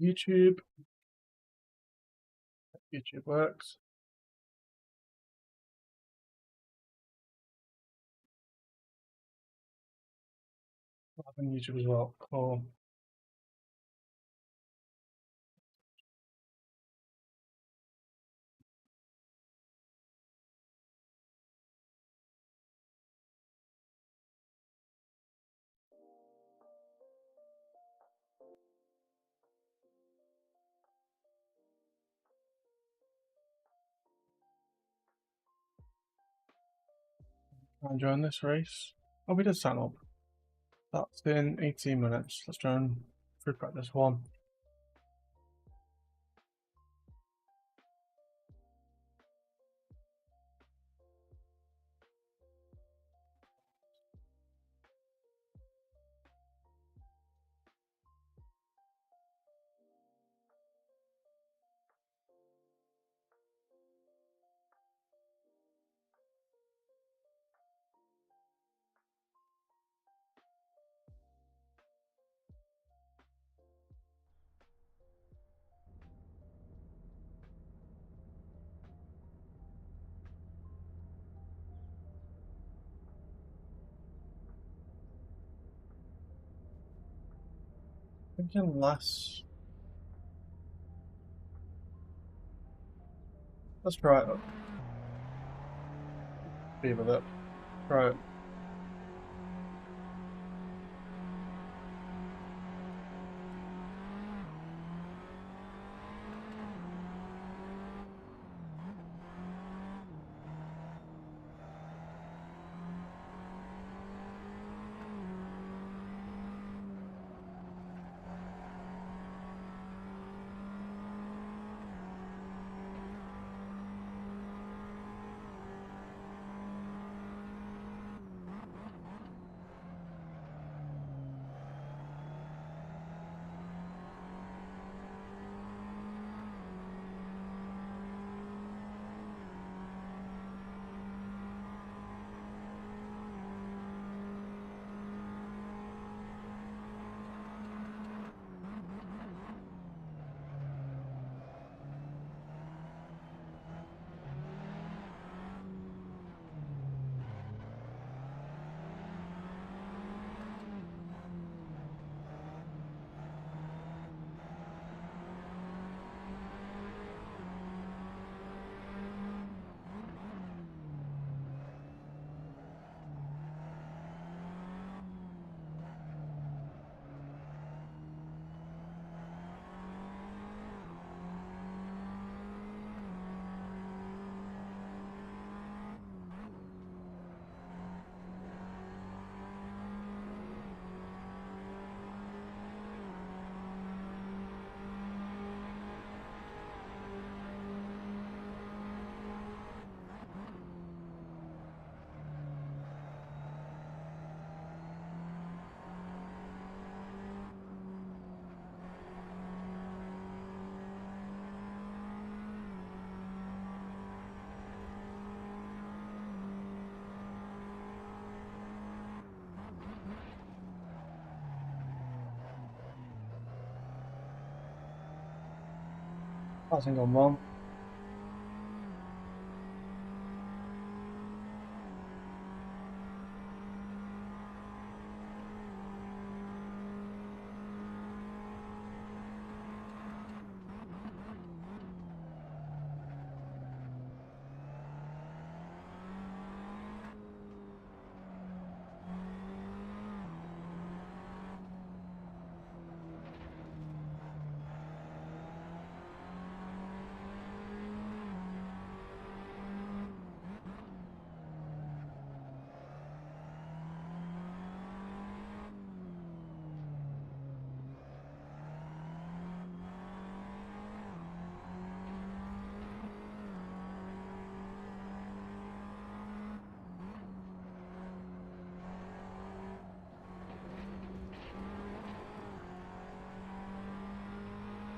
YouTube. YouTube works. Live on YouTube as well. Cool. Try and join this race. Oh, we did sign up. That's in 18 minutes. Let's join free practice 1. Thinking less. Let's try it. Be with it. Try it. Passing on 1.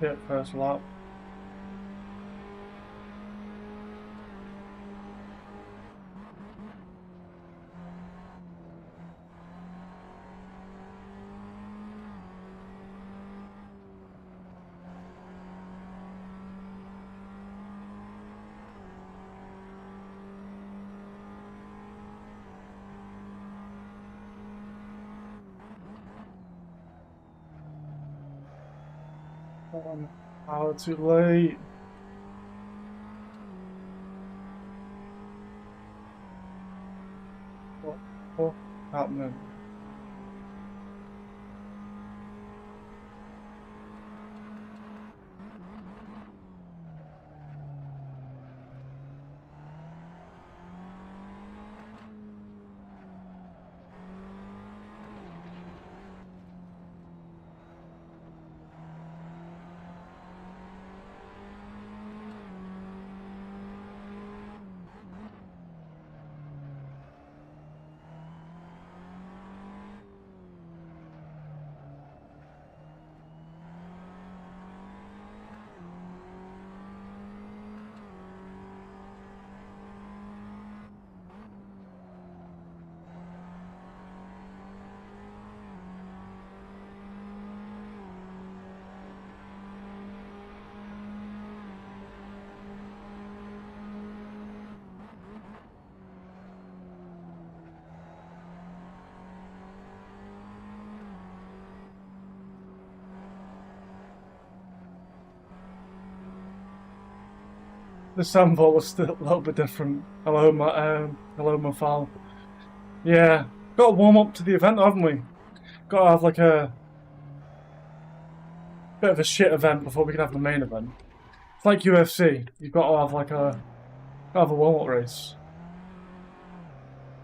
Hit first lap. How too late. What happening? The Zandvoort was still a little bit different. Hello, my file. Yeah, got to warm up to the event, haven't we? Got to have like a bit of a shit event before we can have the main event. It's like UFC. You've got to have like a warm up race.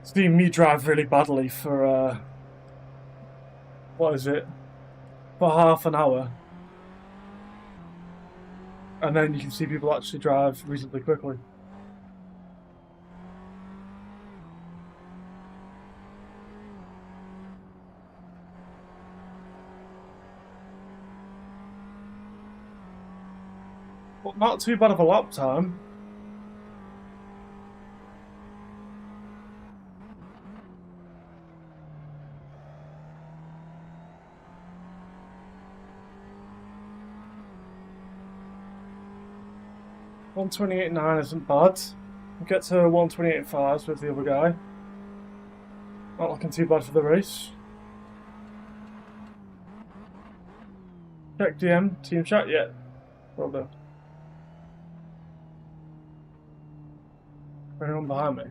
Seeing me drive really badly for what is it? For half an hour, and then you can see people actually drive reasonably quickly. But not too bad of a lap time. .128.9 isn't bad. We'll get to 128.5 with the other guy. Not looking too bad for the race. Check DM, team chat yet? Will do. Anyone behind me?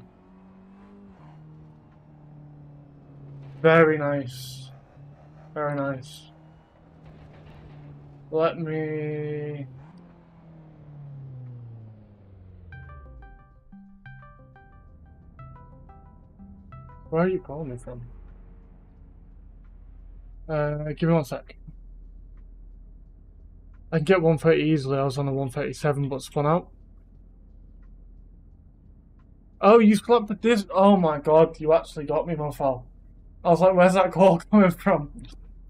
Very nice. Very nice. Let me... Where are you calling me from? Give me 1 sec. I can get 130 easily. I was on a 137 but spun out. Oh, you clapped the disc. Oh my god, you actually got me, Mofal. I was like, where's that call coming from?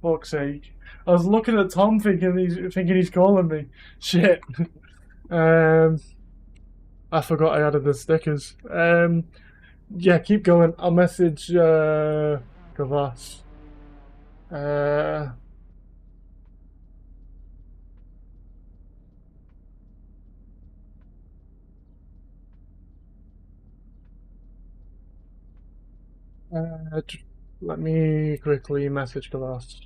Fuck's sake. I was looking at Tom thinking he's calling me. Shit. I forgot I added the stickers. Yeah, keep going. I'll message Gavas. Let me quickly message Gavas.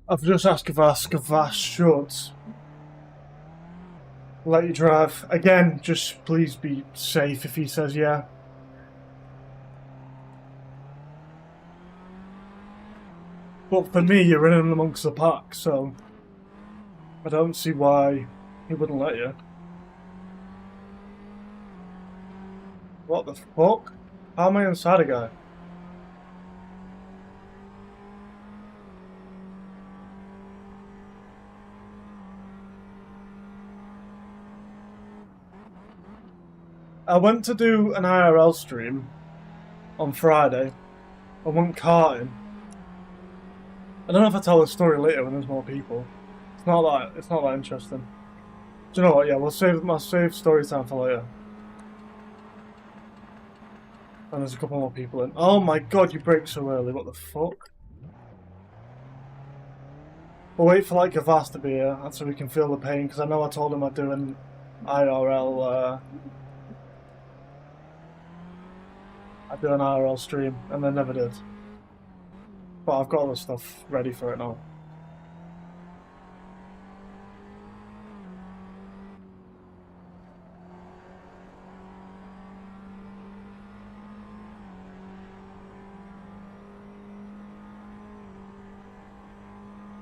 I've just asked Gavas should let you drive. Again, just please be safe if he says yeah. But for me, you're in amongst the pack, so I don't see why he wouldn't let you. What the fuck? How am I inside a guy? I went to do an IRL stream on Friday. I went karting. I don't know if I'll tell the story later when there's more people. It's not that interesting. Do you know what? Yeah, I'll save story time for later. And there's a couple more people in. Oh my god, you break so early. What the fuck? We'll wait for like Gavas to be here so we can feel the pain, because I know I told him I'd do an IRL stream, and they never did. But I've got all the stuff ready for it now.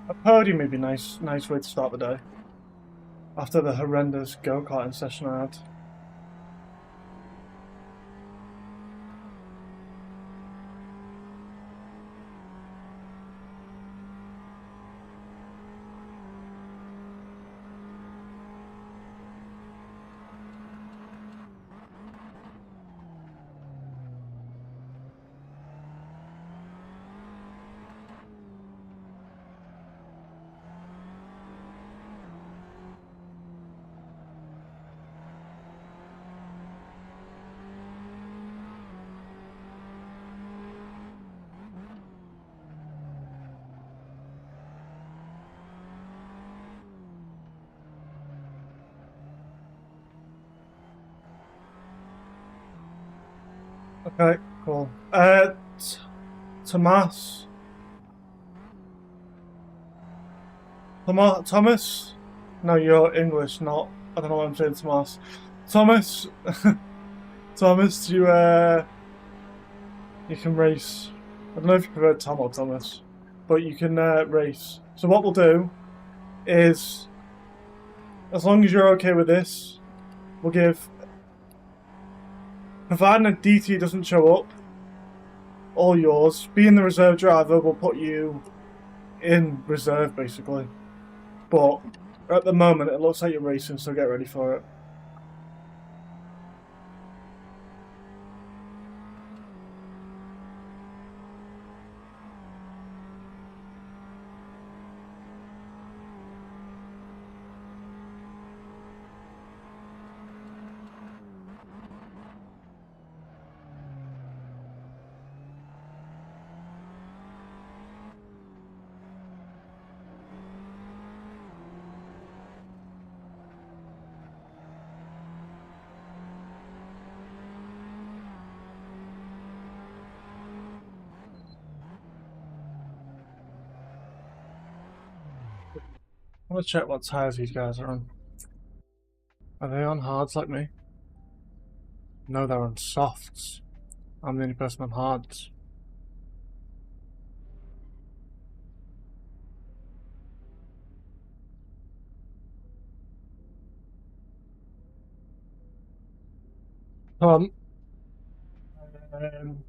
A podium would be nice way to start the day. After the horrendous go-karting session I had. Okay, cool. Tomas. Thomas? No, you're English, not. I don't know why I'm saying Tomas. Thomas. Thomas, you can race. I don't know if you prefer Tom or Thomas, but you can race. So what we'll do is, as long as you're okay with this, we'll give, providing a DT doesn't show up, all yours. Being the reserve driver, we'll put you in reserve, basically. But at the moment, it looks like you're racing, so get ready for it. I'm gonna check what tyres these guys are on. Are they on hards like me? No, they're on softs. I'm the only person on hards. Um, um,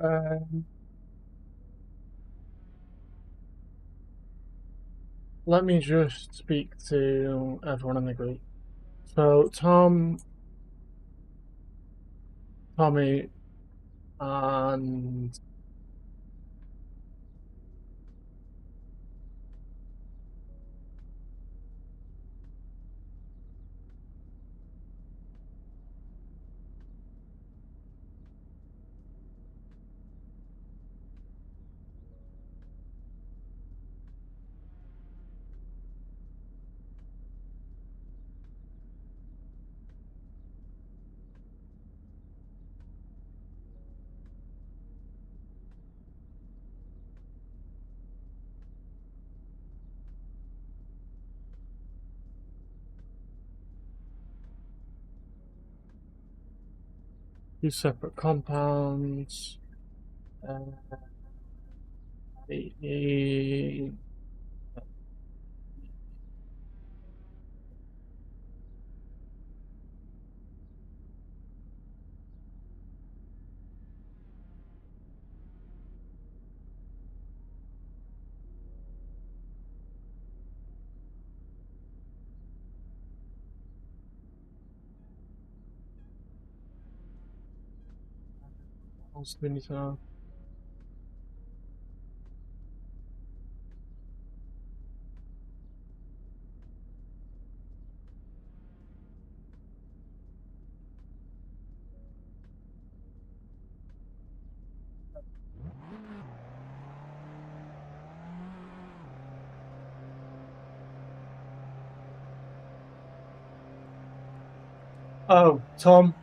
um, let me just speak to everyone in the group. So Tom, Tommy, and Two separate compounds. E- What else do we need to know? Oh, Tom.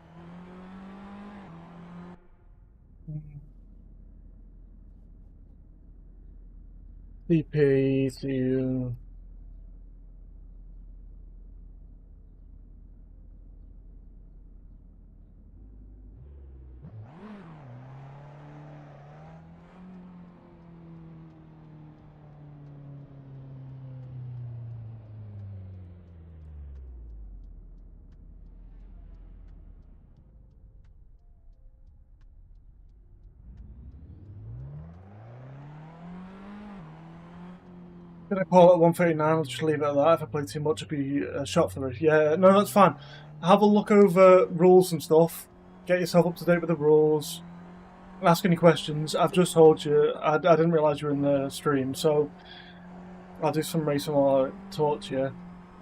CP to gonna call it 139. I'll just leave it at that. If I play too much, it'll be a shot for it. Yeah, no, that's fine. Have a look over rules and stuff. Get yourself up to date with the rules. Ask any questions. I've just told you. I didn't realise you were in the stream, so I'll do some racing while I talk to you.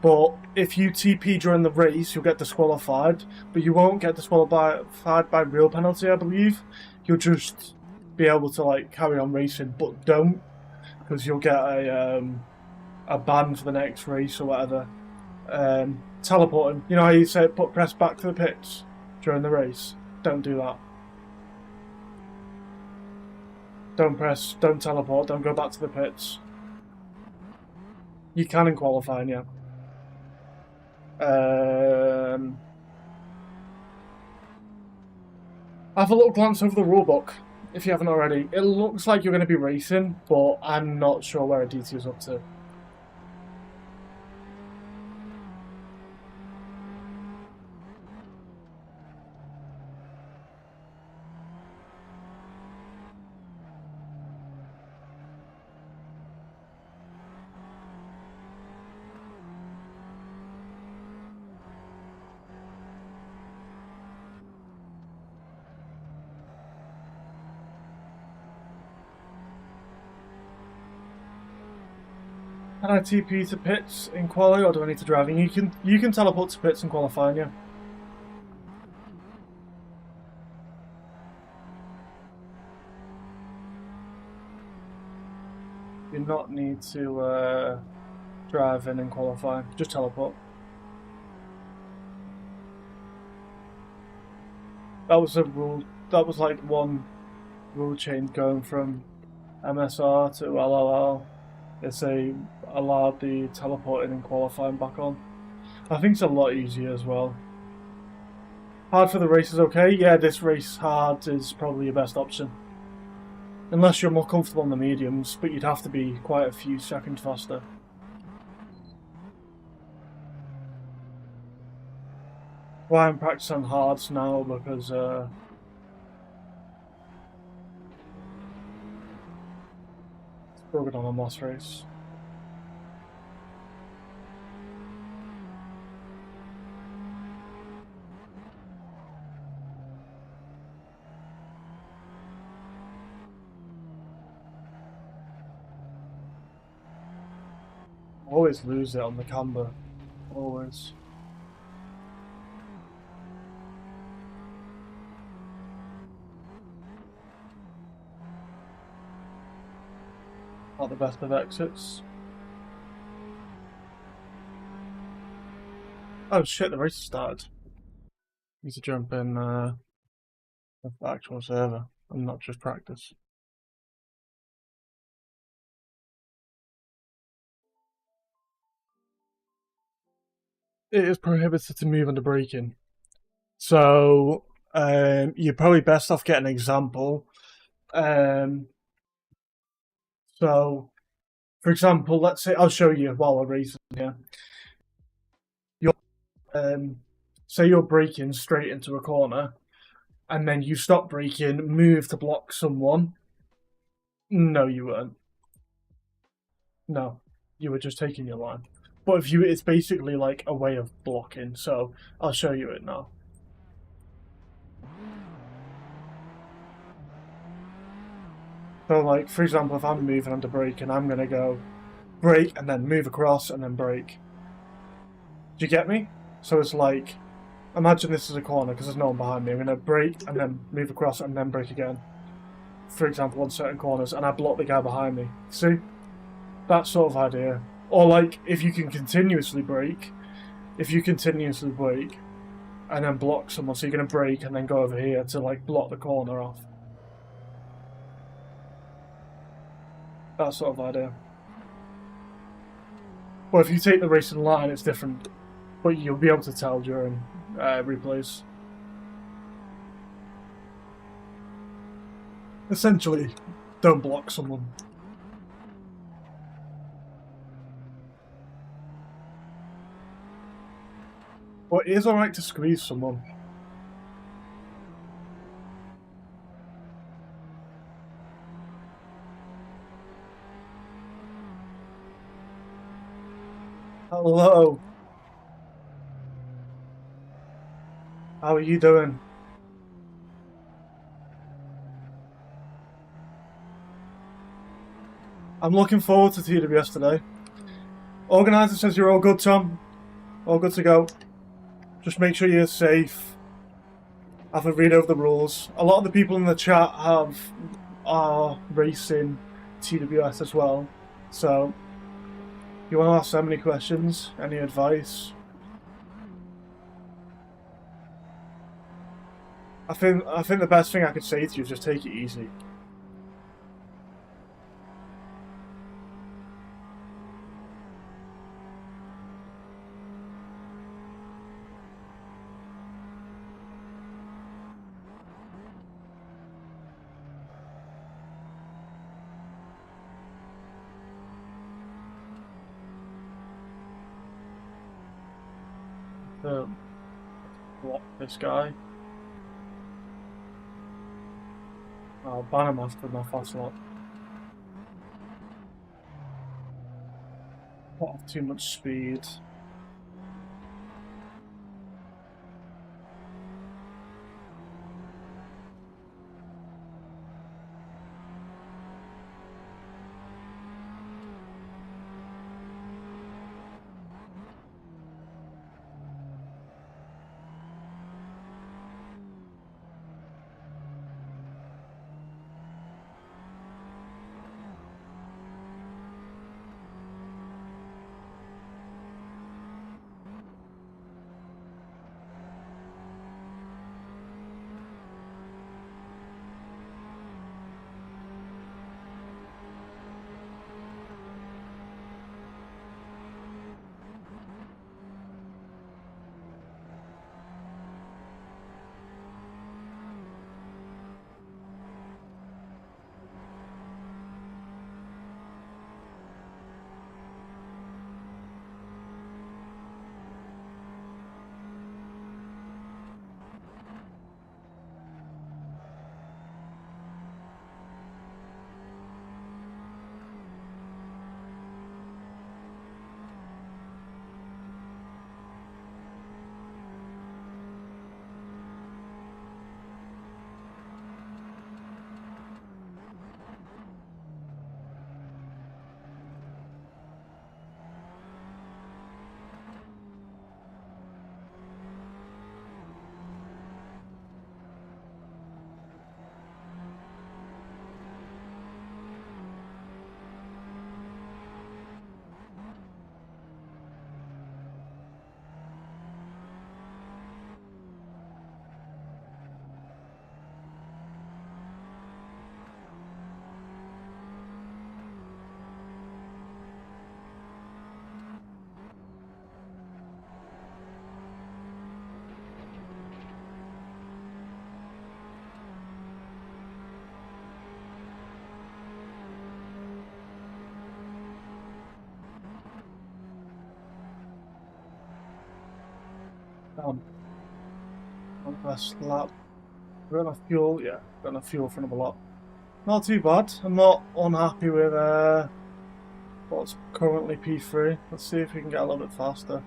But if you TP during the race, you'll get disqualified. But you won't get disqualified by real penalty, I believe. You'll just be able to like carry on racing, but don't, because you'll get a ban for the next race or whatever. Teleporting. You know how you say press back to the pits during the race? Don't do that. Don't teleport, don't go back to the pits. You can in qualifying, yeah. Have a little glance over the rulebook if you haven't already. It looks like you're going to be racing, but I'm not sure where Aditya is up to. Can I TP to pits in quali, or do I need to drive? And you can teleport to pits in qualifying, yeah. You do not need to drive in qualifying. Just teleport. That was a rule. That was like one rule change going from MSR to LLL. It's allowed the teleporting and qualifying back on. I think it's a lot easier as well. Hard for the race is okay. Yeah, this race hard is probably your best option. Unless you're more comfortable on the mediums, but you'd have to be quite a few seconds faster. Why I'm practicing hards now because struggled on a last race. Always lose it on the camber. Always. Not the best of exits. Oh shit, the race has started. Need to jump in the actual server and not just practice. It is prohibited to move under braking. So You're probably best off getting an example. Um, so, for example, let's say I'll show you while we're racing here. You're, say you're braking straight into a corner, and then you stop braking, move to block someone. No, you weren't. No, you were just taking your line. But if you, it's basically like a way of blocking. So I'll show you it now. So, like, for example, if I'm moving under brake and I'm going to go brake and then move across and then brake. Do you get me? So it's like, imagine this is a corner because there's no one behind me. I'm going to brake and then move across and then brake again. For example, on certain corners, and I block the guy behind me. See? That sort of idea. Or like, if you can continuously brake, and then block someone, so you're going to brake and then go over here to like block the corner off. That sort of idea. Well, if you take the racing line, it's different, but you'll be able to tell during replays. Essentially, don't block someone. Well, it is alright to squeeze someone. Hello. How are you doing? I'm looking forward to TWS today. Organizer says you're all good, Tom. All good to go. Just make sure you're safe. Have a read over the rules. A lot of the people in the chat are racing TWS as well. So, you want to ask them any questions? Any advice? I think the best thing I could say to you is just take it easy. Block this guy. I'll ban him after my fast lap. Put off too much speed. on the best lap. Got enough fuel, yeah, got enough fuel for another lap. Not too bad. I'm not unhappy with what's currently P3. Let's see if we can get a little bit faster.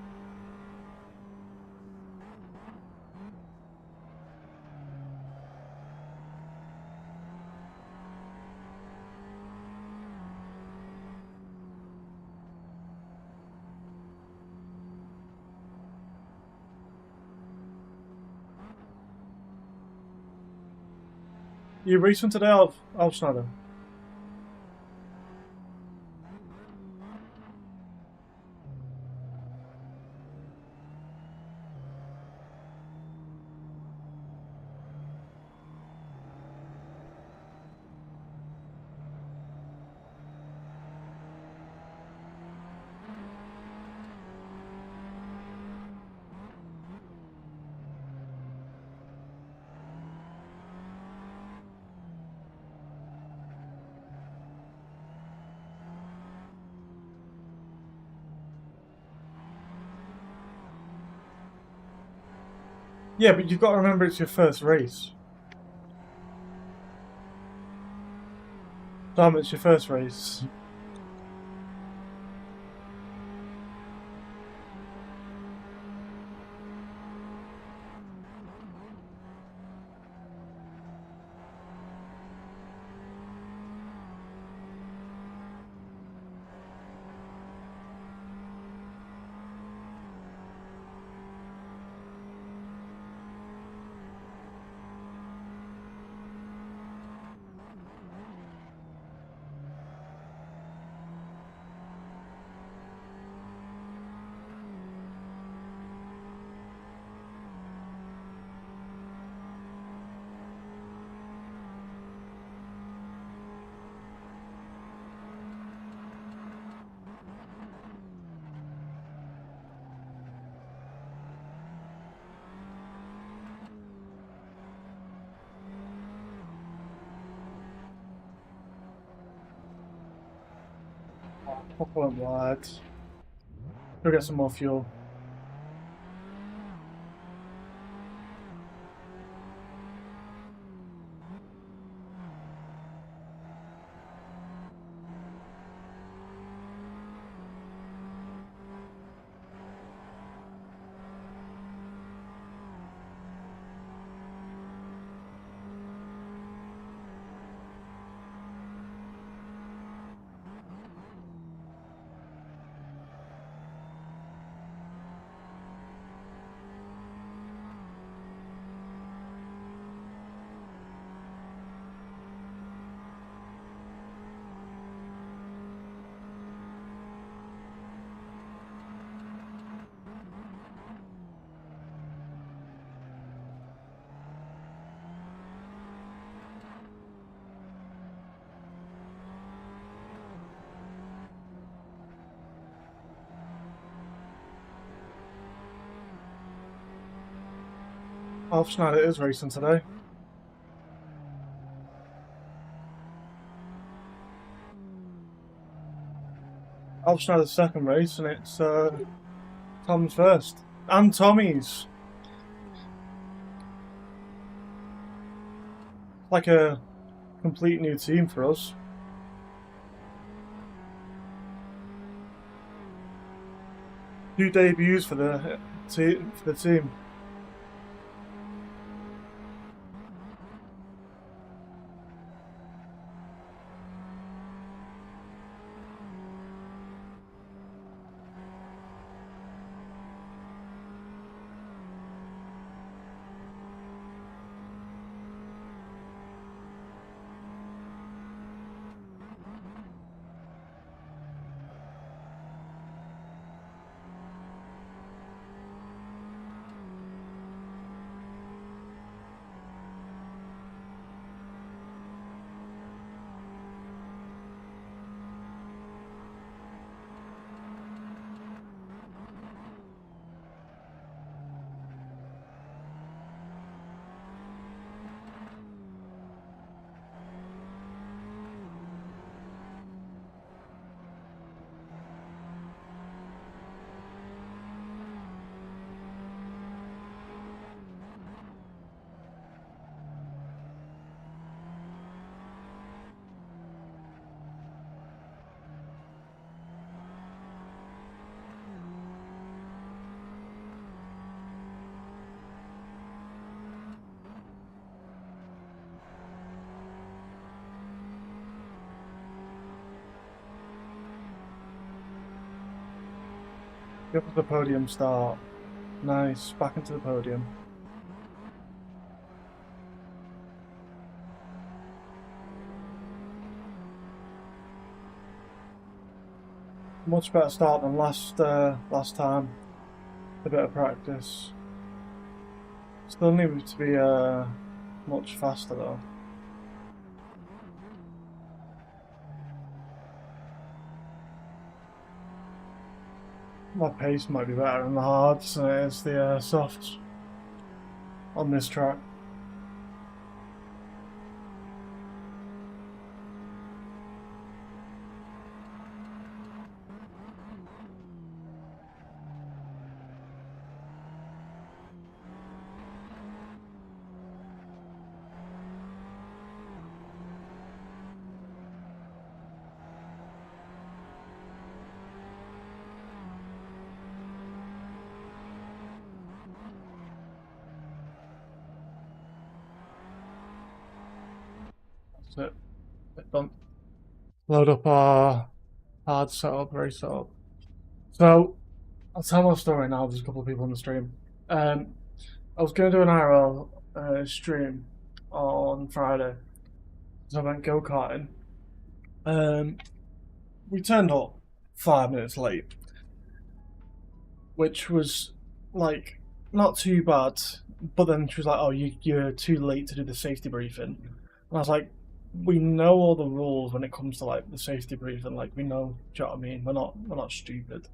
You racing today, Schneider? Yeah, but you've got to remember it's your first race. Damn, it's your first race. Couple of lads. Go get some more fuel. Schneider is racing today. Schneider's second race, and it's Tom's first. And Tommy's. Like a complete new team for us. Two debuts for the team. Give us the podium start. Nice, back into the podium. Much better start than last time. A bit of practice. Still need to be much faster though. My pace might be better in the hards than it is the softs on this track. That's it. Done. Load up our hard setup, race setup. So I'll tell my story now. There's a couple of people on the stream. I was going to do an IRL stream on Friday, so I went go karting. We turned up 5 minutes late, which was like not too bad. But then she was like, "Oh, you're too late to do the safety briefing," and I was like, "We know all the rules when it comes to like the safety briefing. Like we know, do you know what I mean? We're not stupid.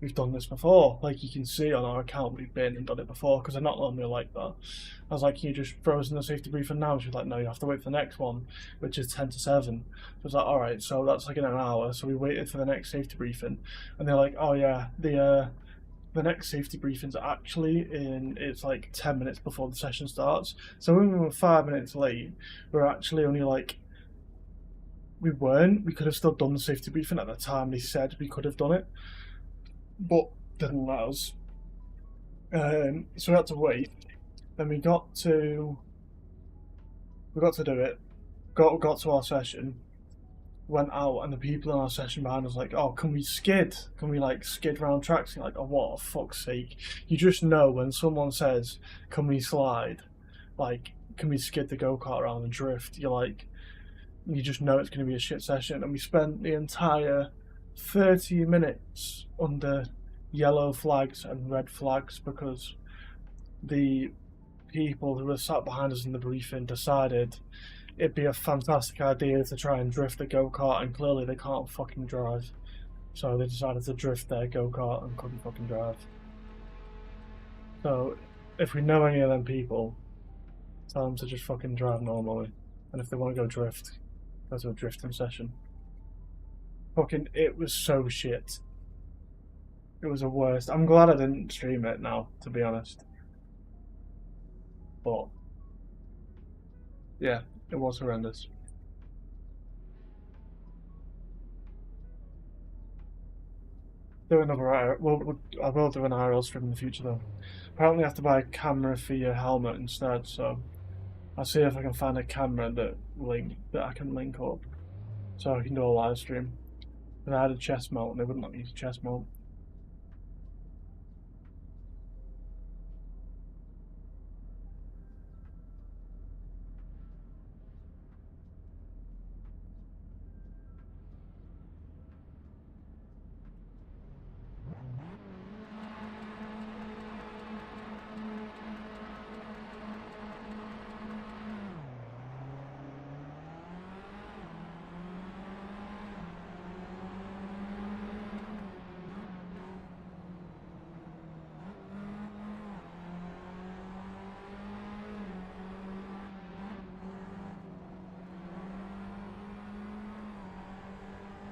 We've done this before. Like you can see on our account, we've been and done it before because they're not normally like that." I was like, "Can you just throw us in the safety briefing now?" She was like, "No, you have to wait for the next one, which is 10 to 7. So I was like, "All right, so that's like in an hour." So we waited for the next safety briefing, and they're like, "Oh yeah, the next safety briefing's actually it's like 10 minutes before the session starts." So when we were 5 minutes late, we're actually only like, we weren't. We could have still done the safety briefing at the time they said we could have done it, but didn't let us. So we had to wait. Then we got to do it. Got to our session. Went out, and the people in our session behind us like, "Oh, can we skid? Can we like skid round tracks?" And you're like, "Oh, what for fuck's sake!" You just know when someone says, "Can we slide?" Like, "Can we skid the go kart around and drift?" You're like, you just know it's going to be a shit session. And we spent the entire 30 minutes under yellow flags and red flags because the people who were sat behind us in the briefing decided it'd be a fantastic idea to try and drift a go-kart, and clearly they can't fucking drive. So they decided to drift their go-kart and couldn't fucking drive. So if we know any of them people, tell them to just fucking drive normally. And if they want to go drift, go to a drifting session. Fucking, it was so shit. It was the worst. I'm glad I didn't stream it now, to be honest. But yeah, it was horrendous. Do another IRL. Well, I will do an IRL stream in the future though. Apparently, you have to buy a camera for your helmet instead. So I'll see if I can find a camera that I can link up, so I can do a live stream. And I had a chest mount, and they wouldn't let me use a chest mount.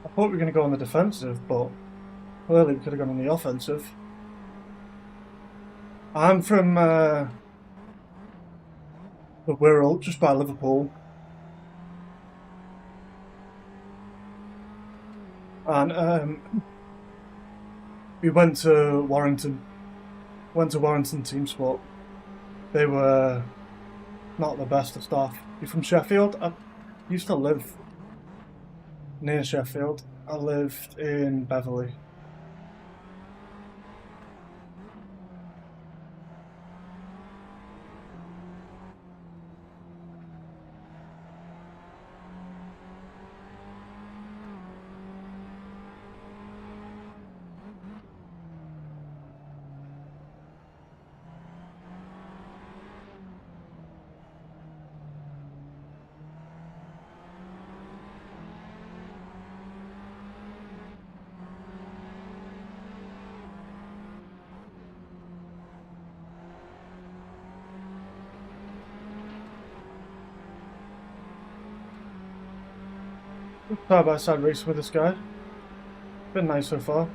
I thought we were going to go on the defensive, but clearly we could have gone on the offensive. I'm from the Wirral, just by Liverpool. And we went to Warrington. Went to Warrington Team Sport. They were not the best of staff. You're from Sheffield? I used to live near Sheffield. I lived in Beverley. Side by side race with this guy. Been nice so far.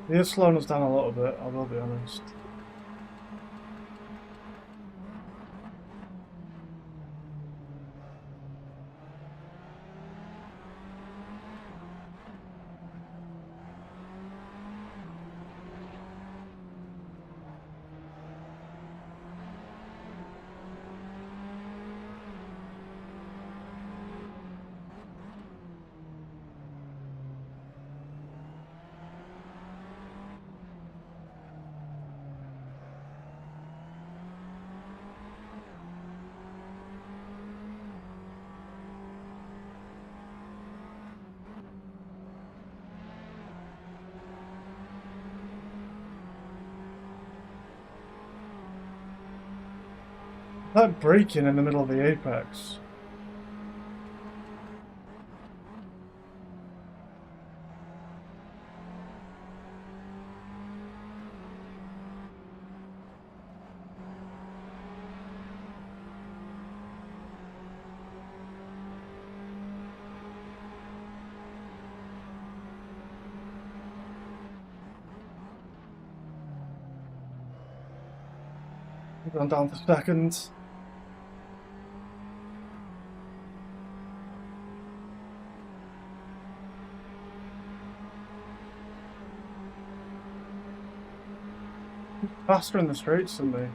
He is slowing us down a little bit, I will be honest. That braking in the middle of the apex. We've gone down for seconds. Faster in the straights than me.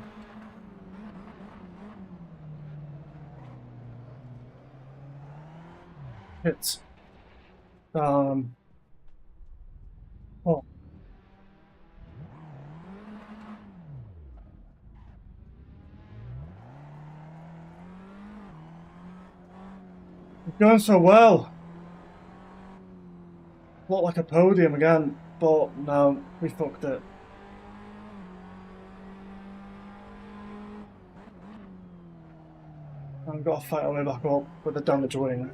It's oh, it's going so well. Looked like a podium again, but no, we fucked it. I've got to fight our way back up with the damaged wing.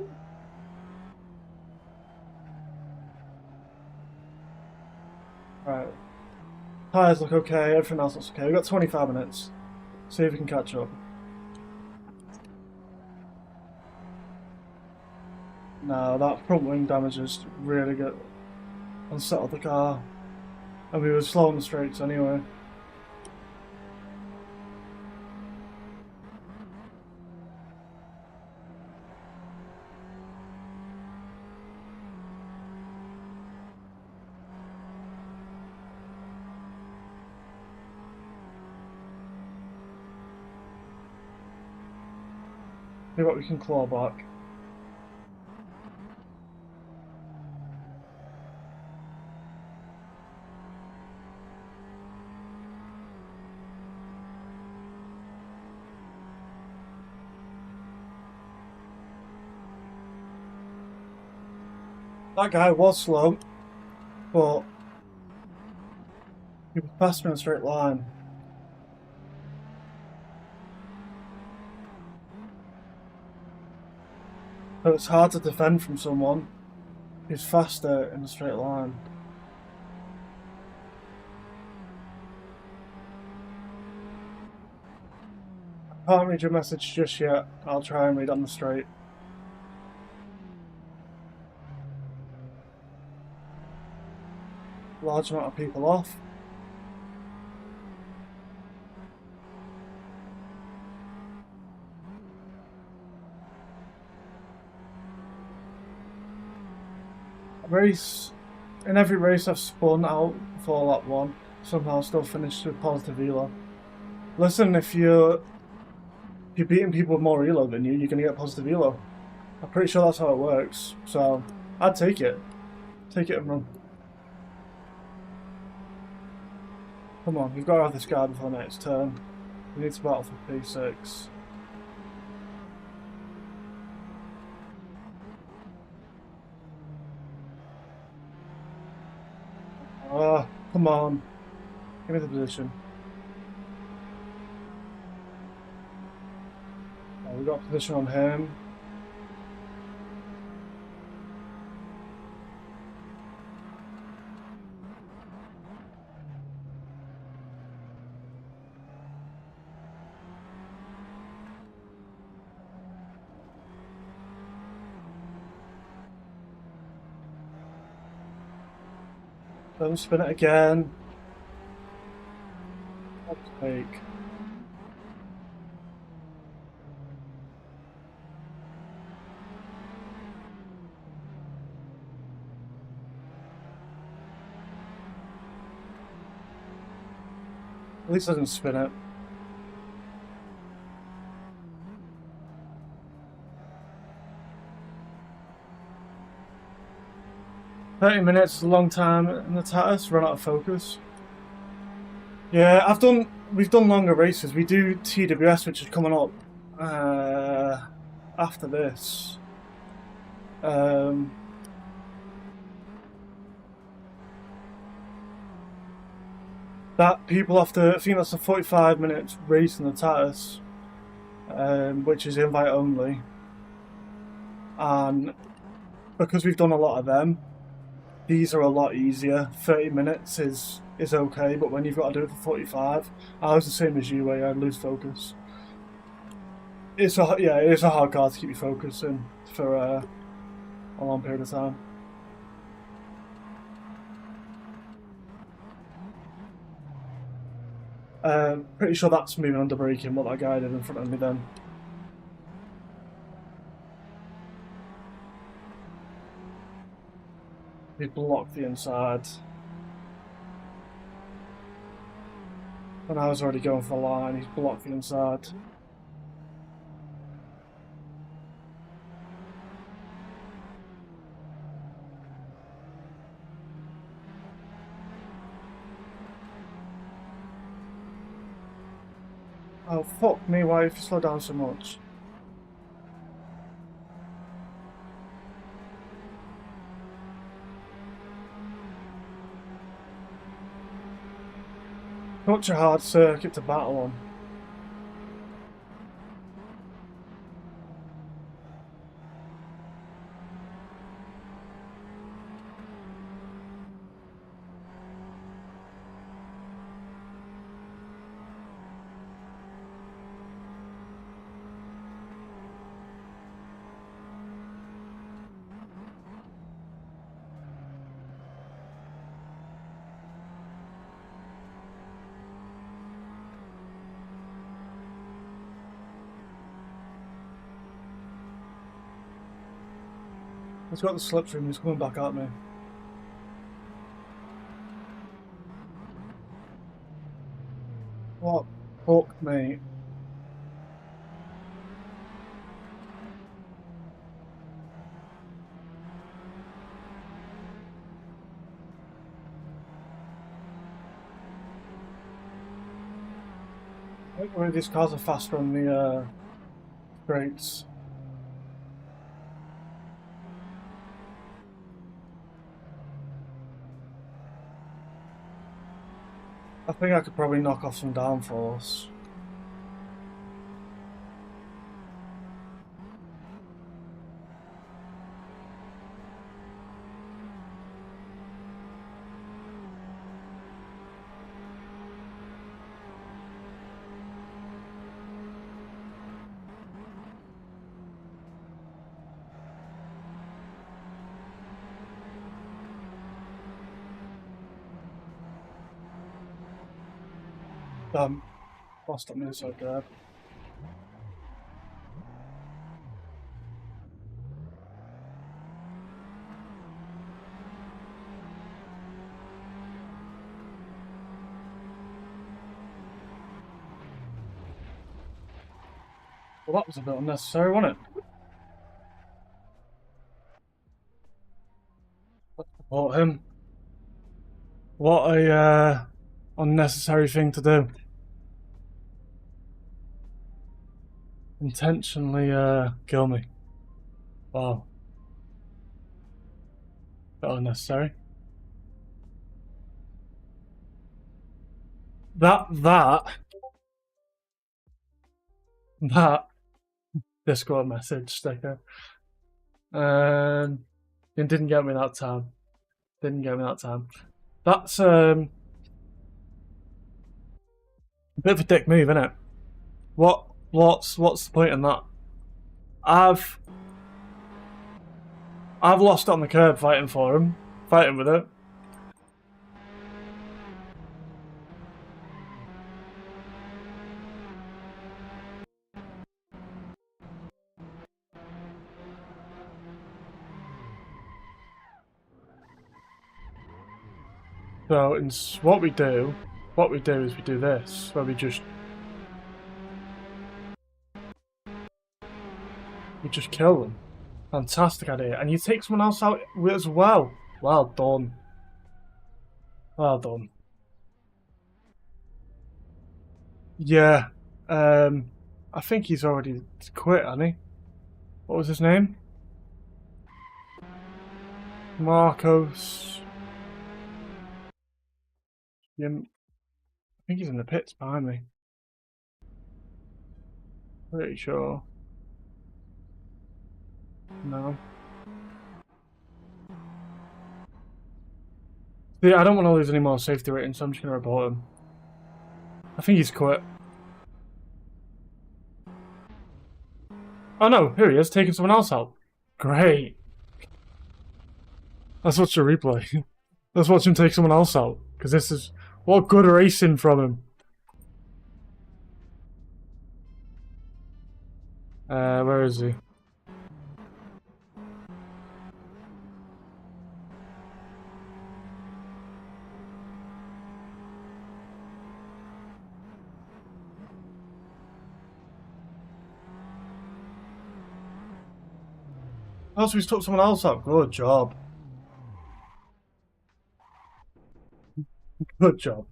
Right. Tyres look okay, everything else looks okay. We've got 25 minutes. See if we can catch up. No, that front wing damage is really good. Unsettled the car. And we were slow on the straights anyway. See what we can claw back. That guy was slow, but he was faster in a straight line. So it's hard to defend from someone who's faster in a straight line. I can't read your message just yet. I'll try and read on the straight. Large amount of people off. In every race I've spun out before lap 1, somehow still finished with positive elo. Listen, if you're beating people with more elo than you're going to get positive elo. I'm pretty sure that's how it works, so I'd take it. Take it and run. Come on, we've got to have this guy before the next turn. We need to battle for P6. Come on. Give me the position. Oh, we got a position on him. Don't spin it again. Fuck's sake. At least I didn't spin it. $30 is a long time in the Tatuus, run out of focus. Yeah, we've done longer races. We do TWS, which is coming up after this. That people have to, I think that's a 45-minute race in the Tatuus, which is invite only. And because we've done a lot of them, these are a lot easier. 30 minutes is okay, but when you've got to do it for 45, I was the same as you, where I lose focus. It is a hard card to keep you focusing for a long period of time. Pretty sure that's moving under braking, what that guy did in front of me then. He blocked the inside. When I was already going for the line, he's blocked the inside. Oh, fuck me, why have you slowed down so much? Such a hard circuit to battle on. He's got the slipstream, he's coming back at me. What? Fuck me. I think one of these cars are faster on the straights. I think I could probably knock off some downforce. Lost up me so good. Well, that was a bit unnecessary, wasn't it? Let's support him. What a unnecessary thing to do. Intentionally kill me. Wow. Bit unnecessary. That Discord message sticker. It didn't get me that time. Didn't get me that time. That's a bit of a dick move, isn't it? What's the point in that? I've lost it on the curb fighting for him, fighting with it. So what we do is we do this, where we just kill them. Fantastic idea. And you take someone else out as well. Well done. Well done. Yeah. I think he's already quit, hasn't he? What was his name? Marcos. Yeah, I think he's in the pits behind me. Pretty sure. No. Yeah, I don't want to lose any more safety ratings, so I'm just going to report him. I think he's quit. Oh no, here he is, taking someone else out. Great. Let's watch the replay. Let's watch him take someone else out. Because this is... What good racing from him. Where is he? Oh, so he's took someone else out. Good job. Good job.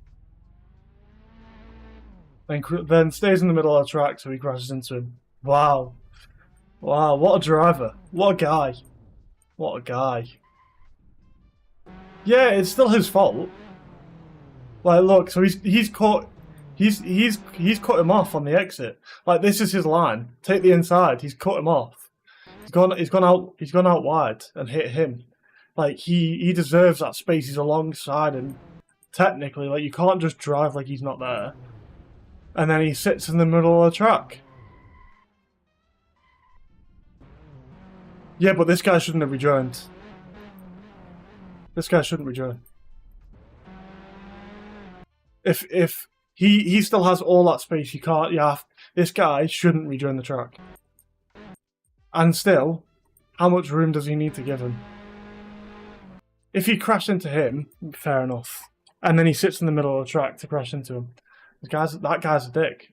Then stays in the middle of the track so he crashes into him. Wow. Wow, what a driver. What a guy. What a guy. Yeah, it's still his fault. Like, look, so he's caught... He's cut him off on the exit. Like, this is his line. Take the inside. He's cut him off. He's gone out wide and hit him. Like, he deserves that space. He's alongside him. Technically, like, you can't just drive like he's not there. And then he sits in the middle of the track. Yeah, but this guy shouldn't have rejoined. This guy shouldn't rejoin. If he still has all that space, you can't. Yeah, this guy shouldn't rejoin the track. And still, how much room does he need to give him? If he crashed into him, fair enough. And then he sits in the middle of the track to crash into him. That guy's a dick.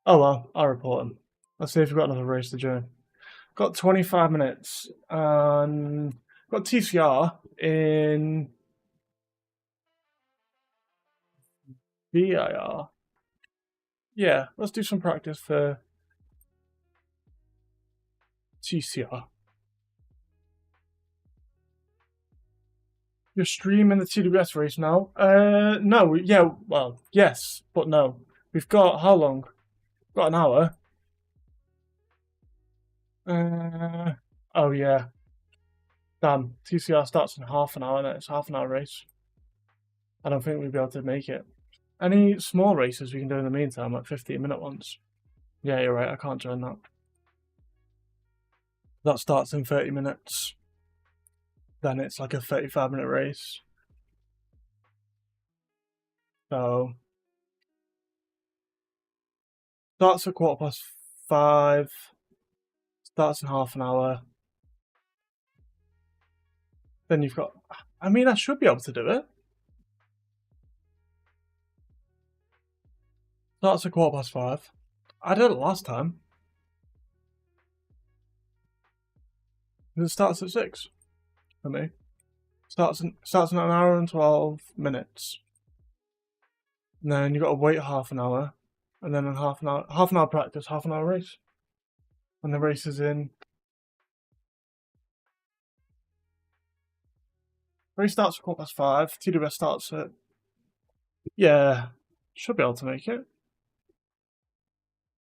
Oh well, I'll report him. Let's see if we've got another race to join. Got 25 minutes and got TCR in VIR. Yeah, let's do some practice for TCR. You're streaming the TWS race now? No, yeah, well, yes, but no. We've got, how long? We've got an hour. Oh yeah. Damn, TCR starts in half an hour and it's a half an hour race. I don't think we'll be able to make it. Any small races we can do in the meantime, like 15-minute ones? Yeah, you're right, I can't join that. That starts in 30 minutes. Then it's like a 35-minute race. So... starts at 5:15. Starts in half an hour. Then you've got... I mean, I should be able to do it. Starts at 5:15. I did it last time. It starts at 6 for me. Starts in an hour and 12 minutes. And then you've got to wait half an hour. And then in half an hour practice, half an hour race. And the race is in Race starts at 5:15. TWS starts at... Yeah, should be able to make it.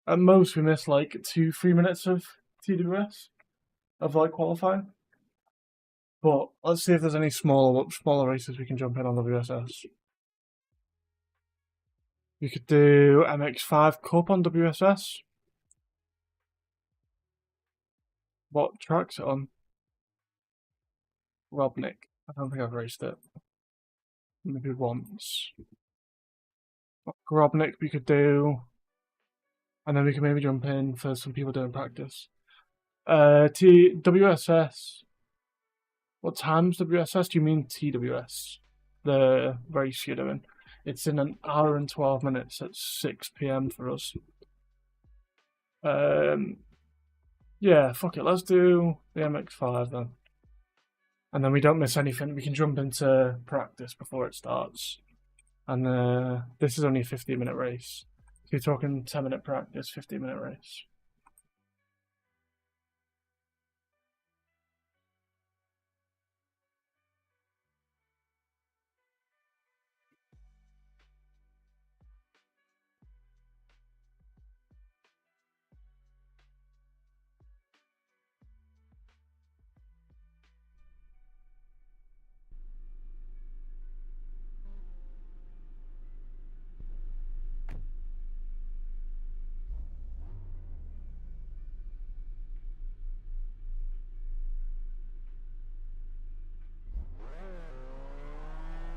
At most, we miss like 2-3 minutes of TWS, of like qualifying. But let's see if there's any smaller races we can jump in on WSS. We could do MX5 Cup on WSS. What track's it on? Robnik. I don't think I've raced it. Maybe once. Grobnik we could do. And then we can maybe jump in for some people doing practice. WSS. What time's WSS? Do you mean TWS? The race you're doing. It's in an hour and 12 minutes at 6 PM for us. Yeah, fuck it. Let's do the MX5 then. And then we don't miss anything. We can jump into practice before it starts. And this is only a 15-minute race. So you're talking 10-minute practice, 15-minute race.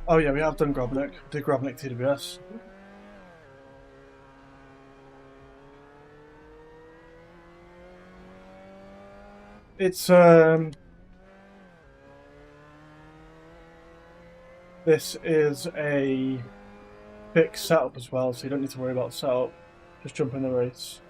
Oh yeah, we have done Grobnik. Did Grobnik TWS. It's this is a fixed setup as well, so you don't need to worry about setup. Just jump in the race.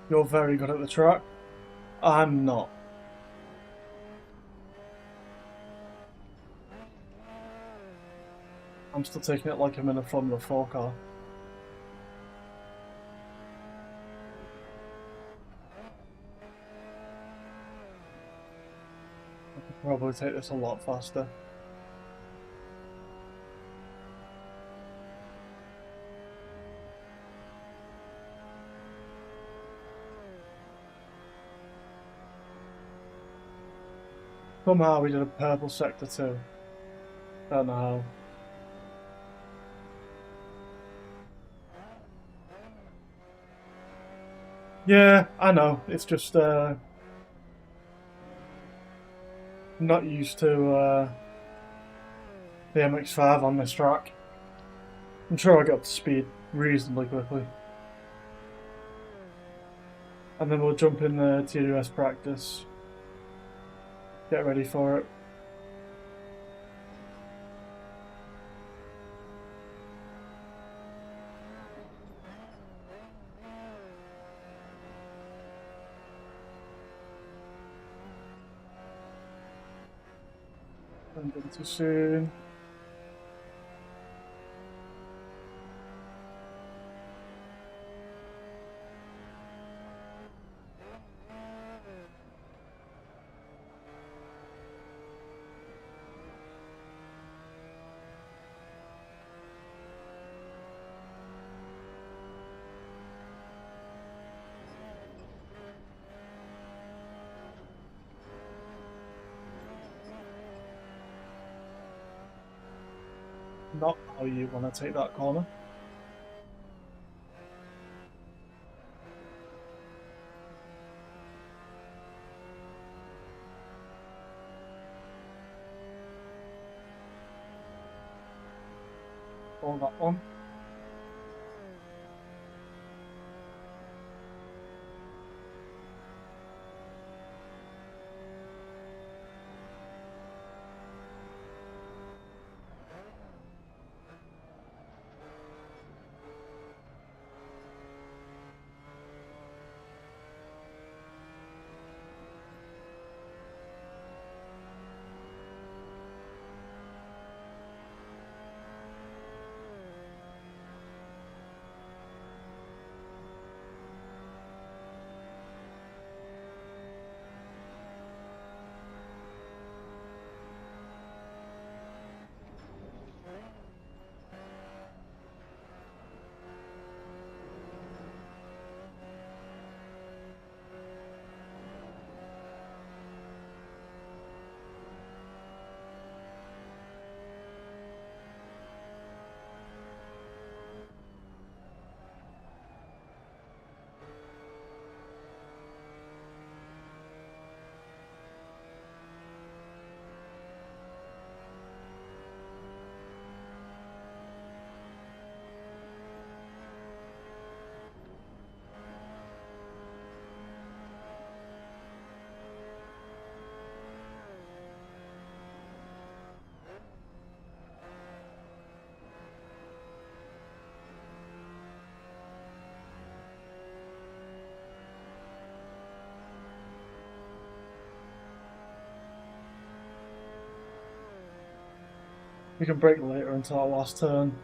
You're very good at the track. I'm not. I'm still taking it like I'm in a Formula 4 car. I could probably take this a lot faster. Somehow we did a purple sector too. Don't know how. Yeah, I know. It's just not used to the MX5 on this track. I'm sure I'll get up to speed reasonably quickly. And then we'll jump in the TWS practice. Get ready for it. Don't get too soon. Not how you want to take that corner. Or that one. We can brake later until our last turn.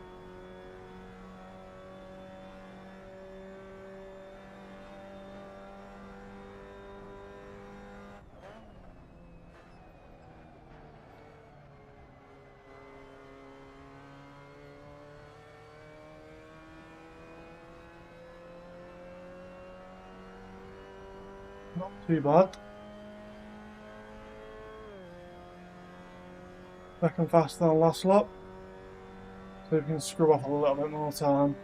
Not too bad. Second faster than last lap. So we can screw off a little bit more time.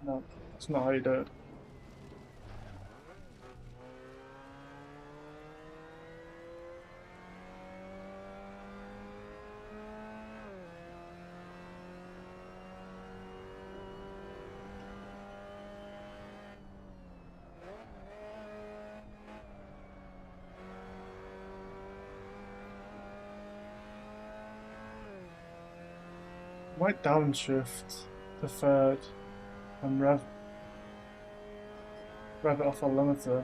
No, that's not how you do it. Might downshift to third and rev it off a limiter.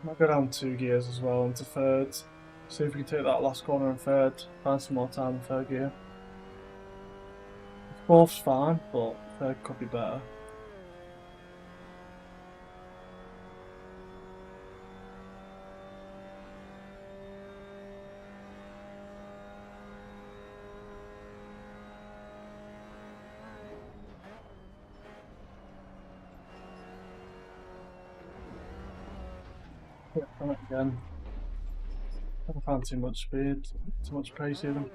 Might go down 2 gears as well into third. See if we can take that last corner in third. Find some more time in third gear. Fourth's fine, but third could be better. Yeah, done it again. Haven't found too much speed, too much pace even.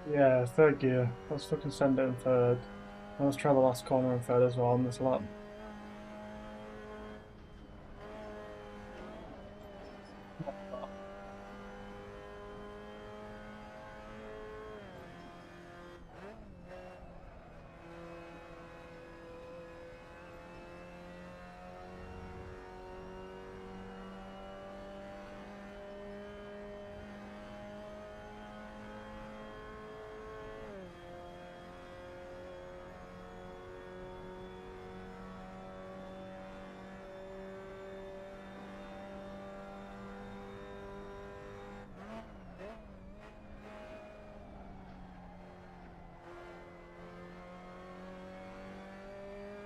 Yeah, third gear. Let's fucking send it in third. And let's try the last corner in third as well on this lap.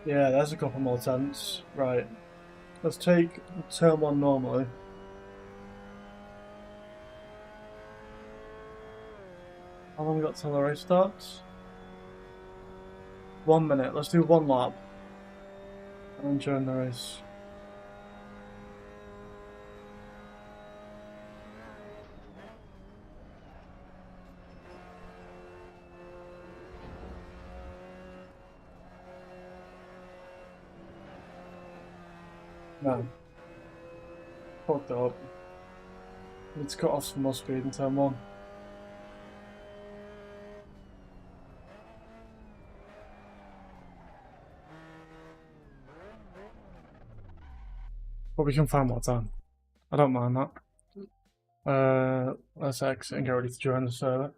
Yeah, there's a couple more tenths. Right. Let's take turn 1 normally. How long we got till the race starts? 1 minute. Let's do 1 lap. And then join the race. No. Fucked up. Need to cut off some more speed in turn 1. But we can find more time. I don't mind that. Let's exit and get ready to join the server.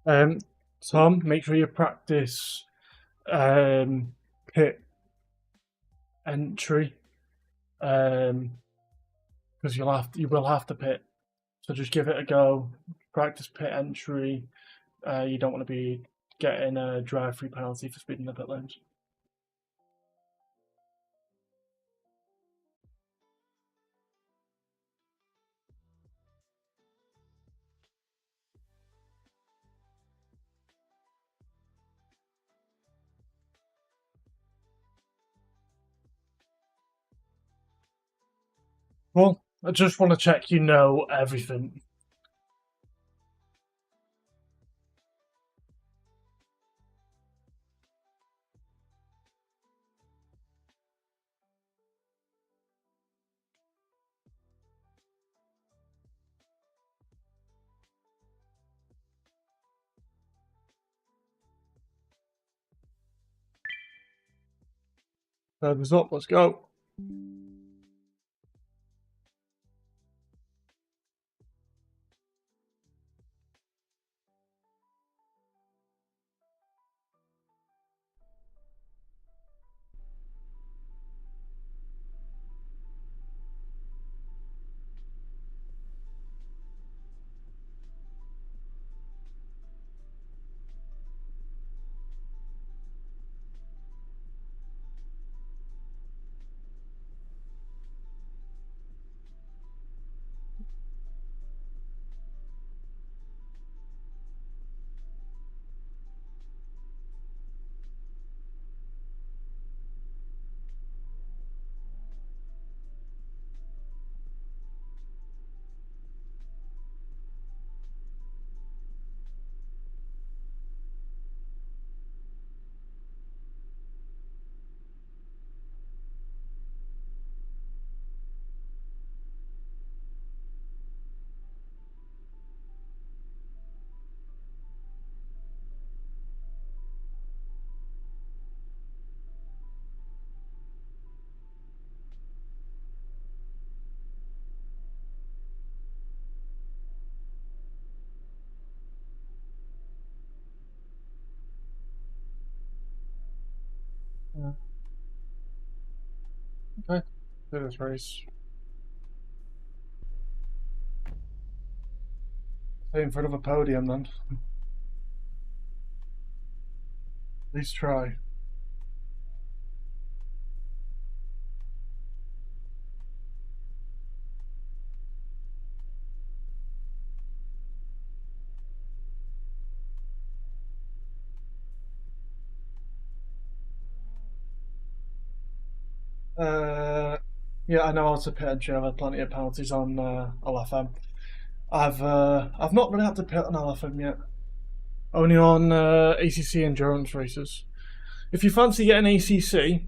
Tom, make sure you practice pit entry, because you will have to pit. So just give it a go. Practice pit entry. You don't want to be getting a drive-through penalty for speeding the pit lanes. Well, I just want to check you know everything. Thumbs up, let's go. Okay, do this race. Stay in front of a podium then. At least try. Yeah, I know how to pit entry. I've had plenty of penalties on LFM. I've not really had to pit on LFM yet. Only on ACC endurance races. If you fancy getting ACC,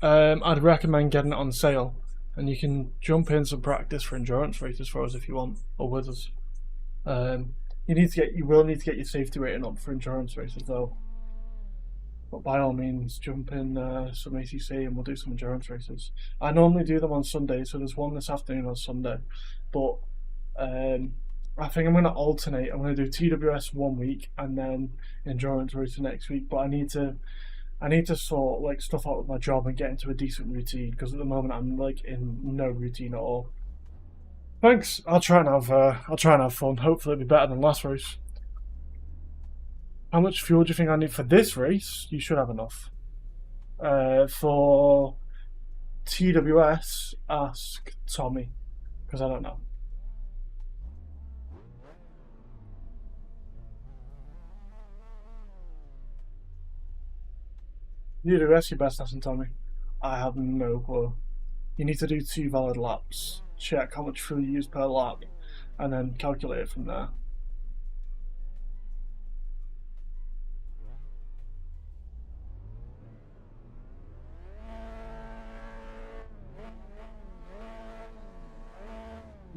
I'd recommend getting it on sale, and you can jump in some practice for endurance races for us if you want, or with us. You will need to get your safety rating up for endurance races though. But by all means, jump in some ACC and we'll do some endurance races. I normally do them on Sunday, so there's one this afternoon on Sunday. But I think I'm going to alternate. I'm going to do TWS one week and then endurance race next week. But I need to sort like stuff out with my job and get into a decent routine because at the moment I'm like in no routine at all. Thanks. I'll try and have fun. Hopefully it'll be better than last race. How much fuel do you think I need for this race? You should have enough. For TWS, ask Tommy, because I don't know. TWS, your best lesson, Tommy. I have no clue. You need to do 2 valid laps. Check how much fuel you use per lap, and then calculate it from there.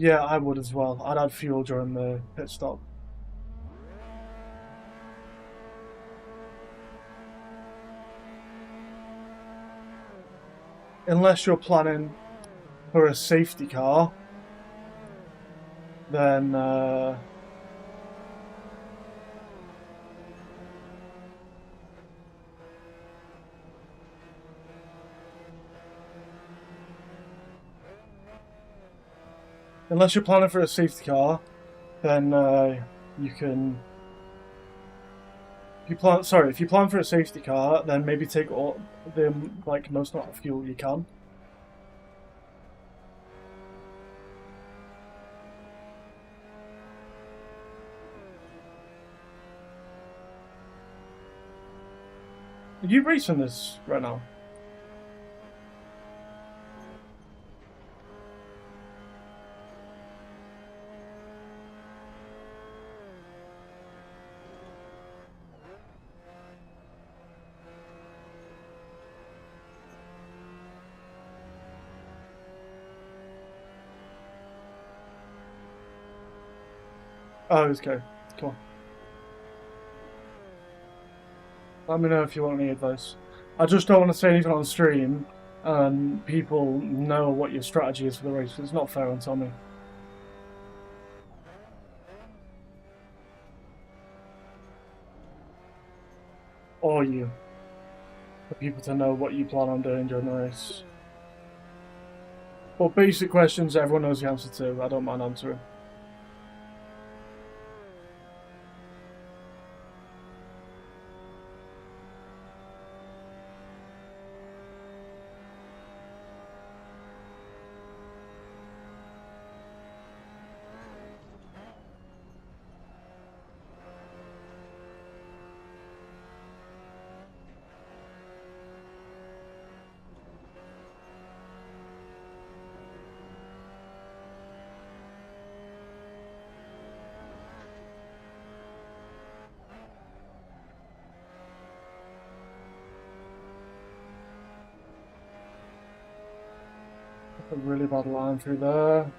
Yeah, I would as well. I'd add fuel during the pit stop. Unless you're planning for a safety car, then Unless you're planning for a safety car, then you can. If you plan for a safety car, then maybe take all the most amount of fuel you can. Are you racing this right now? Oh, okay. Cool. Let me know if you want any advice. I just don't want to say anything on stream and people know what your strategy is for the race. It's not fair on Tommy. Or you. For people to know what you plan on doing during the race. But basic questions everyone knows the answer to. I don't mind answering. A really bad line through there.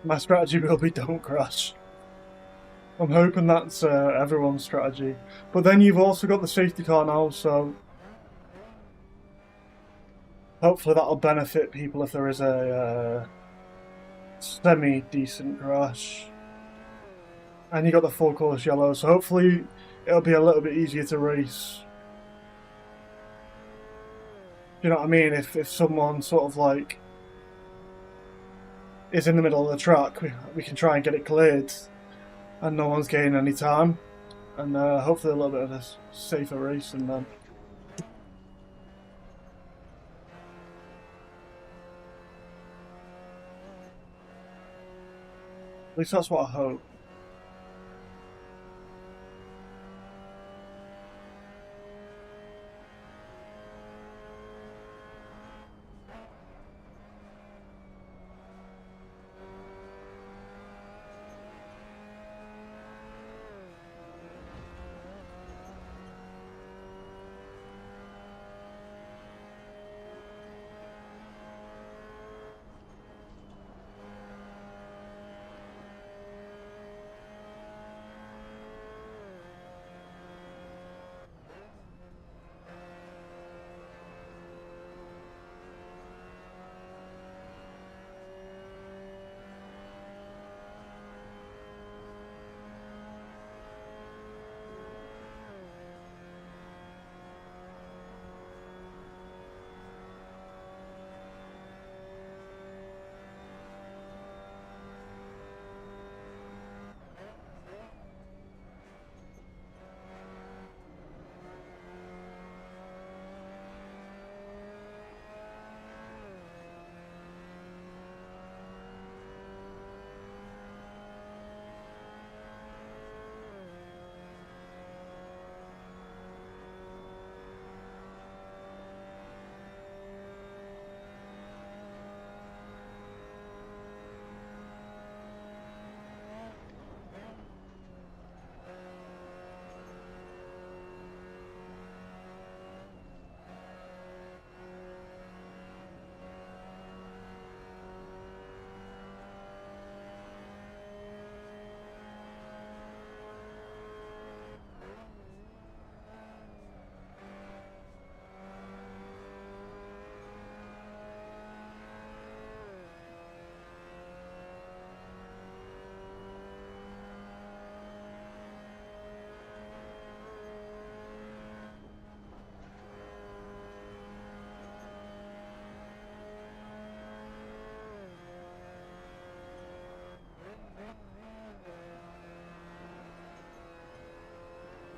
My strategy will be don't crash. I'm hoping that's everyone's strategy. But then you've also got the safety car now, so hopefully that'll benefit people if there is a semi-decent crash. And you got the full course yellow, so hopefully it'll be a little bit easier to race. You know what I mean? If someone sort of like is in the middle of the track, we can try and get it cleared and no one's gaining any time. And hopefully a little bit of a safer race and then. At least that's what I hope.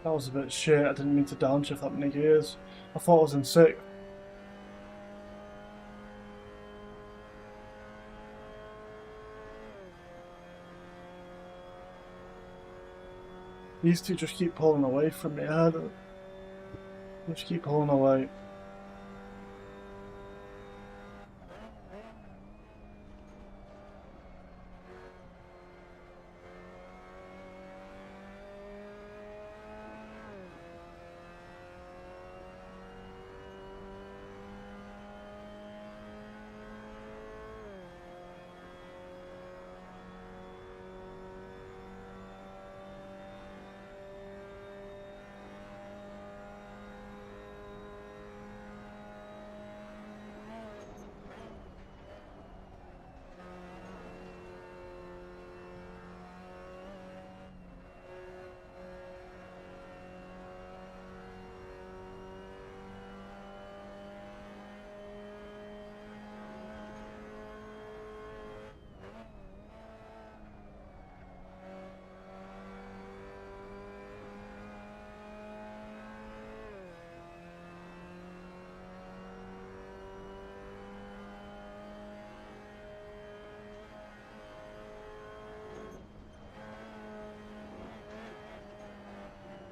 That was a bit shit. I didn't mean to downshift that many gears. I thought I was in sixth. These two just keep pulling away from me. Just keep pulling away.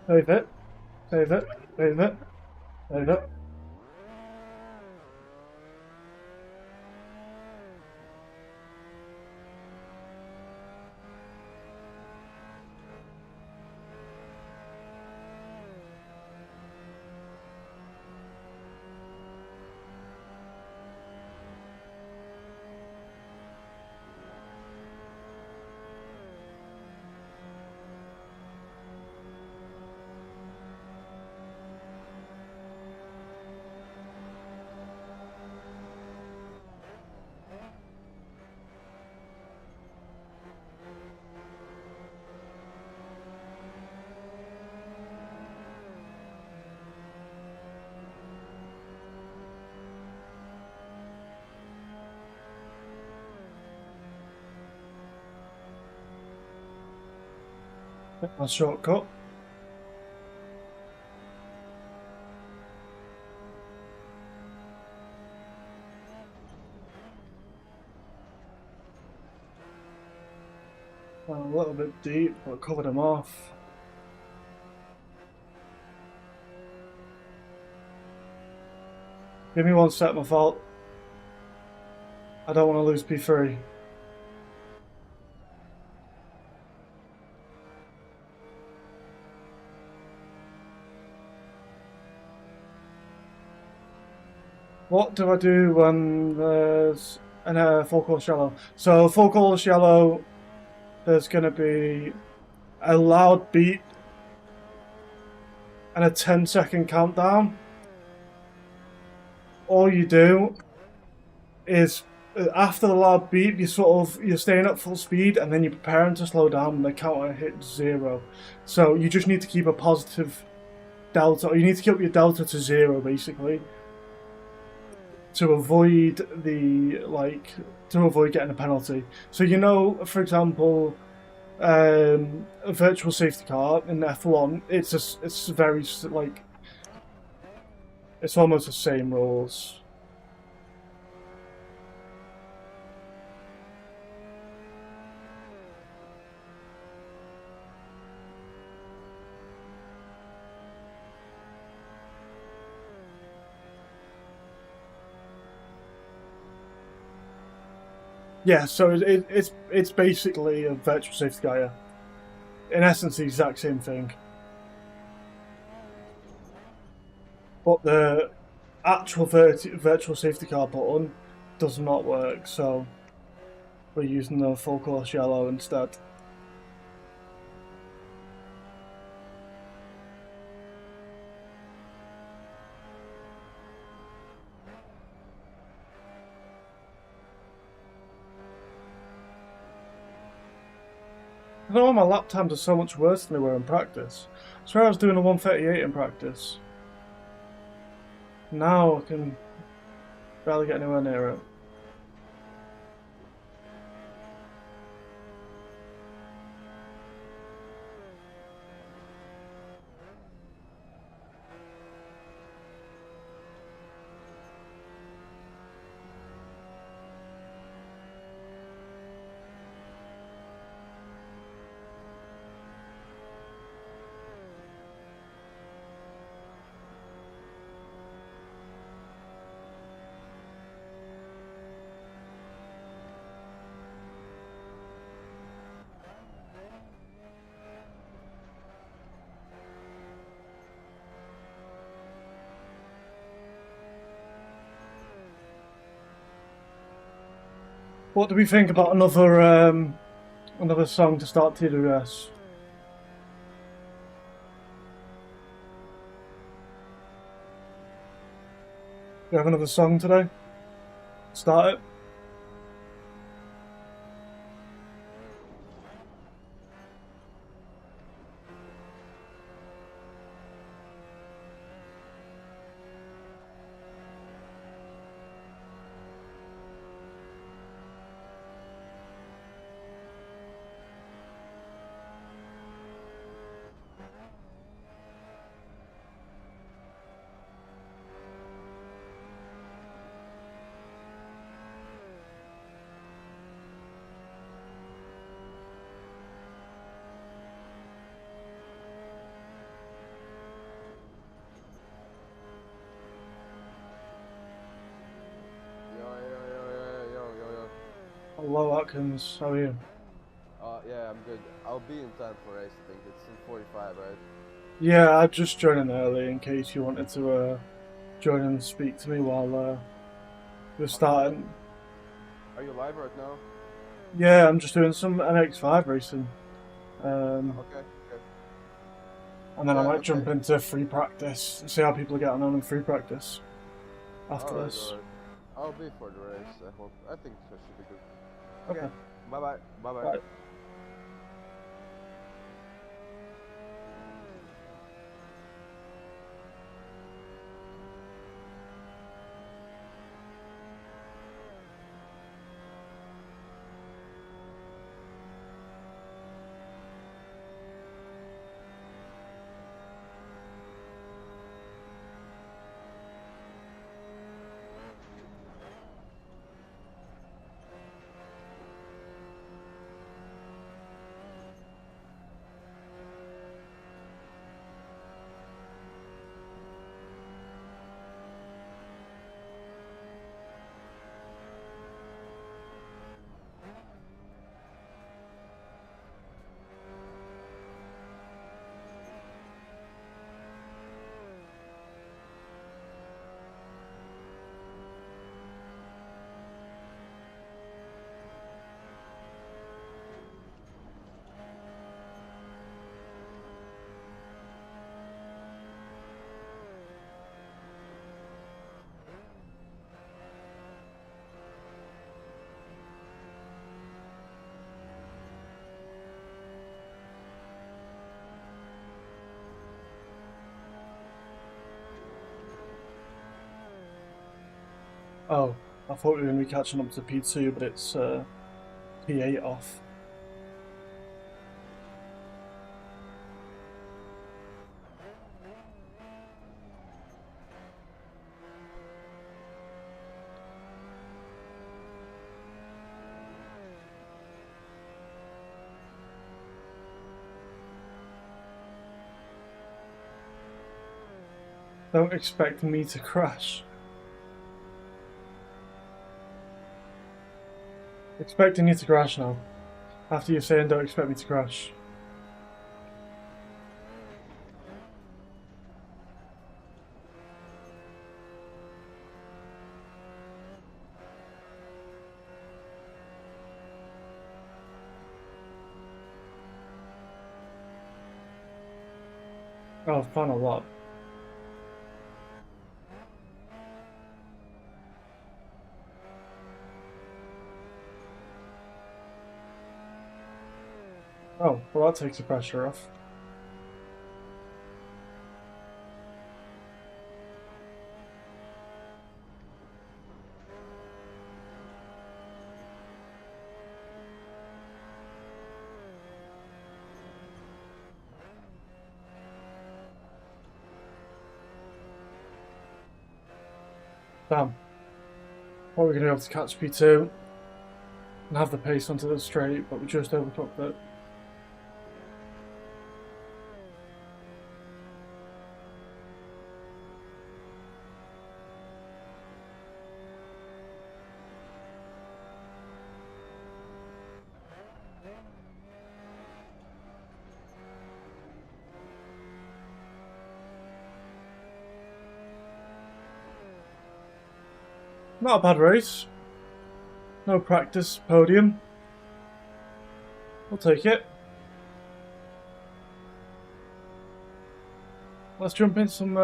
Save it. Save it. Save it. Save it. A shortcut. A little bit deep, but covered them off. Give me 1 sec, my fault. I don't want to lose P3. What do I do when there's a full course shallow? So full course shallow, there's going to be a loud beep and a 10-second countdown. All you do is after the loud beep, you're staying at full speed, and then you're preparing to slow down, and the counter hits 0. So you just need to keep a positive delta, or you need to keep your delta to 0 basically, to avoid getting a penalty. So for example, a virtual safety car in F1, it's very like it's almost the same rules. Yeah, so it's basically a virtual safety car. Yeah. In essence, the exact same thing. But the actual virtual safety car button does not work, so we're using the full course yellow instead. I don't know, my lap times are so much worse than they were in practice. I swear I was doing a 1:38 in practice. Now I can barely get anywhere near it. What do we think about another song to start TWS? Do you have another song today? Start it. Yo, yo, yo, yo, yo, yo, yo. Hello, Atkins. How are you? Yeah, I'm good. I'll be in time for race, I think. It's in 45, right? Yeah, I just joined in early in case you wanted to join and speak to me while we're starting. Are you live right now? Yeah, I'm just doing some MX5 racing. Um, Okay, okay. and then I Yeah, might okay. jump into free practice, see how people are getting on in free practice after Alright, this. alright. I'll be for the race, I hope. I think it should be good. Okay, Okay. bye bye. Bye bye. Right. Oh, I thought we were going to be catching up to P2, but it's P8 off. Don't expect me to crash. Expecting you to crash now. After you're saying don't expect me to crash. Oh, final lap. Oh, well that takes the pressure off. Damn. What we're going to be able to catch P2 and have the pace onto the straight, but we just overclocked it. Not a bad race. No practice podium. We'll take it. Let's jump in some.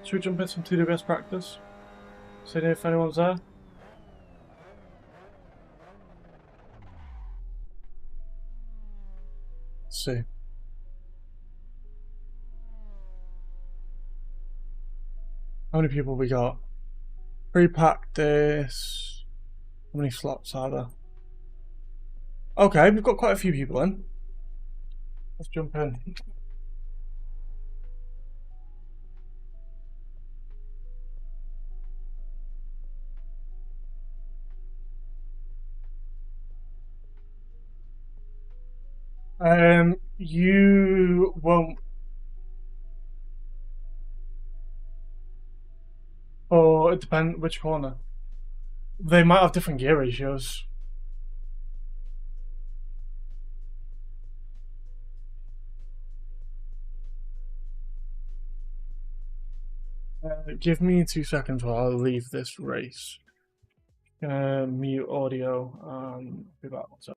Should we jump in some TWS practice? See if anyone's there. Let's see. How many people we got? Pre-practice. How many slots are there? Okay, we've got quite a few people in. Let's jump in. You won't. Or it depends which corner. They might have different gear ratios. Give me 2 seconds while I leave this race. Mute audio and be back. One sec.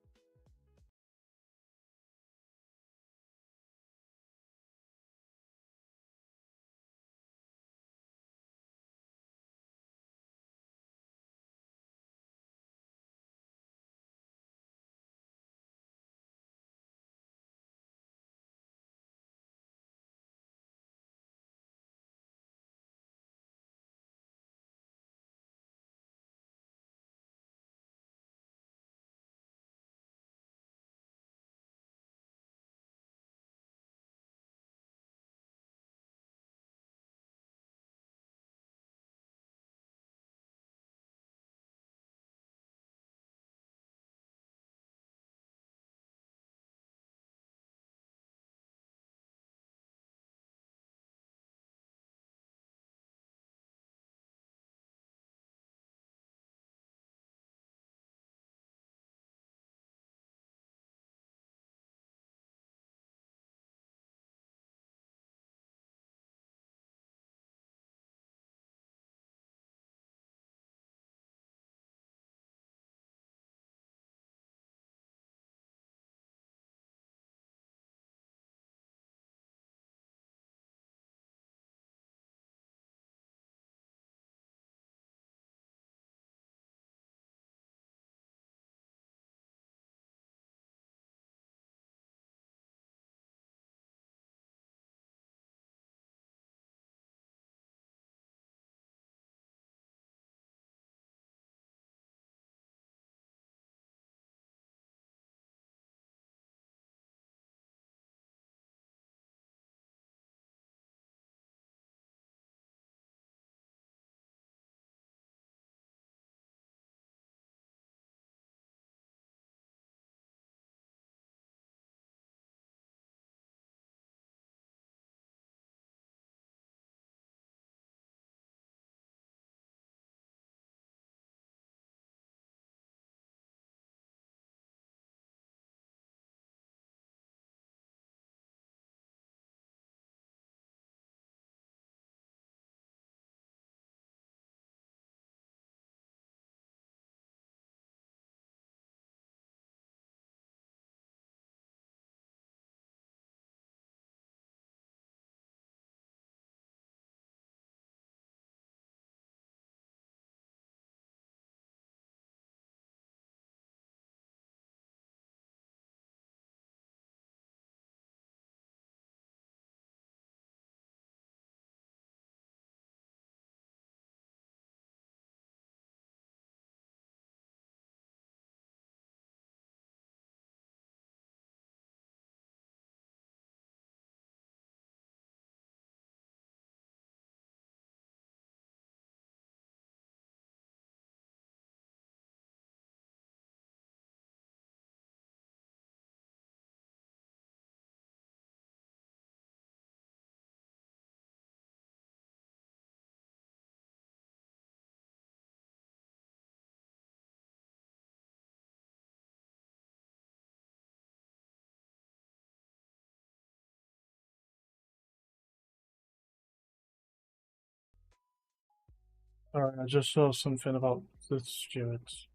Alright, I just saw something about the stewards.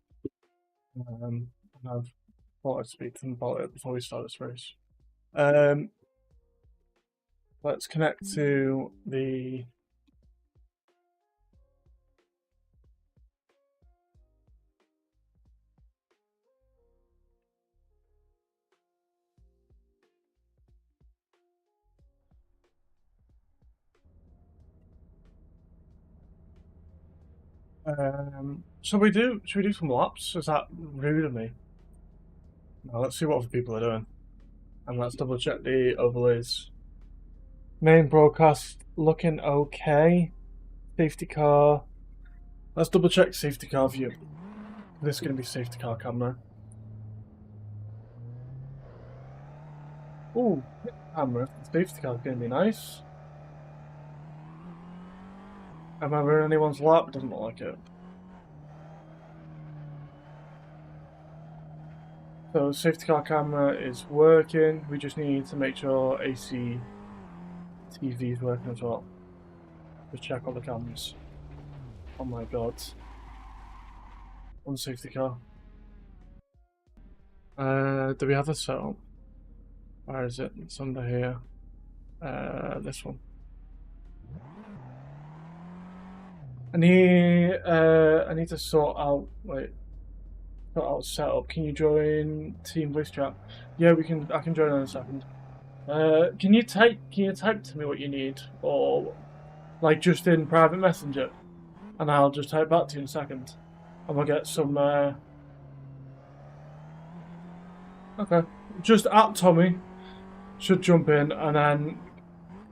I've thought I'd speak to them about it before we start this race. Let's connect to the should we do some laps? Is that rude of me? No, let's see what other people are doing. And let's double check the overlays. Main broadcast looking okay. Safety car. Let's double check safety car view. This is going to be safety car camera. Ooh, camera. Safety car is going to be nice. Am I in anyone's lap? Doesn't look like it. So safety car camera is working. We just need to make sure AC TV is working as well. Just check all the cameras. Oh my god. On safety car. Do we have a setup? Where is it? It's under here. This one. I need to sort out setup. Can you join team voice chat? Yeah, we can. I can join in a second. Can you type to me what you need, or like just in private messenger, and I'll just type back to you in a second, and we'll get some. Okay, just at Tommy should jump in, and then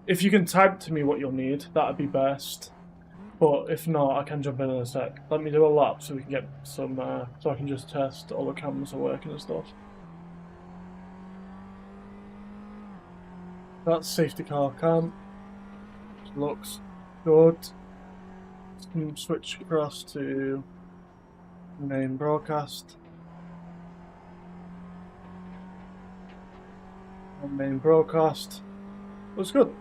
if you can type to me what you'll need, that'd be best. But if not, I can jump in a sec. Let me do a lap so we can get some. So I can just test all the cameras are working and stuff. That's safety car cam. Looks good. Switch across to main broadcast. And main broadcast looks good.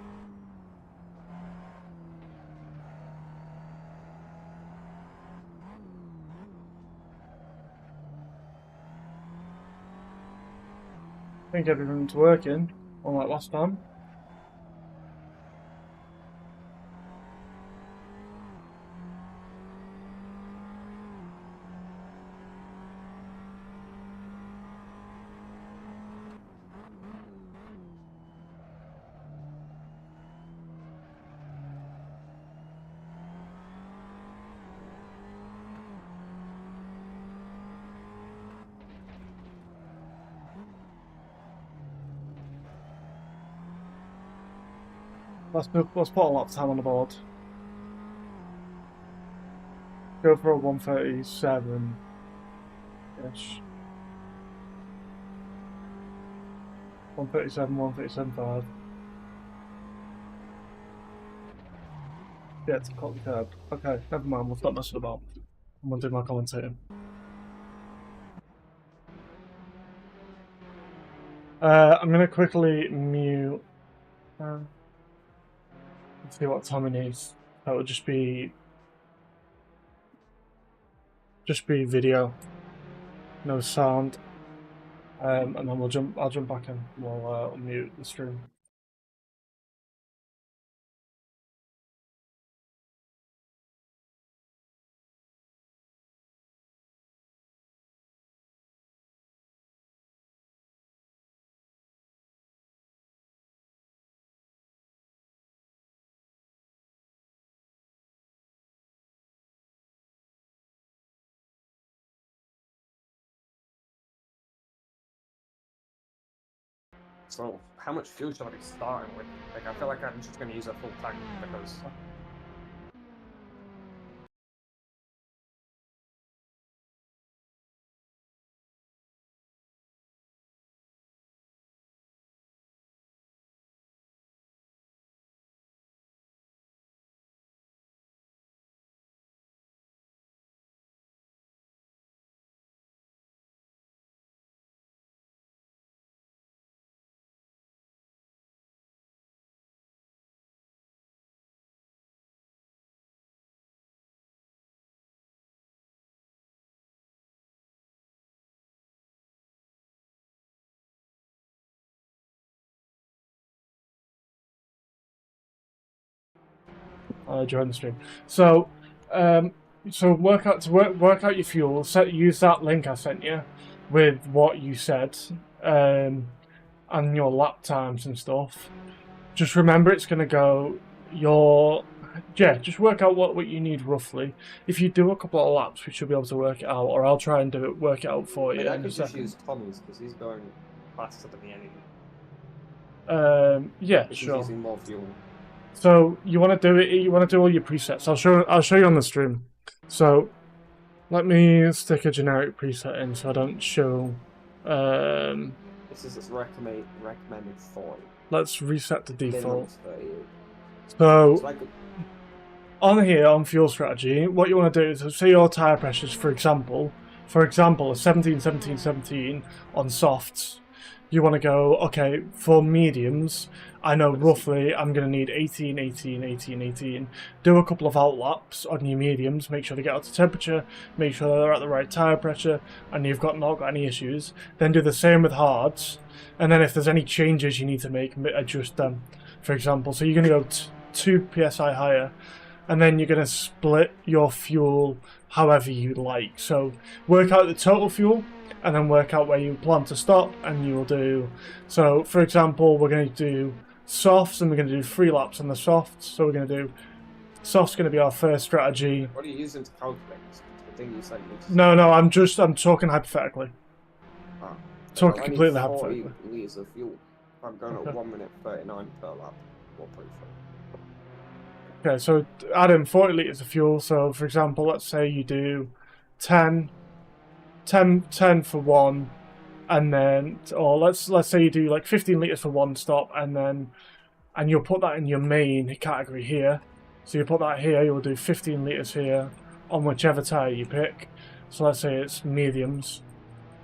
I think everything's working, unlike last time. Let's put a lap time on the board. Go for a 137-ish. 137, 137.5. Yeah, to cut the curb. Okay, never mind, we'll stop messing about. I'm gonna do my commentating. I'm gonna quickly mute. Let's see what Tommy needs. That would just be video, no sound. And then I'll jump back in. We'll mute the stream. So how much fuel should I be starting with? Like, I feel like I'm just going to use a full tank because during the stream. So, work out your fuel. Use that link I sent you with what you said, and your lap times and stuff. Just remember, it's gonna go just work out what you need roughly. If you do a couple of laps, we should be able to work it out, or I'll try and work it out for you. I could just use Tommy's because he's going faster than me anyway. Yeah, He's sure. using more fuel. So you want to do it? You want to do all your presets? I'll show you on the stream. So let me stick a generic preset in so I don't show. This is recommended 40. Let's reset the default. 38. So like on here on fuel strategy, what you want to do is say your tire pressures, for example, a 17, 17, 17 on softs. You want to go, okay, for mediums, I know roughly I'm going to need 18, 18, 18, 18. Do a couple of out laps on your mediums, make sure they get out to temperature, make sure they're at the right tire pressure, and you've not got any issues. Then do the same with hards, and then if there's any changes you need to make, adjust them, for example. So you're going to go 2 psi higher, and then you're going to split your fuel however you like. So work out the total fuel, and then work out where you plan to stop, and you'll do. So for example, we're going to do softs, and we're going to do 3 laps on the softs. So we're going to do softs. Going to be our first strategy. What are you using to calculate this? The thing you said. No, I'm talking hypothetically. Ah. Talking I completely need 40 hypothetically. litres of fuel. I'm going at 1 minute 39 per lap. 1.3. Okay, so add in 40 litres of fuel. So for example, let's say you do 10 for one, and then, or let's say you do like 15 litres for one stop, and you'll put that in your main category here. So you put that here, you'll do 15 litres here on whichever tyre you pick. So let's say it's mediums,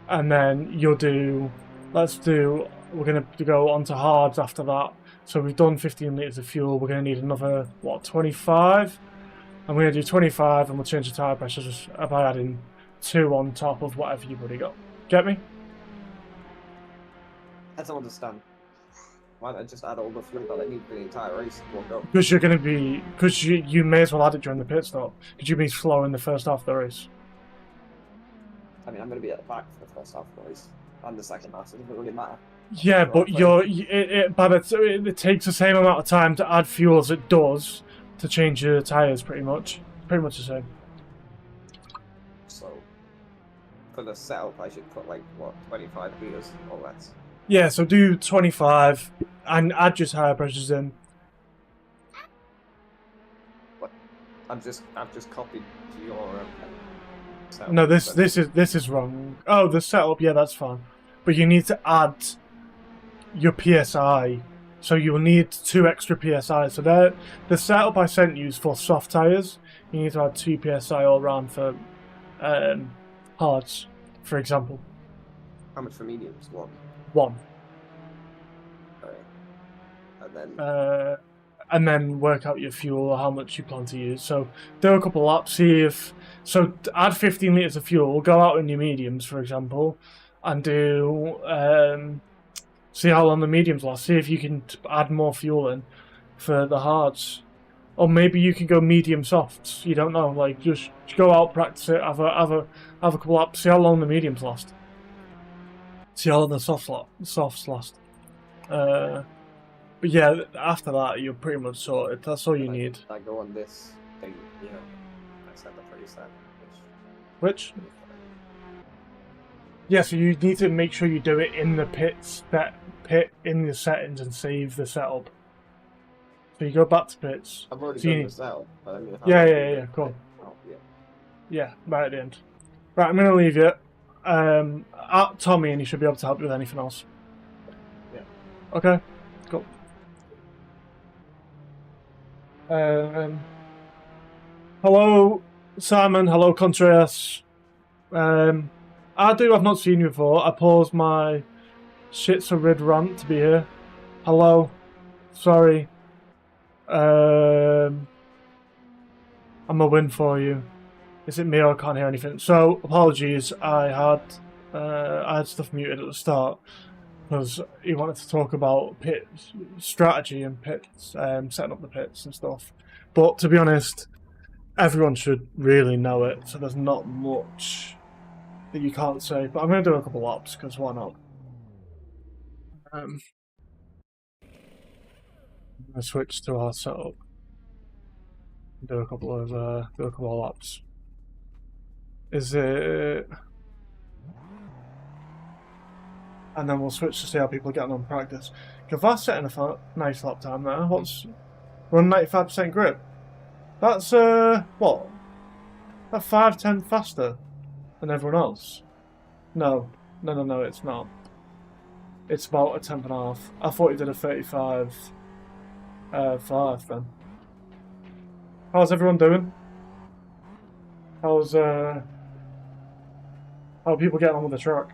and then you'll do, we're going to go on to hards after that. So we've done 15 litres of fuel, we're going to need another, 25? I'm going to do 25, and we'll change the tyre pressures by adding 2 on top of whatever you've already got. Get me? I don't understand. Why don't I just add all the fuel that I need for the entire race in one go? Because you may as well add it during the pit stop. Because you've been slow in the first half of the race. I mean, I'm going to be at the back for the first half of the race. And the second half, so it doesn't really matter. Yeah, but it takes the same amount of time to add fuel as it does to change your tyres, pretty much. Pretty much the same. So, for the setup, I should put like, 25 litres or less? Yeah, so do 25 and add your tyre pressures in. What? I've just copied your setup. No, this is wrong. Oh, the setup, yeah, that's fine. But you need to add your PSI. So you'll need 2 extra PSI. So the setup I sent you is for soft tyres. You need to add 2 PSI all round for hards, for example. How much for mediums? 1. 1. And then... and then work out your fuel or how much you plan to use. So do a couple laps, see if... So add 15 litres of fuel, go out in your mediums, for example, and do... see how long the mediums last. See if you can add more fuel in for the hards. Or maybe you can go medium softs. You don't know. Like, just go out, practice it, have a couple laps, see how long the mediums last. See how long the softs last. But yeah, after that, you're pretty much sorted. That's all you need. I go on this thing, I set the preset. Which? Yeah, so you need to make sure you do it in the pit in the settings and save the setup. So you go back to pits. I've already so done the setup. But I mean, yeah, cool. Oh, yeah. Yeah, right at the end. Right, I'm going to leave you. At Tommy, and he should be able to help you with anything else. Yeah. Okay, cool. Hello, Simon. Hello, Contreras. I've not seen you before. I paused my shits a rid rant to be here. Hello. Sorry. I'm a win for you. Is it me or I can't hear anything? So, apologies. I had stuff muted at the start because he wanted to talk about pit strategy and pits, setting up the pits and stuff. But to be honest, everyone should really know it, so there's not much that you can't say. But I'm going to do a couple laps, because why not? I'm going to switch to our setup. Do a couple of laps. Is it? And then we'll switch to see how people are getting on practice. Gavas setting a nice lap time there. We're on 95% grip. That's what? That's 5-10 faster than everyone else. No, it's not. It's about a 10.5. I thought he did a 35 5 then. How's everyone doing? How are people getting on with the track?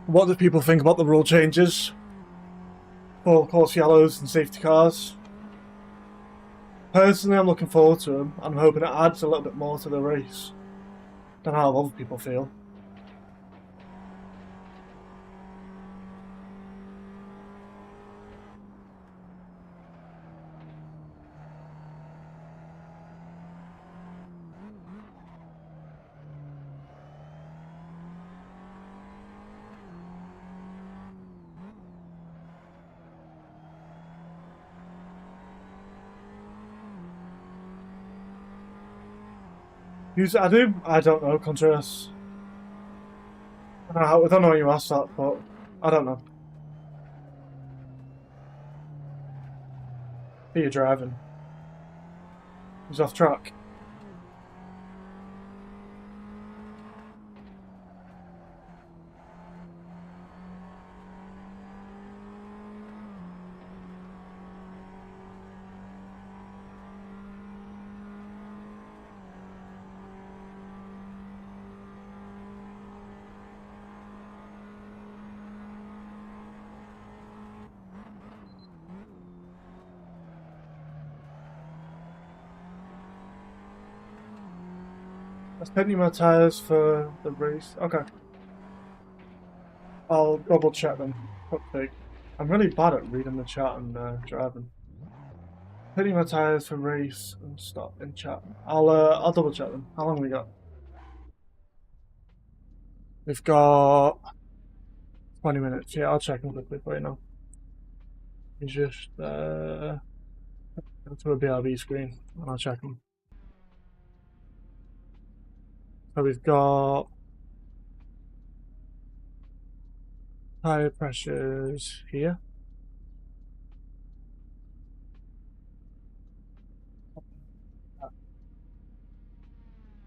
What do people think about the rule changes for course yellows and safety cars? Personally, I'm looking forward to them. I'm hoping it adds a little bit more to the race than how other people feel. Who's Adu? I don't know, Contreras. I don't know why you asked that, but I don't know. Who are you driving? He's off track. Let's put my tyres for the race. Okay. I'll double check them. Quickly. I'm really bad at reading the chat and driving. Putting my tyres for race and stop in chat. I'll double check them. How long have we got? We've got 20 minutes. Yeah, I'll check them quickly for you now. You just go to a BRB screen and I'll check them. So we've got tire pressures here.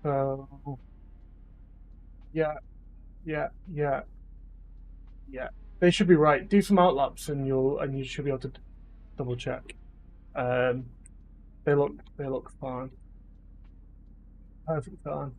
So yeah. They should be right. Do some outlaps and you should be able to double check. They look fine. Perfect fine.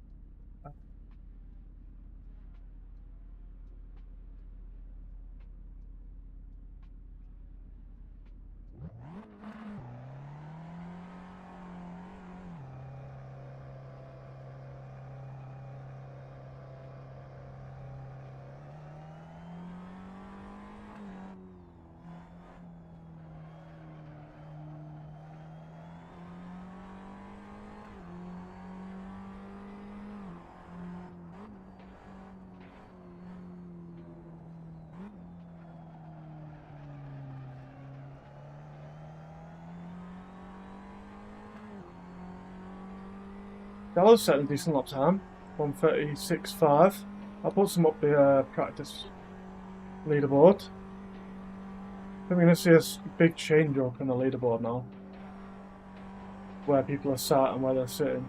Gallows set a decent lap time, 1:36.5. I'll put some up the practice leaderboard. I think we're going to see a big change up in the leaderboard now, where people are sat and where they're sitting.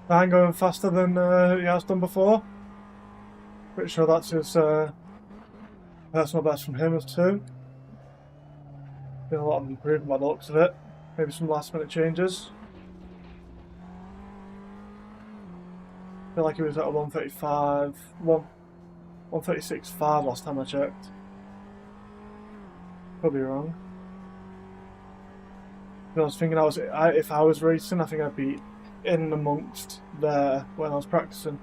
I'm going faster than he has done before. Pretty sure that's his personal best from him as too. Been a lot of improvement by the looks of it. Maybe some last minute changes. feel like it was at a 135, 136.5 last time I checked. Could be wrong. I was thinking if I was racing, I think I'd be in amongst there when I was practicing.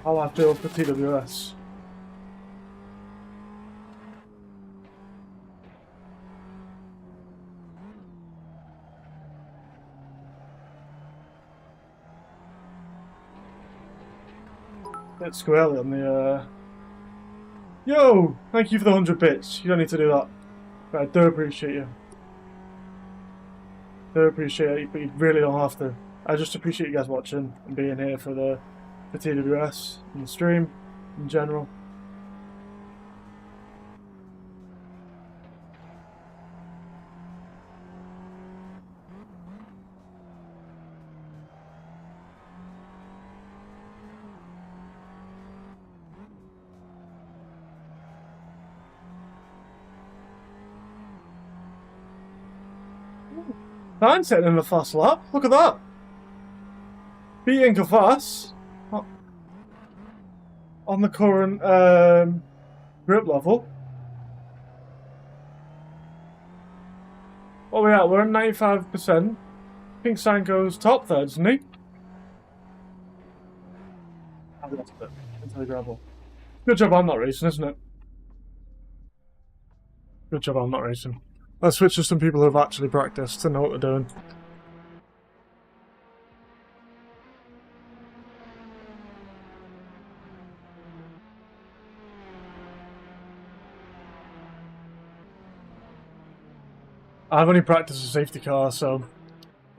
How I feel for TWS. Bit squarely on the Yo! Thank you for the 100 bits. You don't need to do that. But I do appreciate you. Do appreciate it, but you really don't have to. I just appreciate you guys watching and being here for TWS and the stream in general. Fine setting in the fast lap. Look at that. Beating Kavas on the current grip level. What are we at? We're at 95%. I think Sanko's top there, isn't he? I've lost it into the gravel. Good job I'm not racing, isn't it? Good job I'm not racing. Let's switch to some people who've actually practiced and know what they're doing. I've only practiced a safety car, so...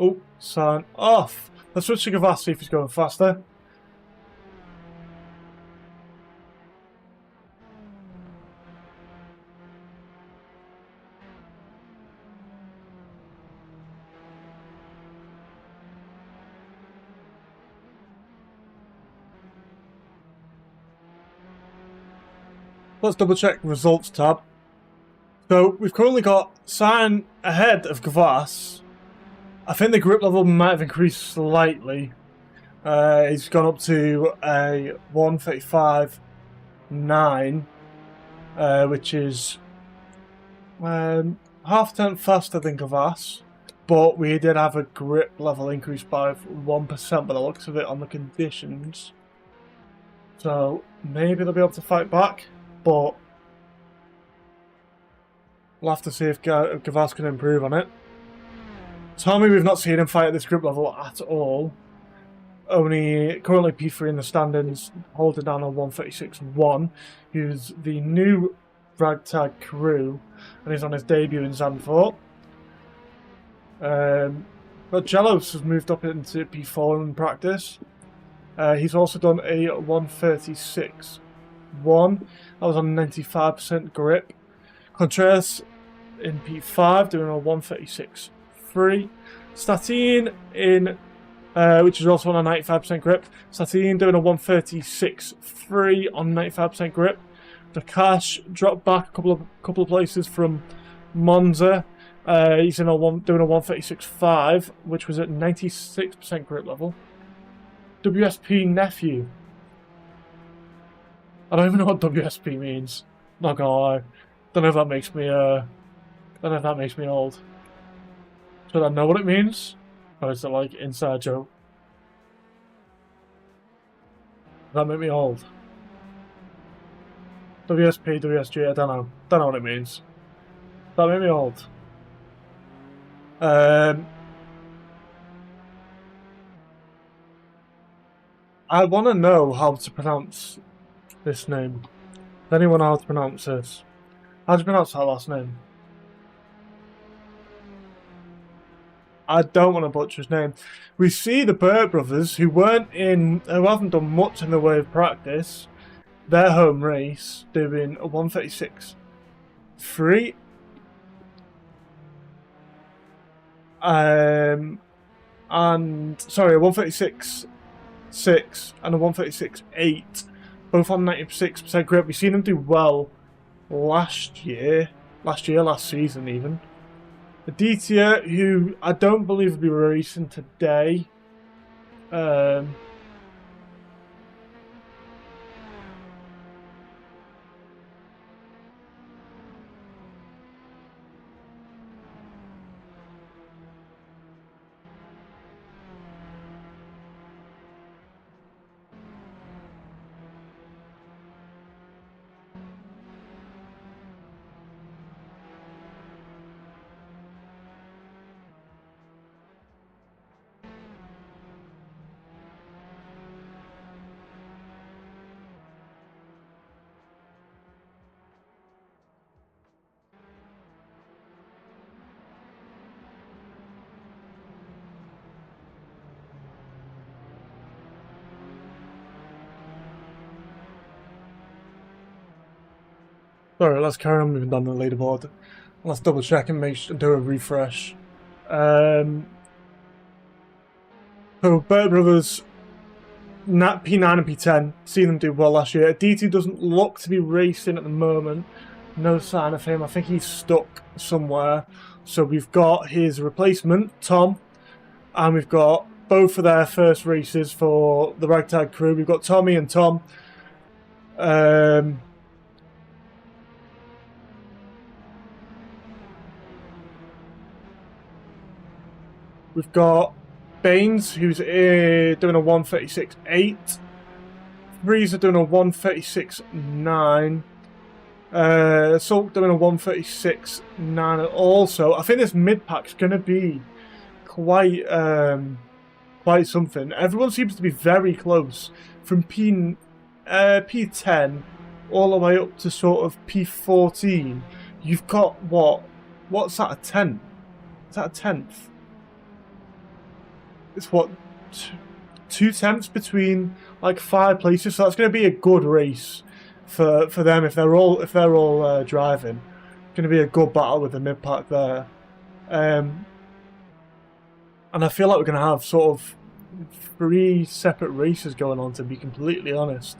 Oh, sign off! Let's switch to Gavas, see if he's going faster. Let's double check results tab. So we've currently got Sign ahead of Gavas. I think the grip level might have increased slightly. He's gone up to a 135.9, which is half a tenth faster than Gavas. But we did have a grip level increase by 1% by the looks of it on the conditions. So maybe they'll be able to fight back. But we'll have to see if Gavas can improve on it. Tell me we've not seen him fight at this grip level at all. Only currently P3 in the standings, holding down on 136.1. He's the new ragtag crew, and he's on his debut in Zandvoort. But Jelos has moved up into P4 in practice. He's also done a 136.1. That was on 95% grip. Contreras in P5 doing a 136.3. Statine in, which is also on a 95% grip. Statine doing a 136.3 on 95% grip. Dakash dropped back a couple of places from Monza. He's in doing a 136.5, which was at 96% grip level. WSP nephew. I don't even know what WSP means. Not gonna lie. Don't know if that makes me old. Should I know what it means? Or is it like inside joke? Does that make me old? WSP, WSG, I don't know. Don't know what it means. Does that make me old? I want to know how to pronounce this name. Does anyone know how to pronounce this? How do you pronounce that last name? I don't want to butcher his name. We see the Burt brothers, who haven't done much in the way of practice, their home race, doing a 136.3. And sorry, a 136.6 and a 136.8 both on 96% grip. We've seen them do well last season even. Aditya, who I don't believe will be racing today. Sorry, let's carry on moving down the leaderboard. Let's double check and do a refresh. So Burt Brothers, P9 and P10, seen them do well last year. DT doesn't look to be racing at the moment. No sign of him. I think he's stuck somewhere. So we've got his replacement, Tom, and we've got both of their first races for the Ragtag crew. We've got Tommy and Tom. We've got Baines, who's doing a 136.8. Breeze are doing a 136.9. Sulk doing a 136.9 also. I think this mid-pack's going to be quite something. Everyone seems to be very close. From P10 all the way up to sort of P14. You've got what's that, a 10th? Is that a 10th? It's what, 2/10 between like 5 places, so that's going to be a good race for them if they're all driving. Going to be a good battle with the mid pack there, and I feel like we're going to have sort of 3 separate races going on. To be completely honest,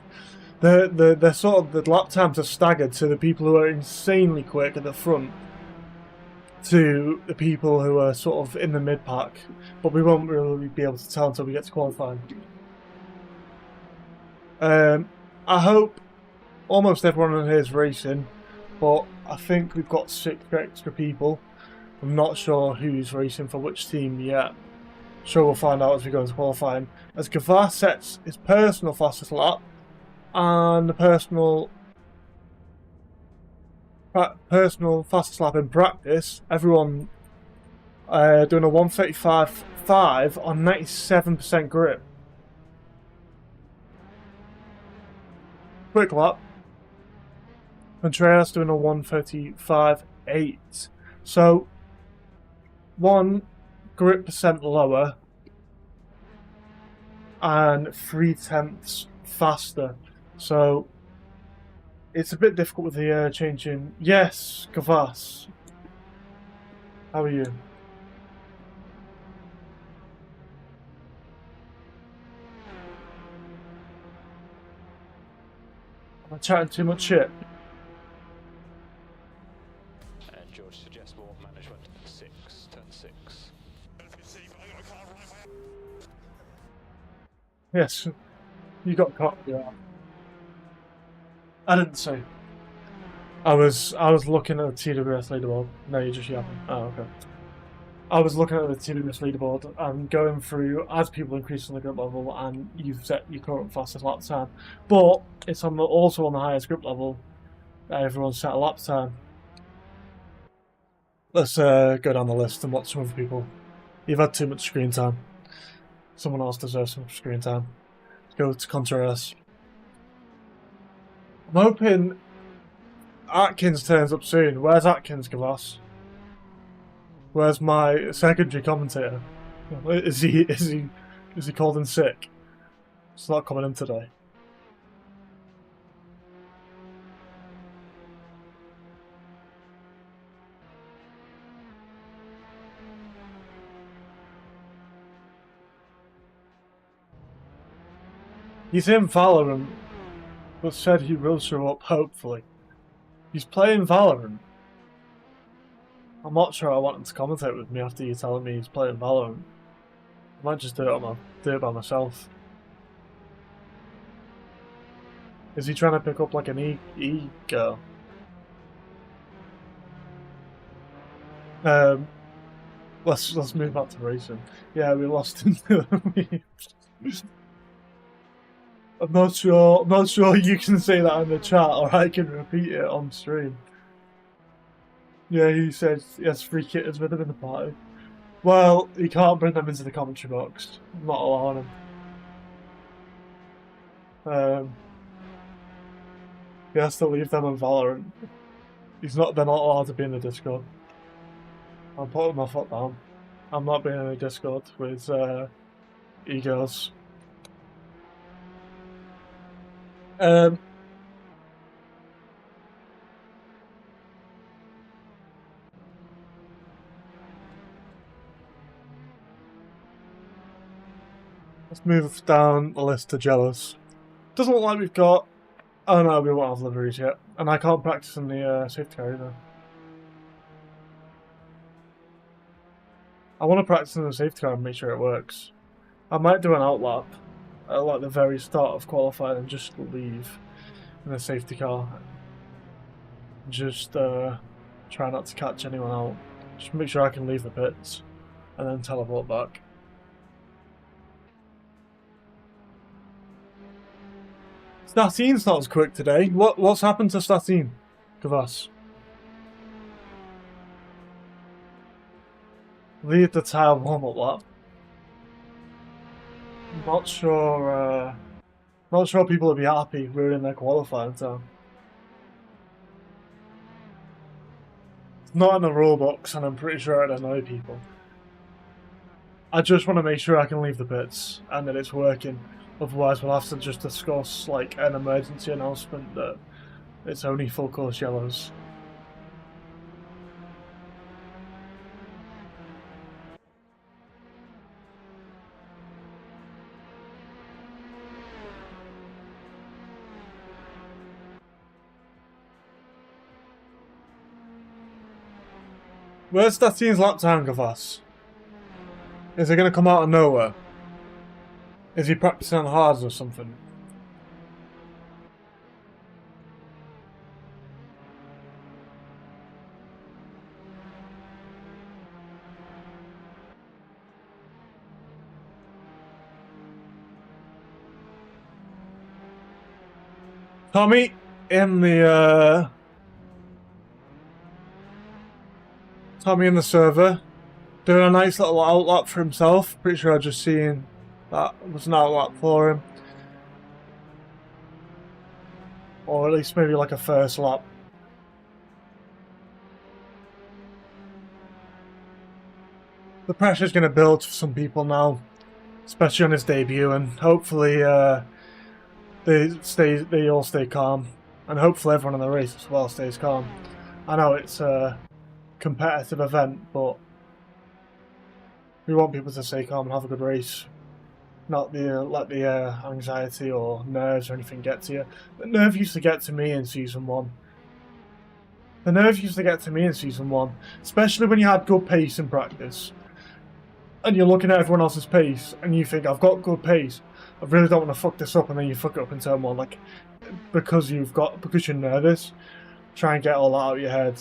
the sort of the lap times are staggered to the people who are insanely quick at the front, to the people who are sort of in the mid pack, but we won't really be able to tell until we get to qualifying. I hope almost everyone in here is racing, but I think we've got 6 extra people. I'm not sure who's racing for which team yet. Sure, we'll find out as we go into qualifying. As Gavar sets his personal fastest lap and the personal fastest lap in practice, everyone doing a 135.5 on 97% grip. Quick lap. Andreas doing a 135.8. So 1 grip percent lower and 0.3 faster. So it's a bit difficult with the changing. Yes, Gavas. How are you? Am I chatting too much shit? And George suggests more management. 6, turn 6. Yes, you got caught. Yeah. I didn't say. I was looking at the TWS leaderboard. No, you're just yapping. Oh, okay. I was looking at the TWS leaderboard and going through as people increase on the grip level, and you've set your current fastest lap time. But it's also on the highest grip level. Everyone's set a lap time. Let's go down the list and watch some other people. You've had too much screen time. Someone else deserves some screen time. Let's go to Contreras. I'm hoping Atkins turns up soon. Where's Atkins, Gavas? Where's my secondary commentator? Is he called in sick? He's not coming in today. You see him follow him. but said he will show up, hopefully. He's playing Valorant. I'm not sure I want him to commentate with me after you telling me he's playing Valorant. I might just do it by myself. Is he trying to pick up like an E girl? Let's move back to racing. Yeah, we lost him to the memes. I'm not sure you can say that in the chat or I can repeat it on stream. Yeah, he says he has 3 kittens with him in the party. Well, he can't bring them into the commentary box. I'm not allowing him. He has to leave them on Valorant. They're not allowed to be in the Discord. I'm putting my foot down. I'm not being in the Discord with e-girls. Let's move down the list to jealous. Doesn't look like we've got... Oh no, we won't have liveries yet. And I can't practice in the safety car either. I want to practice in the safety car and make sure it works. I might do an outlap at like the very start of qualifying and just leave in the safety car. Just try not to catch anyone out. Just make sure I can leave the pits and then teleport back. Statine's not as quick today. What's happened to Statine? Kvass. Lead the tire warm-up lap. Not sure people will be happy ruining their qualifying time. It's not in the rule books and I'm pretty sure it'd annoy people. I just want to make sure I can leave the pits and that it's working. Otherwise we'll have to just discuss like an emergency announcement that it's only full course yellows. Where's Statine's lap time, Kvass? Is it going to come out of nowhere? Is he practicing on hards or something? Tommy in the server doing a nice little outlap for himself. Pretty sure I just seen that was an outlap for him. Or at least maybe like a first lap. The pressure's going to build for some people now, especially on his debut, and hopefully they all stay calm, and hopefully everyone in the race as well stays calm. I know it's a competitive event, but we want people to stay calm and have a good race. Not let the anxiety or nerves or anything get to you. The nerve used to get to me in Season 1. The nerve used to get to me in Season 1, especially when you had good pace in practice. And you're looking at everyone else's pace, and you think, I've got good pace, I really don't want to fuck this up, and then you fuck it up in turn 1. Like, because you're nervous, try and get all that out of your head.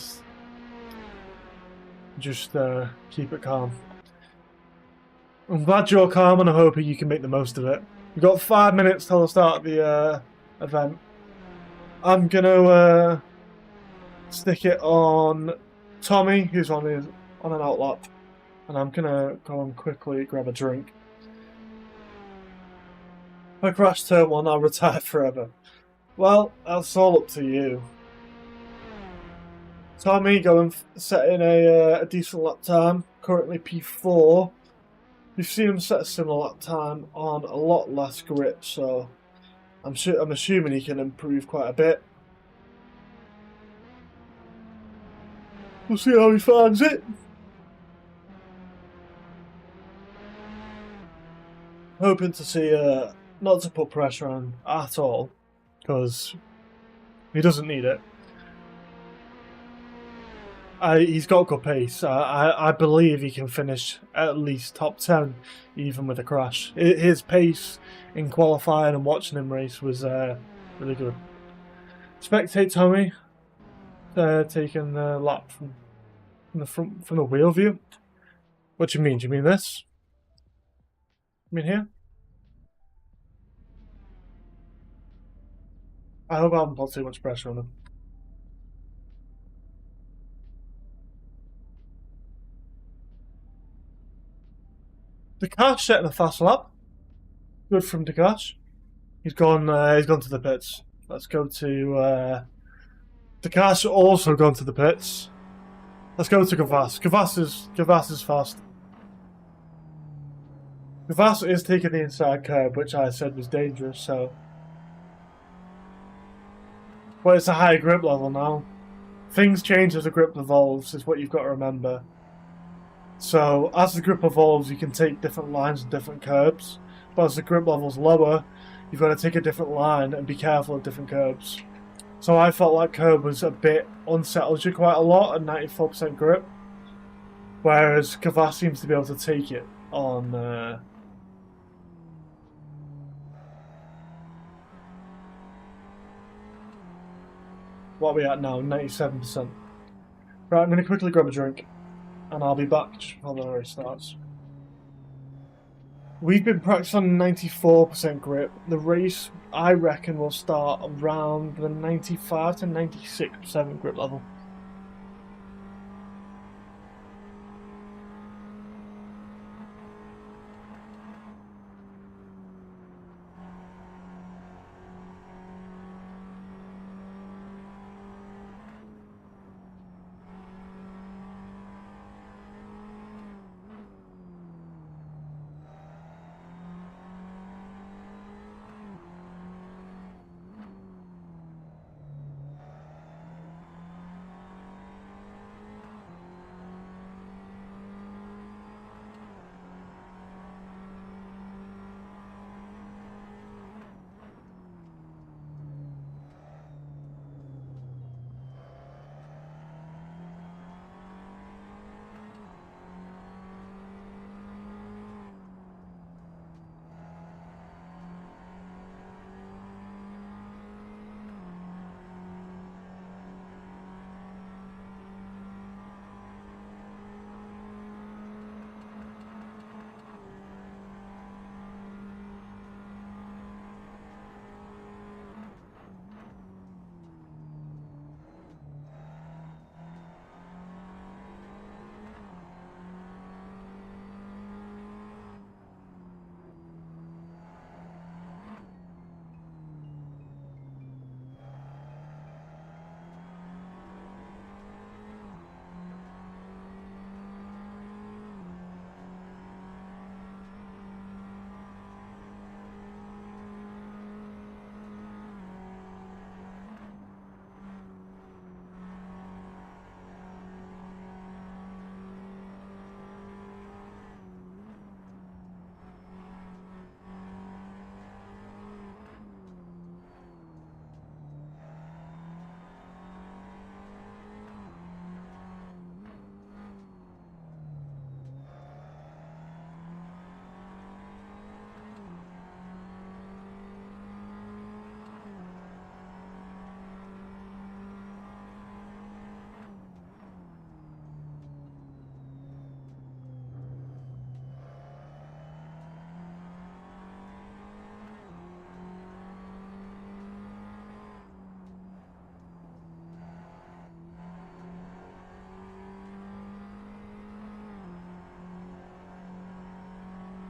Just keep it calm. I'm glad you're calm and I'm hoping you can make the most of it. We've got 5 minutes till the start of the event. I'm going to stick it on Tommy, who's on an outlap. And I'm going to go and quickly grab a drink. If I crash turn 1, I'll retire forever. Well, that's all up to you. Tommy going setting a decent lap time, currently P4. We've seen him set a similar lap time on a lot less grip, so I'm assuming he can improve quite a bit. We'll see how he finds it. Hoping to see, not to put pressure on at all, because he doesn't need it. He's got good pace. I believe he can finish at least top 10, even with a crash. His pace in qualifying and watching him race was really good. Spectate Tommy taking the lap from the front, from the wheel view. What do you mean? Do you mean this? You mean here? I hope I haven't put too much pressure on him. Dakash setting a fast lap. Good from Dakash. He's gone to the pits. Let's go to Dakash also gone to the pits. Let's go to Gavas. Gavas is fast. Gavas is taking the inside curb, which I said was dangerous, so. But it's a high grip level now. Things change as the grip evolves, is what you've got to remember. So, as the grip evolves, you can take different lines and different curbs. But as the grip level's lower, you've got to take a different line and be careful of different curbs. So I felt like curb was a bit unsettled you quite a lot at 94% grip. Whereas Kavas seems to be able to take it on... what are we at now? 97%. Right, I'm going to quickly grab a drink. And I'll be back just before the race starts. We've been practicing 94% grip. The race, I reckon, will start around the 95 to 96% grip level.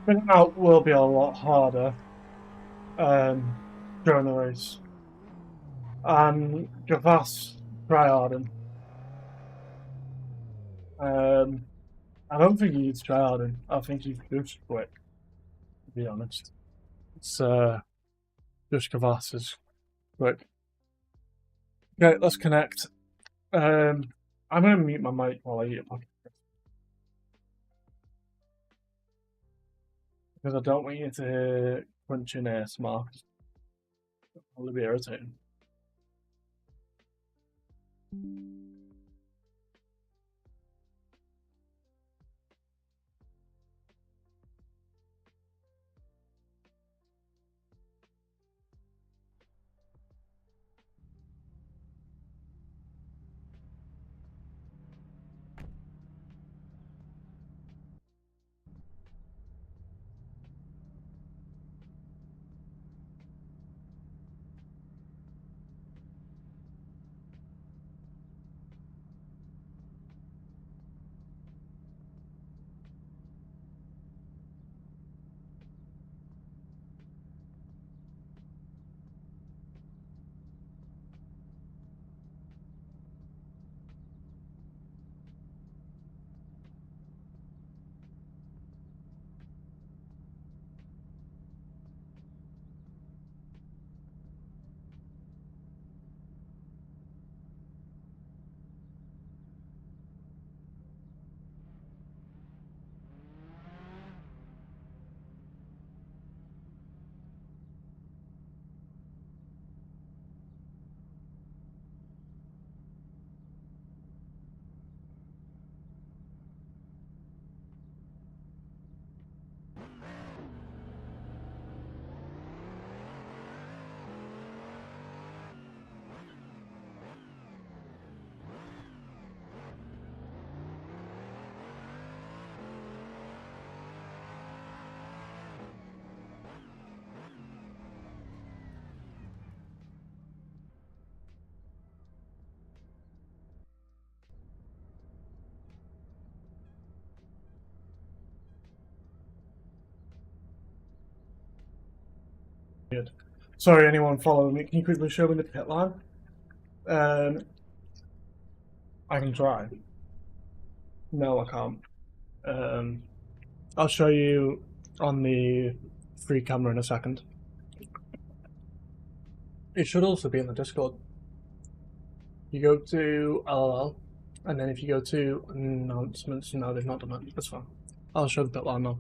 Spinning out will be a lot harder during the race. And Gavas tryharding. I don't think he needs tryharding. I think he's just quick, to be honest. It's just Gavas is quick. Okay, let's connect. I'm going to mute my mic while I eat a pocket. Because I don't want you to hear crunching ASMR. Will it be irritating? Good. Sorry, anyone following me? Can you quickly show me the pit line? I can try. No, I can't. I'll show you on the free camera in a second. It should also be in the Discord. You go to LLL, and then if you go to announcements, no, they've not done it. That's fine. I'll show the pit line now.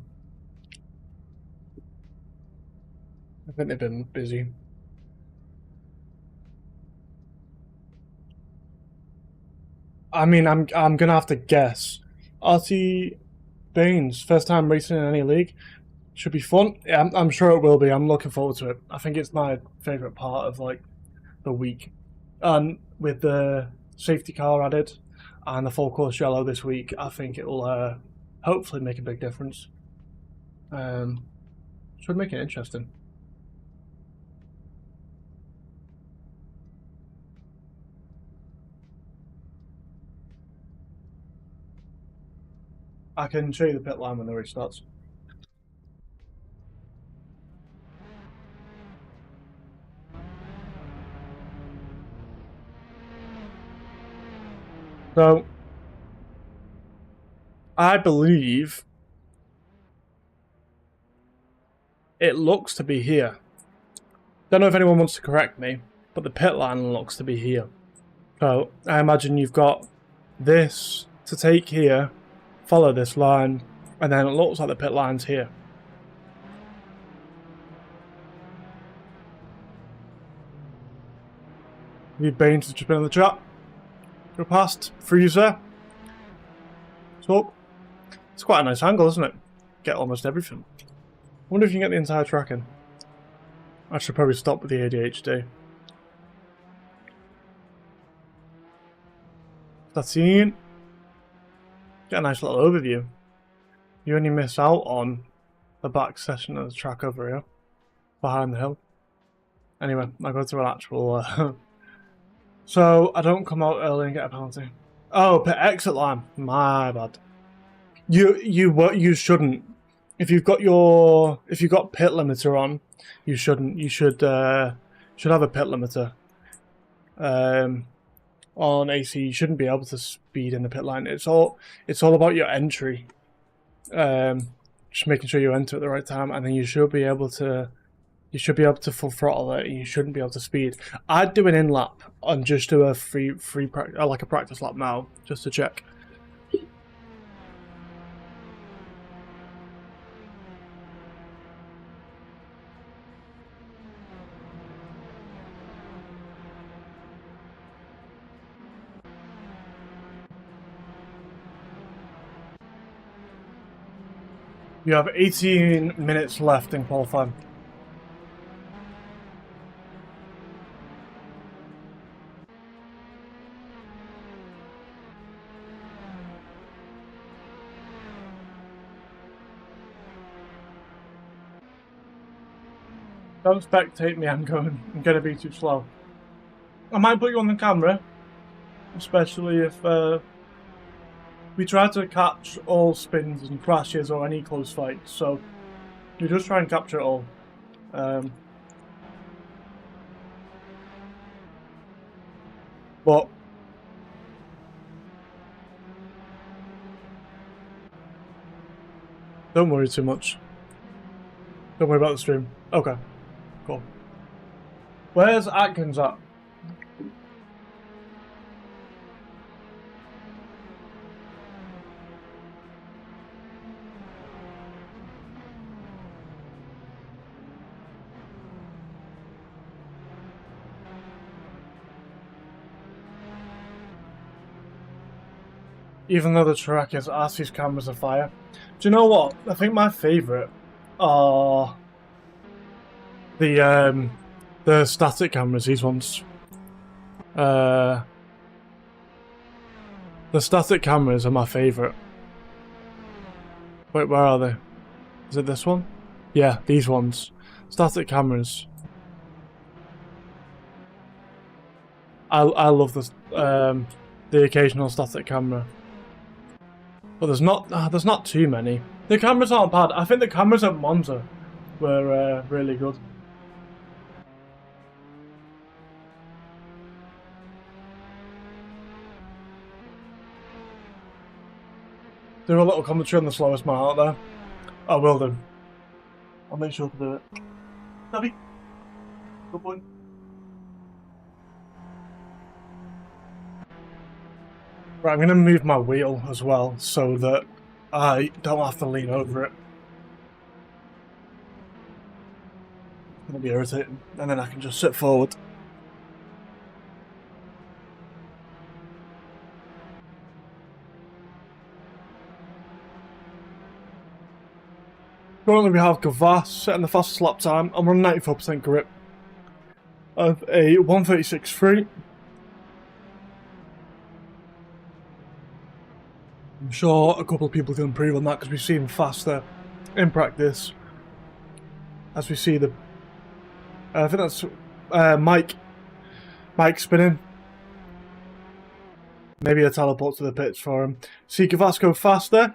I think they've been busy. I mean, I'm gonna have to guess. RT Baines, first time racing in any league, should be fun. Yeah, I'm sure it will be. I'm looking forward to it. I think it's my favorite part of like the week, and with the safety car added and the full course yellow this week, I think it will hopefully make a big difference. Should make it interesting. I can show you the pit line when the race starts. So, I believe it looks to be here. Don't know if anyone wants to correct me, but the pit line looks to be here. So, I imagine you've got this to take here, follow this line, and then it looks like the pit line's here. Need Baines to jump in the chat. Go past. Freeze there. So, it's quite a nice angle, isn't it? Get almost everything. I wonder if you can get the entire track in. I should probably stop with the ADHD. That's it. Get a nice little overview. You only miss out on the back section of the track over here, behind the hill. Anyway, I go to an actual. So I don't come out early and get a penalty. Oh, pit exit line. My bad. You shouldn't. If you've got pit limiter on, you shouldn't. You should have a pit limiter. On AC, you shouldn't be able to speed in the pit line. It's all about your entry. Just making sure you enter at the right time, and then you should be able to full throttle it. And you shouldn't be able to speed. I'd do an in lap and just do a like a practice lap now, just to check. You have 18 minutes left in qualifying. Don't spectate me, I'm gonna be too slow. I might put you on the camera, especially if we try to catch all spins and crashes or any close fights, so you just try and capture it all. But don't worry too much. Don't worry about the stream. Okay, cool. Where's Atkins at? Even though the track is ass, these cameras are fire. Do you know what? I think my favourite are the static cameras. These ones. The static cameras are my favourite. Wait, where are they? Is it this one? Yeah, these ones. Static cameras. I love this. The occasional static camera. But there's not too many. The cameras aren't bad. I think the cameras at Monza were really good. Do a little commentary on the slowest man out there. I will do. I'll make sure to do it. Debbie, good boy. Right, I'm going to move my wheel as well so that I don't have to lean over it. It'll be irritating, and then I can just sit forward. Currently we have Gavas setting the fastest lap time. I'm on 94% grip of a 1:36.3. I'm sure a couple of people can improve on that because we've seen him faster in practice. As we see the, I think that's Mike spinning. Maybe a teleport to the pits for him. See Gavas go faster,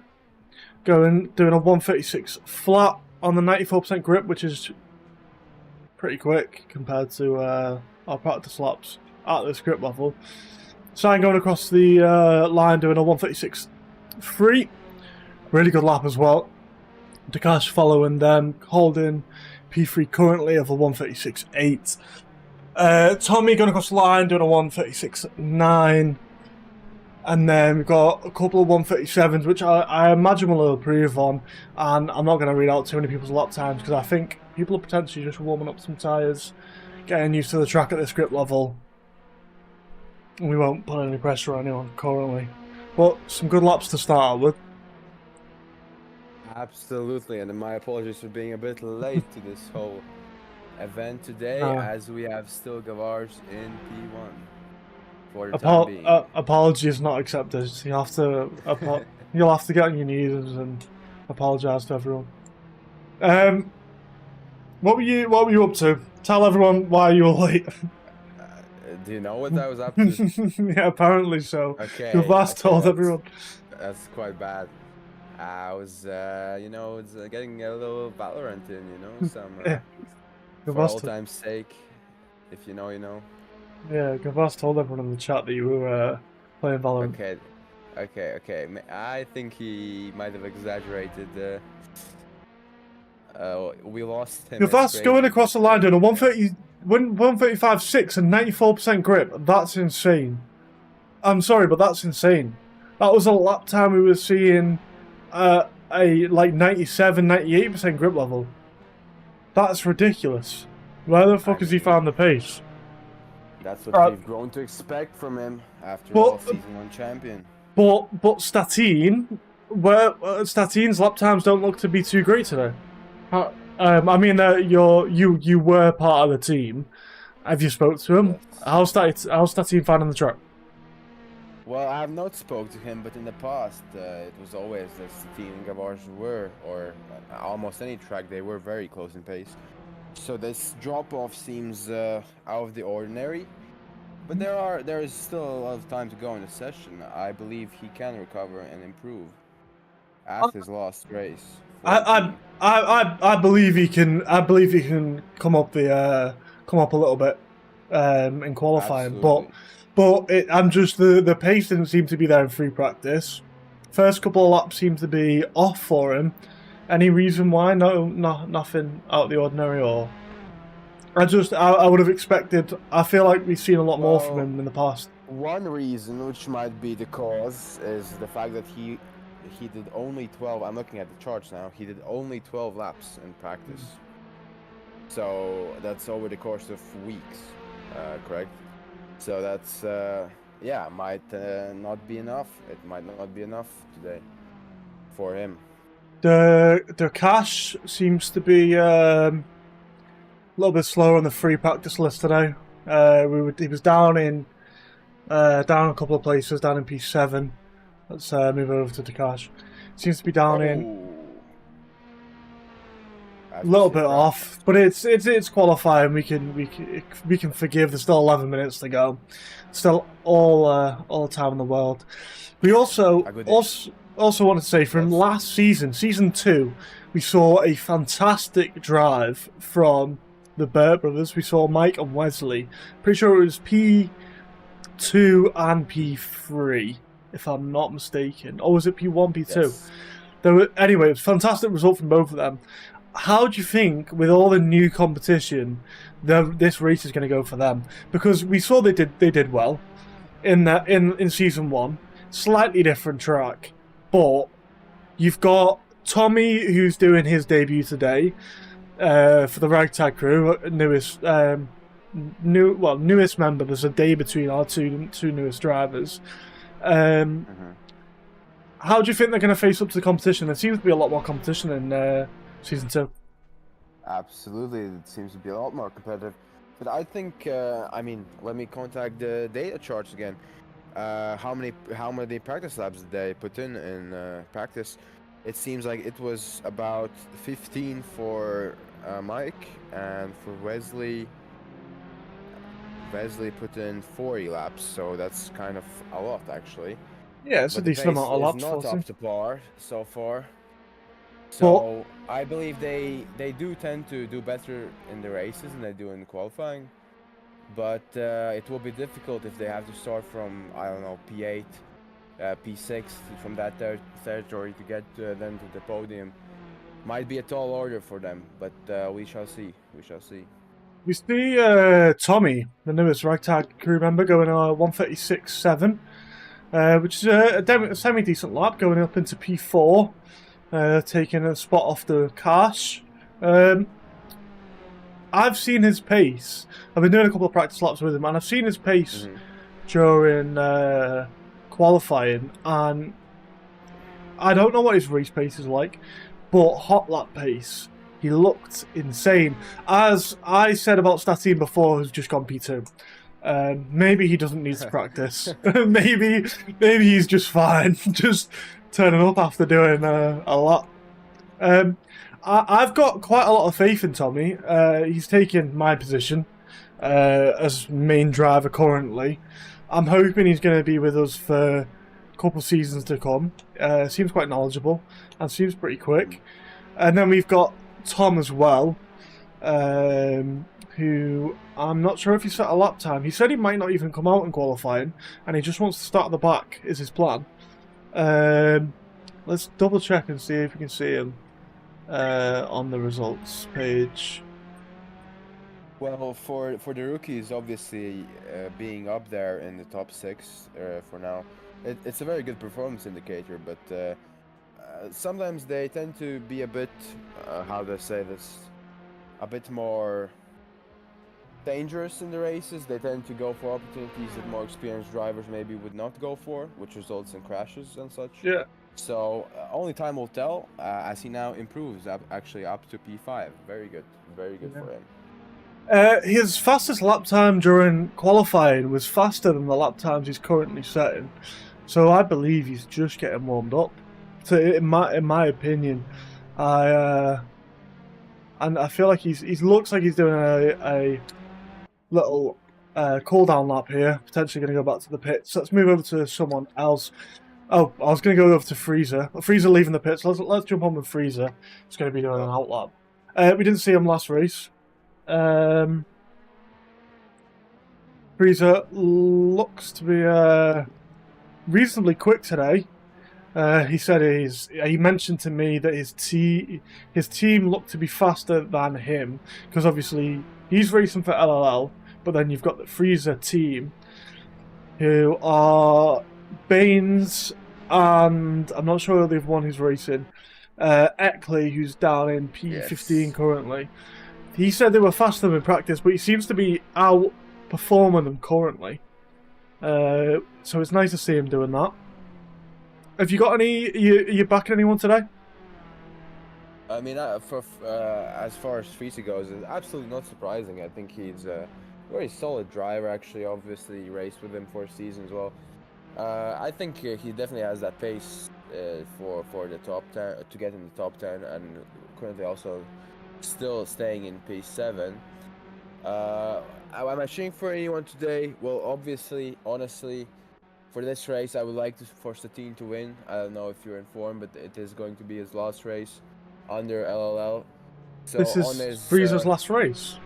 doing a 1:36 flat on the 94% grip, which is pretty quick compared to our practice laps at this grip level. Sign going across the line doing a 1:36.3, really good lap as well. Takash following them, holding P3 currently of a 1:36.8. Tommy going across the line doing a 1:36.9. And then we've got a couple of 1:37s, which I imagine will improve on. And I'm not going to read out too many people's lap times because I think people are potentially just warming up some tyres, getting used to the track at this grip level. And we won't put any pressure on anyone currently. But some good laps to start out with. Absolutely, and my apologies for being a bit late to this whole event today, as we have still Gavars in P1 for the time being. Apologies not accepted. You have to you'll have to get on your knees and apologise to everyone. What were you up to? Tell everyone why you were late. Do you know what I was up to? Yeah, apparently so. Okay. Gavas told everyone. That's quite bad. I was, getting a little Valorant in, some Yeah. for old time's sake. If you know, you know. Yeah, Gavas told everyone in the chat that you were playing Valorant. Okay. I think he might have exaggerated. We lost him. Gavas going across the line doing a 1:35.6 and 94% grip. That's insane. I'm sorry, but that's insane. That was a lap time we were seeing a like 97, 98% grip level. That's ridiculous. Where the fuck has he found the pace? That's what we've grown to expect from him after all, season 1 champion. But Statine Statine's lap times don't look to be too great today. I mean, you were part of the team. Have you spoke to him? Yes. How's Statine finding the track? Well, I have not spoke to him, but in the past, it was always that Statine and Gavars were, or almost any track, they were very close in pace. So this drop-off seems out of the ordinary. But there is still a lot of time to go in the session. I believe he can recover and improve after his last race. I believe he can. I believe he can come up a little bit in qualifying. Absolutely. But I'm just the pace didn't seem to be there in free practice. First couple of laps seemed to be off for him. Any reason why? No, nothing out of the ordinary, or I would have expected. I feel like we've seen a lot more from him in the past. One reason, which might be the cause, is the fact that he did only 12. I'm looking at the charts now. He did only 12 laps in practice. So that's over the course of weeks, correct? So that's might not be enough. It might not be enough today for him. The cash seems to be a little bit slower on the free practice list today. He was down a couple of places, down in P7. Let's move over to Takash. Seems to be down in a little bit off, but it's qualifying. We can forgive. There's still 11 minutes to go. Still all time in the world. We also want to say from last season, season 2, we saw a fantastic drive from the Burt brothers. We saw Mike and Wesley. Pretty sure it was P2 and P3, if I'm not mistaken. Or was it P1, P2? Yes. Anyway, it was a fantastic result from both of them. How do you think, with all the new competition, this race is going to go for them? Because we saw they did well in season 1. Slightly different track, but you've got Tommy, who's doing his debut today for the Ragtag crew, newest member. There's a day between our two newest drivers. How do you think they're going to face up to the competition? There seems to be a lot more competition in season 2. Absolutely, it seems to be a lot more competitive. But I think, let me contact the data charts again. How many practice laps did they put in practice? It seems like it was about 15 for Mike, and for Wesley put in 40 laps, so that's kind of a lot actually. Yeah, it's a decent amount of laps. Not up to par so far. So I believe they do tend to do better in the races than they do in qualifying. But it will be difficult if they have to start from, I don't know, P8, P6, from that territory to get then to the podium. Might be a tall order for them, but we shall see. We shall see. We see Tommy, the newest Ragtag crew member, going 136.7, which is a semi-decent lap, going up into P4, taking a spot off the Cash. I've seen his pace. I've been doing a couple of practice laps with him, and I've seen his pace during qualifying, and I don't know what his race pace is like, but hot lap pace, he looked insane. As I said about Statine before, who's just gone P2. Maybe he doesn't need to practice. maybe he's just fine, just turning up after doing a lot. I've got quite a lot of faith in Tommy. He's taken my position as main driver currently. I'm hoping he's going to be with us for a couple of seasons to come. Seems quite knowledgeable and seems pretty quick. And then we've got Tom as well, who I'm not sure if he set a lap time. He said he might not even come out in qualifying, and he just wants to start at the back, is his plan. Let's double check and see if we can see him on the results page. Well, for the rookies, obviously being up there in the top 6 for now, it's a very good performance indicator. But sometimes they tend to be a bit, how do I say this, a bit more dangerous in the races. They tend to go for opportunities that more experienced drivers maybe would not go for, which results in crashes and such. Yeah. So only time will tell as he now improves actually up to P5. Very good for him. His fastest lap time during qualifying was faster than the lap times he's currently setting. So I believe he's just getting warmed up. So in my opinion, and I feel like he looks like he's doing a little cool down lap here. Potentially going to go back to the pits. Let's move over to someone else. Oh, I was going to go over to Freezer. Freezer leaving the pits. Let's jump on with Freezer. He's going to be doing an out lap. We didn't see him last race. Freezer looks to be reasonably quick today. He said he mentioned to me that his team looked to be faster than him because obviously he's racing for LLL, but then you've got the Freezer team who are Baines and I'm not sure the other one who's racing. Eckley, who's down in P15 currently. He said they were faster than in practice, but he seems to be outperforming them currently. So it's nice to see him doing that. Have you got any? Are you backing anyone today? I mean, as far as Freezer goes, it's absolutely not surprising. I think he's a very solid driver. Actually, obviously, he raced with him for a season as well. I think he definitely has that pace for the top 10 to get in the top 10, and currently also still staying in P7. Am I cheering for anyone today? Well, obviously, honestly, for this race, I would like to force the team to win. I don't know if you're informed, but it is going to be his last race under LLL. So this is Freezer's last race?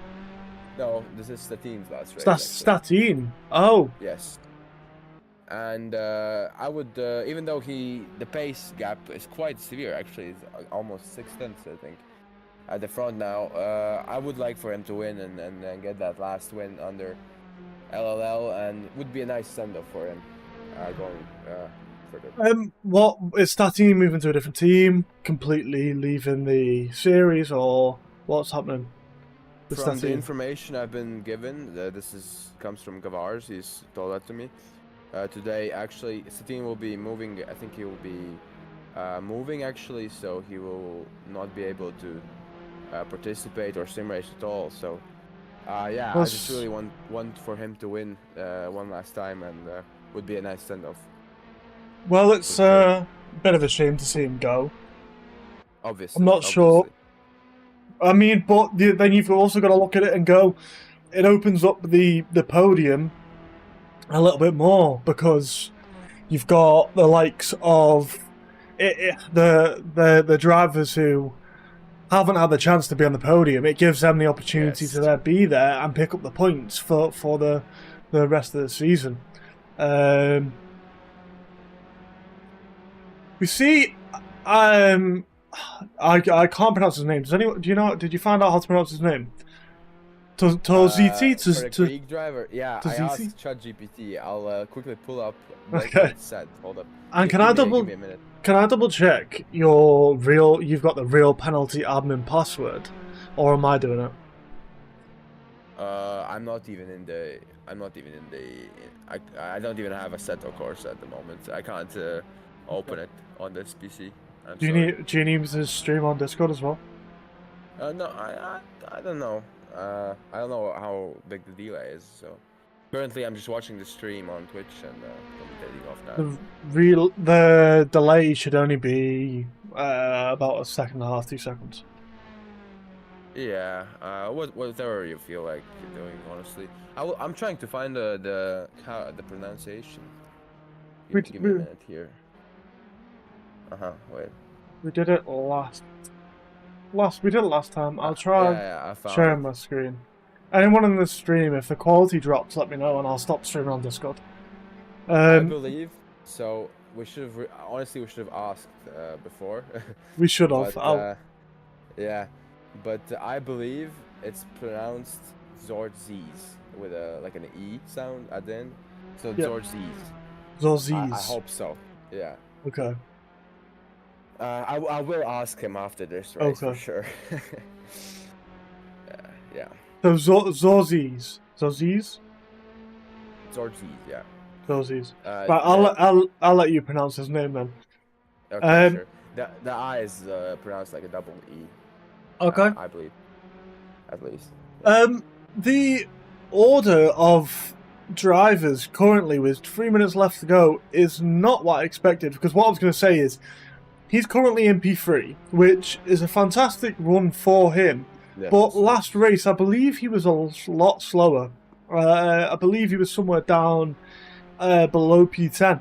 No, this is Statine's last race. That's Statine. Oh. Yes. And I would, even though the pace gap is quite severe, actually, it's almost 6 tenths, I think, at the front now. I would like for him to win and get that last win under LLL, and would be a nice send-off for him going further. What is Statine moving to a different team, completely leaving the series, or what's happening? From the information I've been given, comes from Gavars. He's told that to me. Today, actually, Statine will be moving. I think he will be moving, actually, so he will not be able to participate or sim race at all. So, yeah, I just really want for him to win one last time, and would be a nice send-off. Well, it's a bit of a shame to see him go. Obviously. I'm not sure. I mean, but then you've also got to look at it and go, it opens up the podium a little bit more, because you've got the likes of the drivers who haven't had the chance to be on the podium. It gives them the opportunity to be there and pick up the points for the rest of the season. We see, I can't pronounce his name. Did you find out how to pronounce his name? Toziti? For the Greek driver, yeah, I asked ChatGPT. I'll quickly pull up what it said. Hold up. And can I double check you've got the real penalty admin password, or am I doing it? I'm not even in the. I don't even have a set of course at the moment. I can't open it on this PC. Do you need to stream on Discord as well? No, I don't know. I don't know how big the delay is. So currently, I'm just watching the stream on Twitch and commentating off that. The delay should only be about a second and a half, 2 seconds. Yeah. Whatever you feel like you're doing, honestly. I'm trying to find the pronunciation. Give me a minute here. Wait. We did it last time. I'll try sharing my screen. Anyone in the stream, if the quality drops, let me know and I'll stop streaming on Discord. I believe so. We should have asked before. We should have. Yeah, but I believe it's pronounced Zorzies with like an E sound at the end. So Zorzies. Zorzies. I hope so. Yeah. Okay. I will ask him after this race for sure. Yeah. So Zorzies. Zorzies, yeah. Zorzies. Right, I'll let you pronounce his name then. Okay, sure. The I is pronounced like a double E. Okay. I believe, at least. The order of drivers currently, with 3 minutes left to go, is not what I expected. Because what I was going to say is, he's currently in P3, which is a fantastic run for him. Yes. But last race, I believe he was a lot slower. I believe he was somewhere down below P10,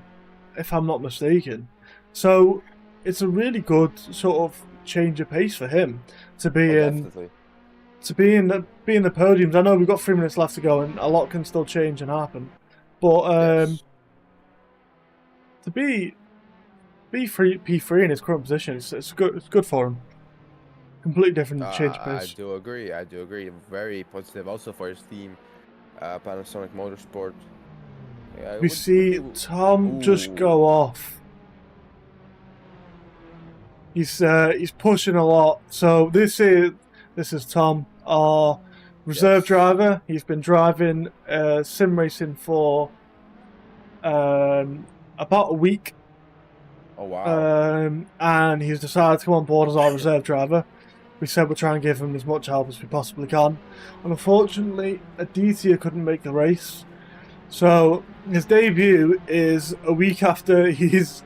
if I'm not mistaken. So it's a really good sort of change of pace for him to be Definitely. be in the podiums. I know we've got 3 minutes left to go, and a lot can still change and happen. But Yes. to be P3 in his current position, it's good for him. Completely different change of I pace. do agree. I do agree. Very positive also for his team, Panasonic Motorsport. Yeah, We see Tom just go off. He's pushing a lot. So this is Tom, our reserve driver. He's been driving sim racing for about a week. Oh wow! And he's decided to come on board as our reserve driver. We said we'll try and give him as much help as we possibly can. And unfortunately, Aditya couldn't make the race. So his debut is a week after he's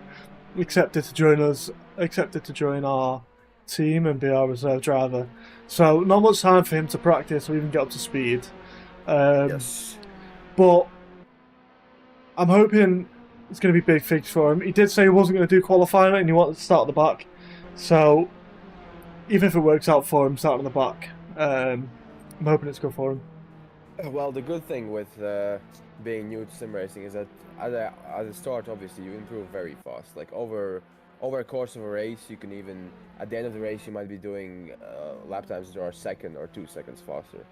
accepted to join our team and be our reserve driver. So not much time for him to practice or even get up to speed. Yes. But I'm hoping it's going to be big things for him. He did say he wasn't going to do qualifying and he wanted to start at the back. So even if it works out for him starting at the back, I'm hoping it's good for him. Well, the good thing with being new to sim racing is that at a start, obviously, you improve very fast. Like over a course of a race, you can even at the end of the race, you might be doing lap times that are 1 second or 2 seconds faster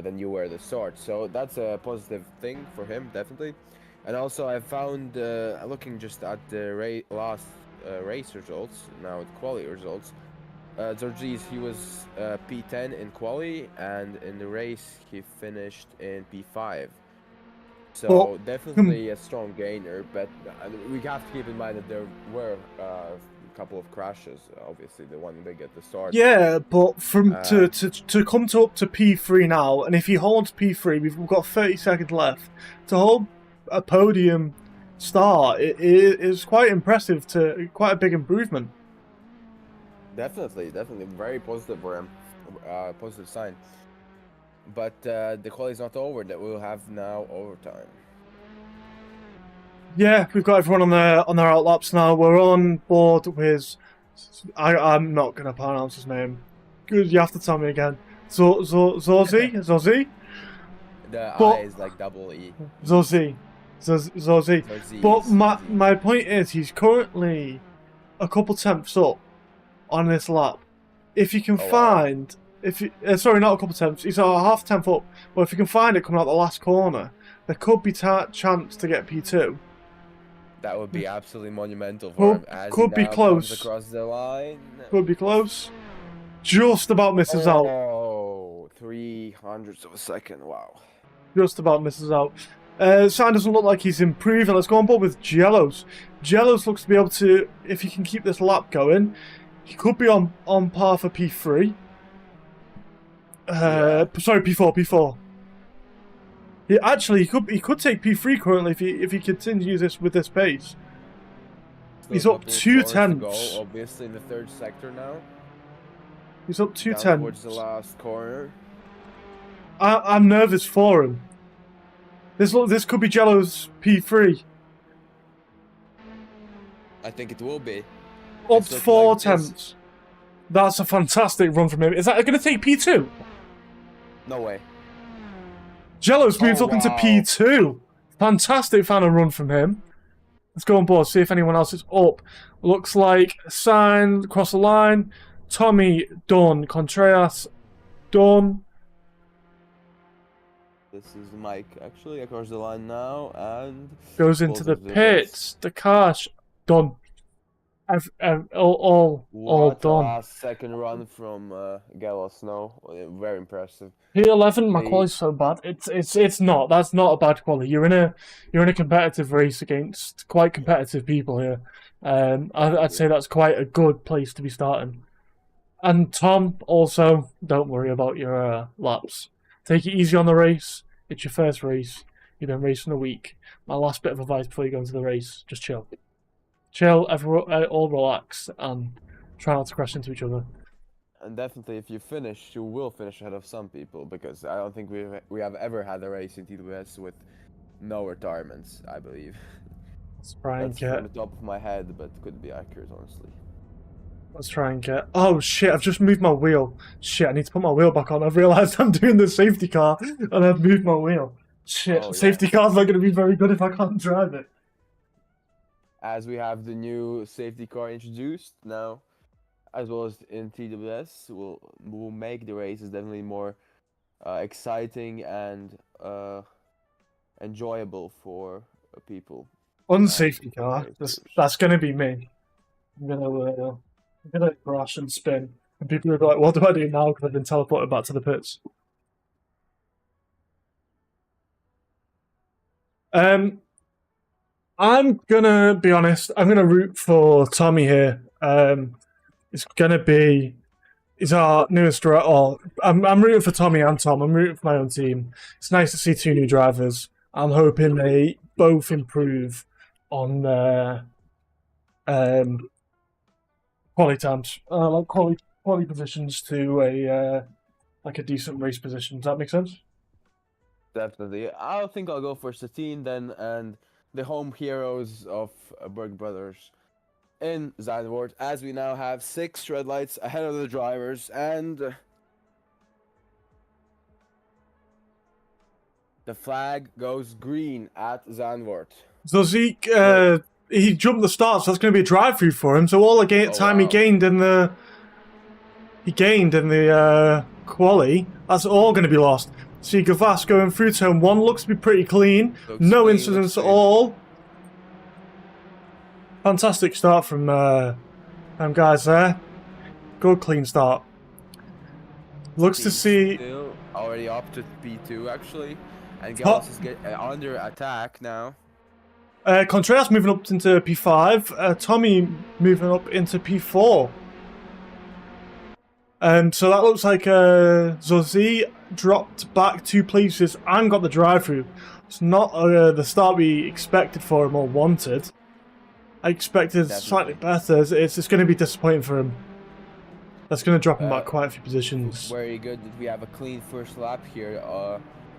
than you were at the start. So that's a positive thing for him, definitely. And also, I found looking just at the last race results, now the quali results. Zorgis, he was P10 in quali, and in the race he finished in P5. So definitely a strong gainer, but we have to keep in mind that there were a couple of crashes. Obviously, the one big at the start. Yeah, but from to come to up to P3 now, and if he holds P3, we've got 30 seconds left to hold a podium start. It is quite impressive, quite a big improvement. Definitely very positive for him. Positive sign. But the quali is not over. That we'll have now overtime. Yeah, we've got everyone on their outlaps now. We're on board with. I'm not gonna pronounce his name. Good, you have to tell me again. Zozi. The I is like double E. Zozi. But my point is, he's currently a couple tenths up on this lap. If you can find. Sorry, not a couple tenths. He's a half tenth up. But if you can find it coming out the last corner, there could be chance to get P2. That would be absolutely monumental for him. As could he be now close. Comes across the line. Could be close. Just about misses out. Oh, 300ths of a second. Wow. Just about misses out. Sign doesn't look like he's improving. Let's go on board with Jellos. Jellos looks to be able to, if he can keep this lap going, he could be on par for P3. Sorry, P4. Yeah, actually, he could take P3 currently if he continues this with this pace. He's up 2 tenths. Obviously, in the third sector now. He's up 2 Down tenths. towards the last corner. I'm nervous for him. This could be Jello's P3. I think it will be. Up 4 tenths. That's a fantastic run from him. Is that going to take P2? No way. Jello's moves up into P2. Fantastic final run from him. Let's go on board, see if anyone else is up. Looks like Sign across the line. Tommy done. Contreras done. This is Mike actually across the line now and goes into the pits. Dakash done. All done. Last second run from Gallos. No, very impressive. P11, my quality's so bad. It's not. That's not a bad quality. You're in a competitive race against quite competitive people here. I'd say that's quite a good place to be starting. And Tom, also, don't worry about your laps. Take it easy on the race. It's your first race. You've been racing a week. My last bit of advice before you go into the race: just chill. Chill, everyone, all relax, and try not to crash into each other. And definitely, if you finish, you will finish ahead of some people, because I don't think we have ever had a race in TWS with no retirements, I believe. Let's try and That's get. from the top of my head, but could be accurate, honestly. Let's try and get. Oh shit! I've just moved my wheel. Shit! I need to put my wheel back on. I've realised I'm doing the safety car, and I've moved my wheel. Shit! Oh, yeah. Safety car's not going to be very good if I can't drive it. As we have the new safety car introduced now, as well as in TWS, will make the races definitely more exciting and enjoyable for people. Unsafety car. That's going to be me. I'm gonna crash and spin, and people are like, "What do I do now?" Because I've been teleported back to the pits. I'm gonna be honest. I'm gonna root for Tommy here. He's our newest driver. I'm rooting for Tommy and Tom. I'm rooting for my own team. It's nice to see two new drivers. I'm hoping they both improve on their quality times, like quality positions to a decent race position. Does that make sense? Definitely. I think I'll go for Satine then, and the home heroes of Berg Brothers in Zandvoort, as we now have 6 red lights ahead of the drivers, and the flag goes green at Zandvoort. So Zeke, he jumped the start, so that's going to be a drive-through for him. So all the time he gained in the quali, that's all going to be lost. See Gavas going through turn 1, looks to be pretty clean. No incidents at all. Fantastic start from them guys there. Good clean start. Looks to see still already up to P2 actually, and Gavas is under attack now. Contreras moving up into P5. Tommy moving up into P4. So that looks like Zozie dropped back 2 places and got the drive-through. It's not the start we expected for him or wanted. I expected slightly better. It's going to be disappointing for him. That's going to drop him back quite a few positions. Very good that we have a clean first lap here,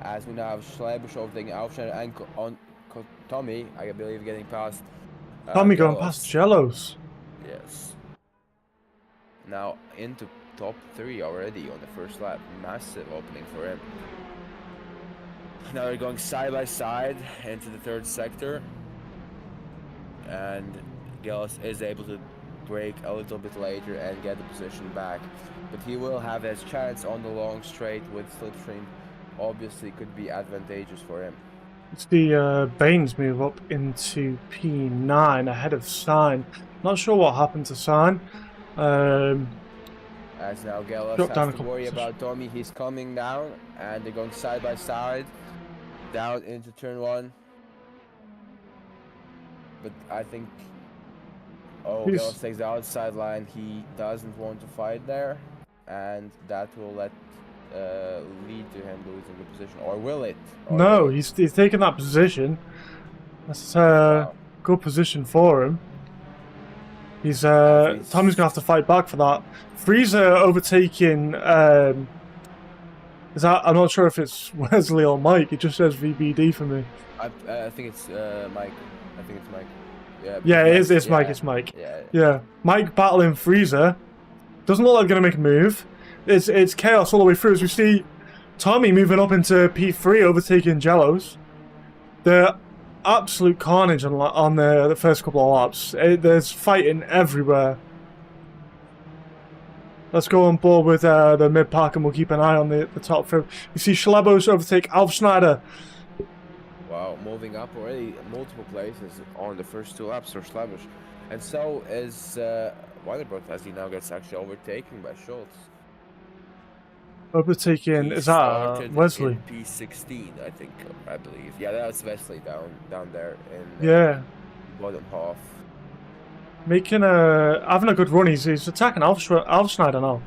as we now have Schleibusch overtaking Aufschneider and on Tommy, I believe, getting past Tommy going past Jellos. Yes. Now into top 3 already on the first lap. Massive opening for him. Now they're going side by side into the 3rd sector, and Gillis is able to brake a little bit later and get the position back, but he will have his chance on the long straight with slipstream. Obviously could be advantageous for him. It's the Baines move up into P9 ahead of Sign. Not sure what happened to Sign. As now Gillis has to worry about Tommy. He's coming down, and they're going side by side down into turn 1. But I think Gillis takes the outside line. He doesn't want to fight there, and that will lead to him losing the position, or will it? Or no, he's taking that position. That's a good position for him. He's Tommy's gonna have to fight back for that. Freezer overtaking. I'm not sure if it's Wesley or Mike. It just says VBD for me. I think it's Mike. I think it's Mike. Yeah, it is. It's Mike. It's Mike. Yeah. Mike battling Freezer. Doesn't look like they're gonna make a move. It's chaos all the way through, as we see Tommy moving up into P3, overtaking Jellos. The absolute carnage on the first couple of laps. There's fighting everywhere. Let's go on board with the mid-pack, and we'll keep an eye on the top field. You see Schleibusch overtake Aufschneider. Wow, moving up already multiple places on the first 2 laps for Schleibusch. And so is Weiderbrook, as he now gets actually overtaken by Schultz. Overtaking, is that Wesley? In P16, I believe. Yeah, that's Wesley down there in yeah, bottom half. having a good run. He's attacking Alf Schneider now.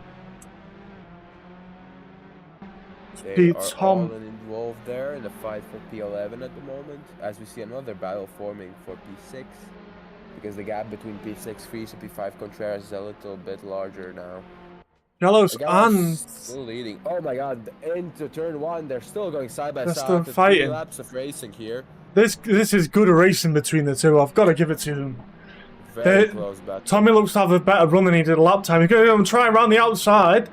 They Pete are Tom. all involved there in the fight for P11 at the moment, as we see another battle forming for P6, because the gap between P6 Freeze and P5 Contreras is a little bit larger now. Yellows Gallows and still leading. Oh my god, into turn 1, they're still going side by they're side still after 3 fighting. laps of racing here. This is good racing between the two. I've got to give it to them. Very close battle. Tommy looks to have a better run than he did a lap time. He's going to try around the outside,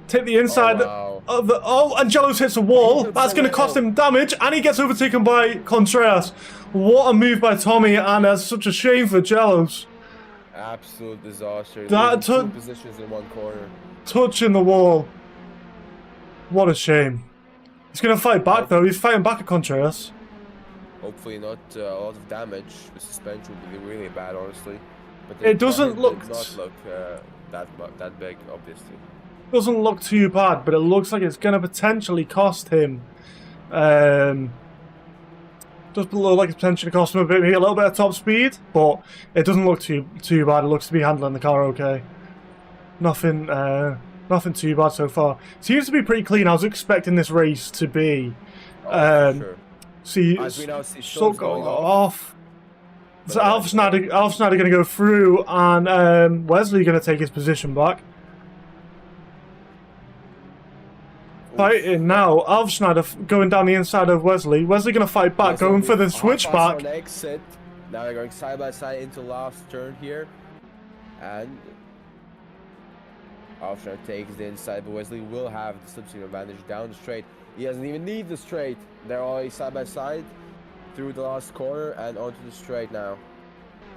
take the inside of the... Oh, and Jellos hits a wall. That's going to cost him damage, and he gets overtaken by Contreras. What a move by Tommy, and that's such a shame for Jellos. Absolute disaster. That two positions in one corner. Touching the wall. What a shame. He's going to fight back, though. He's fighting back at Contreras. Hopefully not a lot of damage. The suspension would be really bad, honestly. But it doesn't look... Did not look that big, obviously. Doesn't look too bad, but it looks like it's going to potentially cost him. Does look like it's potentially cost him maybe a little bit of top speed, but it doesn't look too bad. It looks to be handling the car okay. Nothing too bad so far. Seems to be pretty clean. I was expecting this race to be. Sure. See, as we now see so going off. So Alf Schneider going to go through, and Wesley going to take his position back. Fighting now. Alf Schneider going down the inside of Wesley. Wesley going to fight back, going for the switchback. Exit. Now they're going side by side into last turn here, and Alf Schneider takes the inside, but Wesley will have the slipstream advantage down the straight. He doesn't even need the straight. They're already side by side through the last corner and onto the straight now.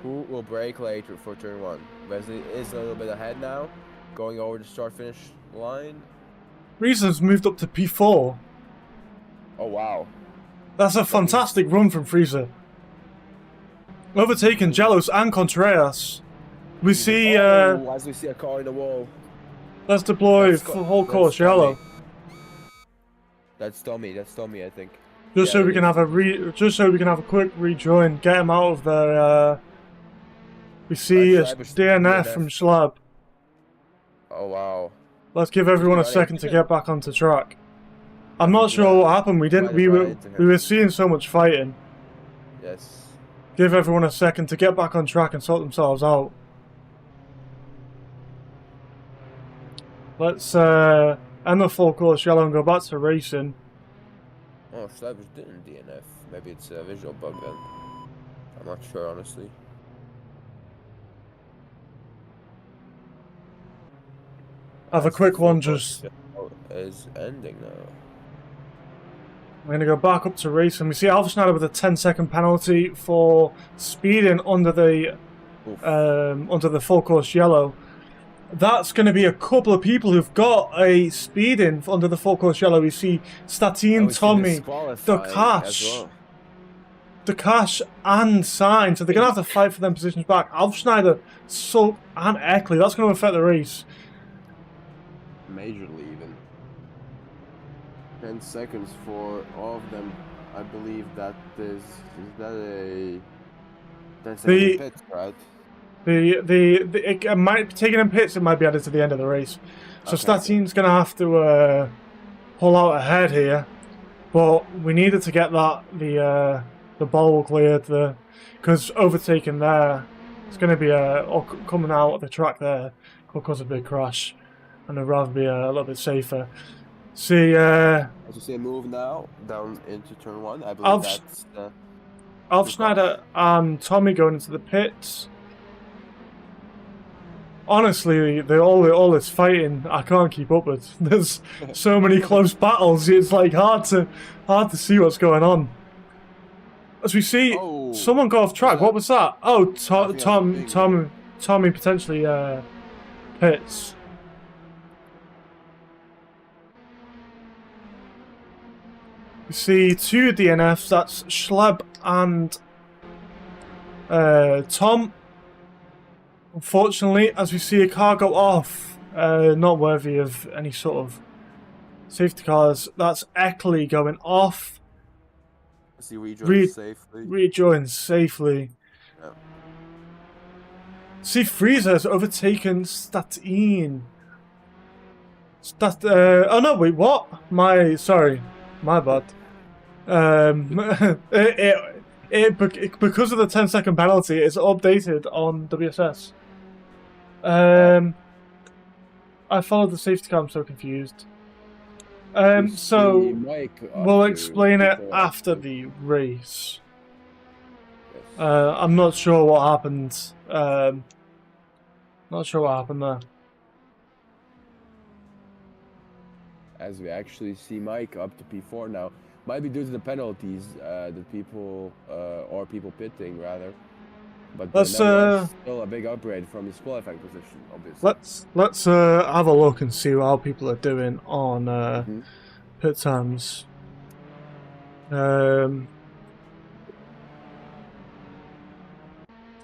Who will brake later for turn 1? Wesley is a little bit ahead now, going over the start-finish line. Reason's moved up to P4. Oh wow. That's a fantastic run from Frieza. Overtaking Jellos and Contreras. We see as we see a car in the wall. Let's deploy for whole course yellow. That's Tommy, I think. Just so we can have a quick rejoin, get him out of there. We see a DNF from Schlab. Oh wow. Let's give everyone a second to get back onto track. I'm not sure what happened. We were seeing so much fighting. Yes. Give everyone a second to get back on track and sort themselves out. Let's end the full course yellow and go back to racing. Oh, Schleibers didn't DNF. Maybe it's a visual bug then. I'm not sure, honestly. Have a quick one, just... is ending now. We're going to go back up to racing. We see Alf Schneider with a 10-second penalty for speeding under the full course yellow. That's going to be a couple of people who've got a speeding under the full course yellow. We see Statine, Tommy, Dakash, and Sign. So they're going to have to fight for them positions back. Alf Schneider, Sulk, and Eckley. That's going to affect the race. Majorly even. 10 seconds for all of them. I believe that is that a 10 second pit, right? It might be taken in pits. It might be added to the end of the race. So okay. Statine's going to have to pull out ahead here, but we needed to get the bowl cleared because overtaking there, it's going to be coming out of the track there could cause a big crash, and I'd rather be a little bit safer. See, as you see a move now down into turn 1. I believe that's Alf Schneider and Tommy going into the pits. Honestly, all this fighting I can't keep up with. There's so many close battles. It's like hard to see what's going on. As we see, someone go off track. What was that? Oh, Tommy potentially pits. We see 2 DNFs. That's Schleb and Tom. Unfortunately, as we see a car go off, not worthy of any sort of safety cars. That's Eckley going off. As he rejoins safely. Rejoins safely. Yeah. See, Frieza has overtaken Statine. Oh no, wait, what? Sorry, my bad. Because of the 10-second penalty, it's updated on WSS. I followed the safety car, I'm so confused. So we'll explain it after the race. Yes. I'm not sure what happened. Not sure what happened there. As we actually see Mike up to P4 now. Might be due to the penalties that people pitting rather. But still a big upgrade from his qualifying position, obviously. Let's have a look and see how people are doing on pit times.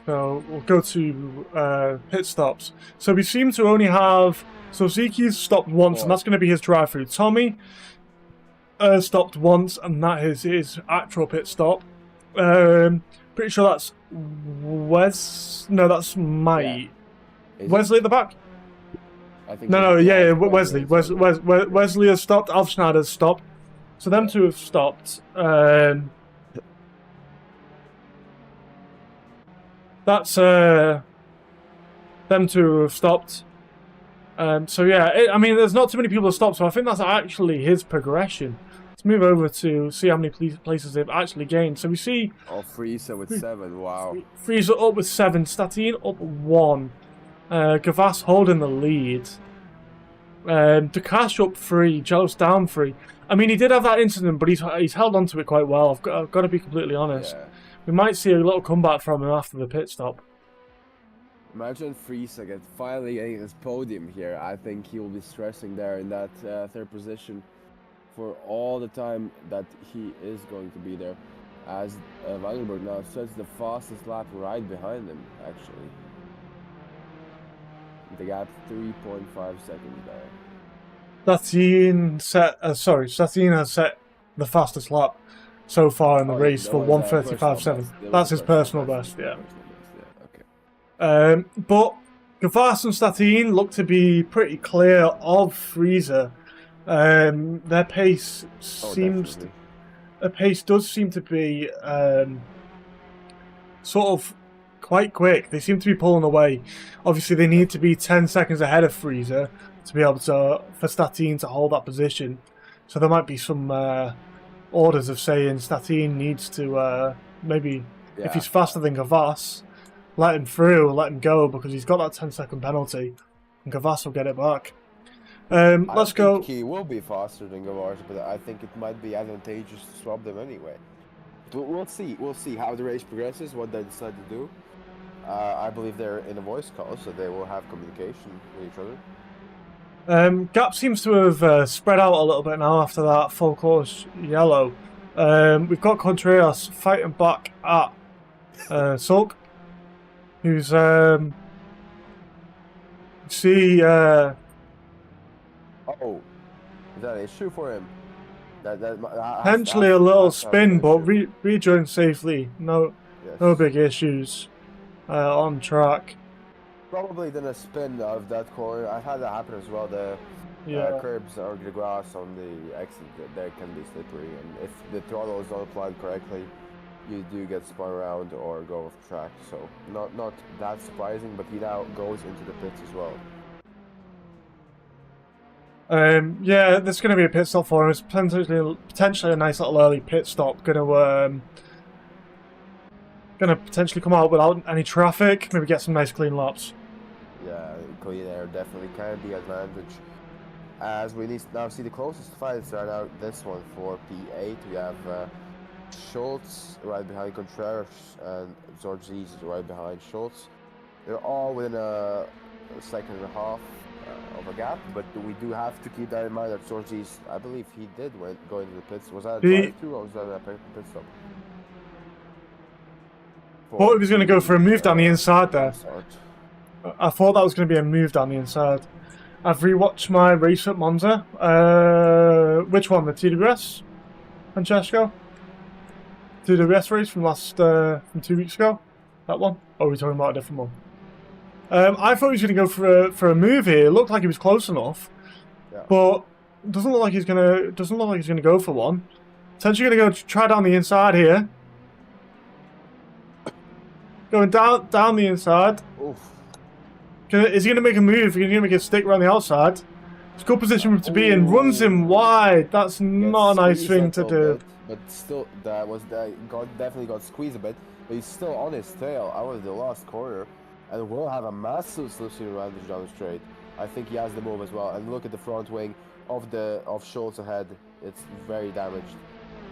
So we'll go to pit stops. So we seem to only have... So Zeki's stopped once, and that's going to be his drive-through. Tommy stopped once, and that is his actual pit stop. Pretty sure that's No, that's Mike. Yeah. Wesley at the back? I think Wesley. Wesley has stopped. Alf Schneider's stopped. So them two have stopped. That's them two have stopped. So yeah, I mean, there's not too many people to stop, so I think that's actually his progression. Let's move over to see how many places they've actually gained. So we see... Oh, Frieza with 7, wow. Frieza up with 7, Statine up 1. Gavas holding the lead. Dakash up 3, Jealous down 3. I mean, he did have that incident, but he's held on to it quite well. I've got to be completely honest. Yeah. We might see a little comeback from him after the pit stop. Imagine Frieza finally getting his podium here. I think he will be stressing there in that 3rd position for all the time that he is going to be there. As Vandenberg now sets the fastest lap right behind him, actually. The gap 3.5 seconds there. Statine has set the fastest lap so far in the race for 1:35.7. That's his personal best, yeah. But Gavas and Statine look to be pretty clear of Frieza. Their pace does seem to be sort of quite quick. They seem to be pulling away. Obviously, they need to be 10 seconds ahead of Frieza to be able for Statine to hold that position. So there might be some orders of saying Statine needs to maybe, if he's faster than Gavas, let him through, let him go, because he's got that 10-second penalty, and Gavas will get it back. Let's go. I think he will be faster than Gavas, but I think it might be advantageous to swap them anyway. But we'll see. We'll see how the race progresses, what they decide to do. I believe they're in a voice call, so they will have communication with each other. Gap seems to have spread out a little bit now after that full course yellow. We've got Contreras fighting back at Sulk, who's oh, is that an issue for him? Potentially a little spin, but rejoined safely. No big issues on track. Probably then a spin of that corner. I've had that happen as well. The curbs or the grass on the exit there can be slippery, and if the throttle is not applied correctly, you do get spun around or go off track. So not that surprising, but he now goes into the pits as well. Yeah, there's going to be a pit stop for him. It's potentially a nice little early pit stop. Gonna potentially come out without any traffic. Maybe get some nice clean laps. Yeah, clean air definitely can be advantage. As we need to now see the closest fights right now. This one for P8, we have Schultz right behind Contreras and Zorzies right behind Schultz. They're all within a second and a half of a gap, but we do have to keep that in mind that Zorzies, I believe he did go into the pits. Was that a drive-through or was that a pit stop? Thought he was going to go for a move down the inside there. I thought that was going to be a move down the inside. I've rewatched my race at Monza. Which one? The TWS? Francesco? TWS race from 2 weeks ago? That one? Or are we talking about a different one? I thought he was going to go for a move here. It looked like he was close enough, Yeah. but doesn't look like he's gonna go for one. Potentially going to go try down the inside here. Going down the inside. Oof. Is he going to make a move? Is he going to make a stick around the outside? It's a good position for him to be in. Runs him wide. That's not a nice thing to do. But still, definitely got squeezed a bit. But he's still on his tail out of the last corner, and will have a massive slipstream advantage down the straight. I think he has the move as well. And look at the front wing of Schultz ahead. It's very damaged.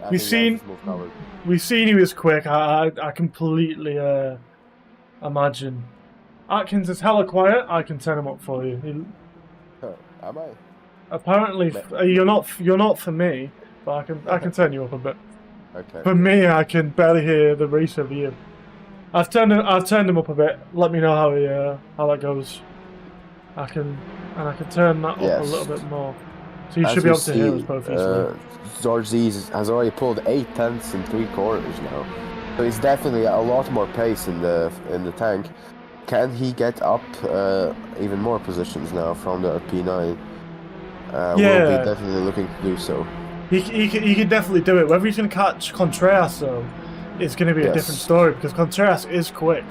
We've seen he was quick. I completely imagine. Atkins is hella quiet. I can turn him up for you. Am I? Apparently, you're not for me, but I can turn you up a bit. Okay. For me, I can barely hear the race over you. I've turned him up a bit. Let me know how that goes. I can turn that up a little bit more. So you should be able to hear us both easily. George Z's has already pulled 8 tenths in 3 quarters now, so he's definitely a lot more pace in the tank. Can he get up even more positions now from the P9? We'll be definitely looking to do so. He can definitely do it. Whether he's going to catch Contreras, though, is going to be a different story, because Contreras is quick.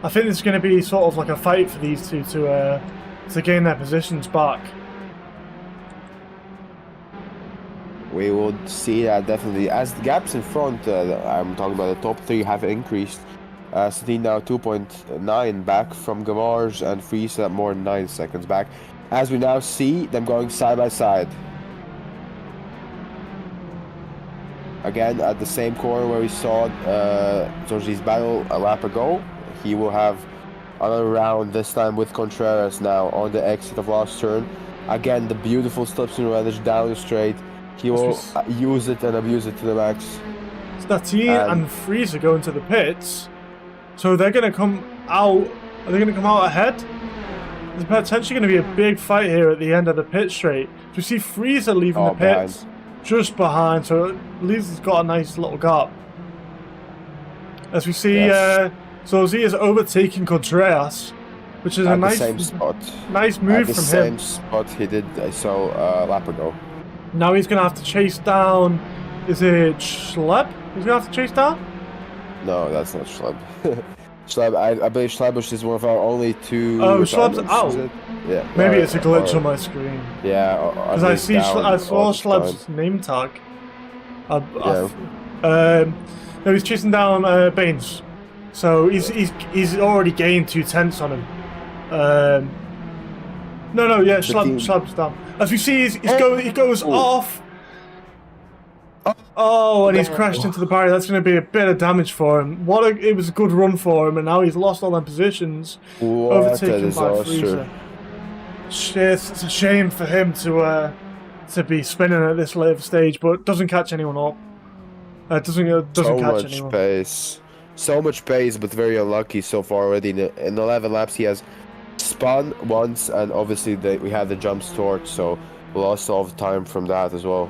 I think it's going to be sort of like a fight for these two to gain their positions back. We would see that definitely as the gaps in front. I'm talking about the top 3 have increased. Steen now 2.9 back from Gavars, and Friese more than 9 seconds back. As we now see them going side by side. Again, at the same corner where we saw Georgie's battle a lap ago, he will have another round, this time with Contreras now on the exit of last turn. Again, the beautiful slipstream advantage down the straight. He will use it and abuse it to the max. Statine and Friese are going to the pits, so they're going to come out. Are they going to come out ahead? There's potentially going to be a big fight here at the end of the pit straight. So we see Friese leaving the pits just behind, so at least he's got a nice little gap. As we see, so Z is overtaking Contreras, which is a nice move from him. At the same spot he did, I saw a lap ago. Now he's going to have to chase down, is it Schleb? He's going to have to chase down? No, that's not Schleb. Schleb, I believe Schlebusch is one of our only 2. Oh, Schleb's out. Yeah. Maybe it's a glitch on my screen. Yeah, because I saw Schleb's name tag. No, he's chasing down Baines, so he's already gained 2 tenths on him. Schleb's down. As we see, he goes off. Oh, and he's crashed into the barrier. That's going to be a bit of damage for him. It was a good run for him, and now he's lost all them positions. Overtaken by Friese. It's a shame for him to be spinning at this late stage, but doesn't catch anyone up. Doesn't catch anyone. So much pace, but very unlucky so far already. In 11 laps, he has spun once, and obviously we had the jump torch, so we lost all the time from that as well.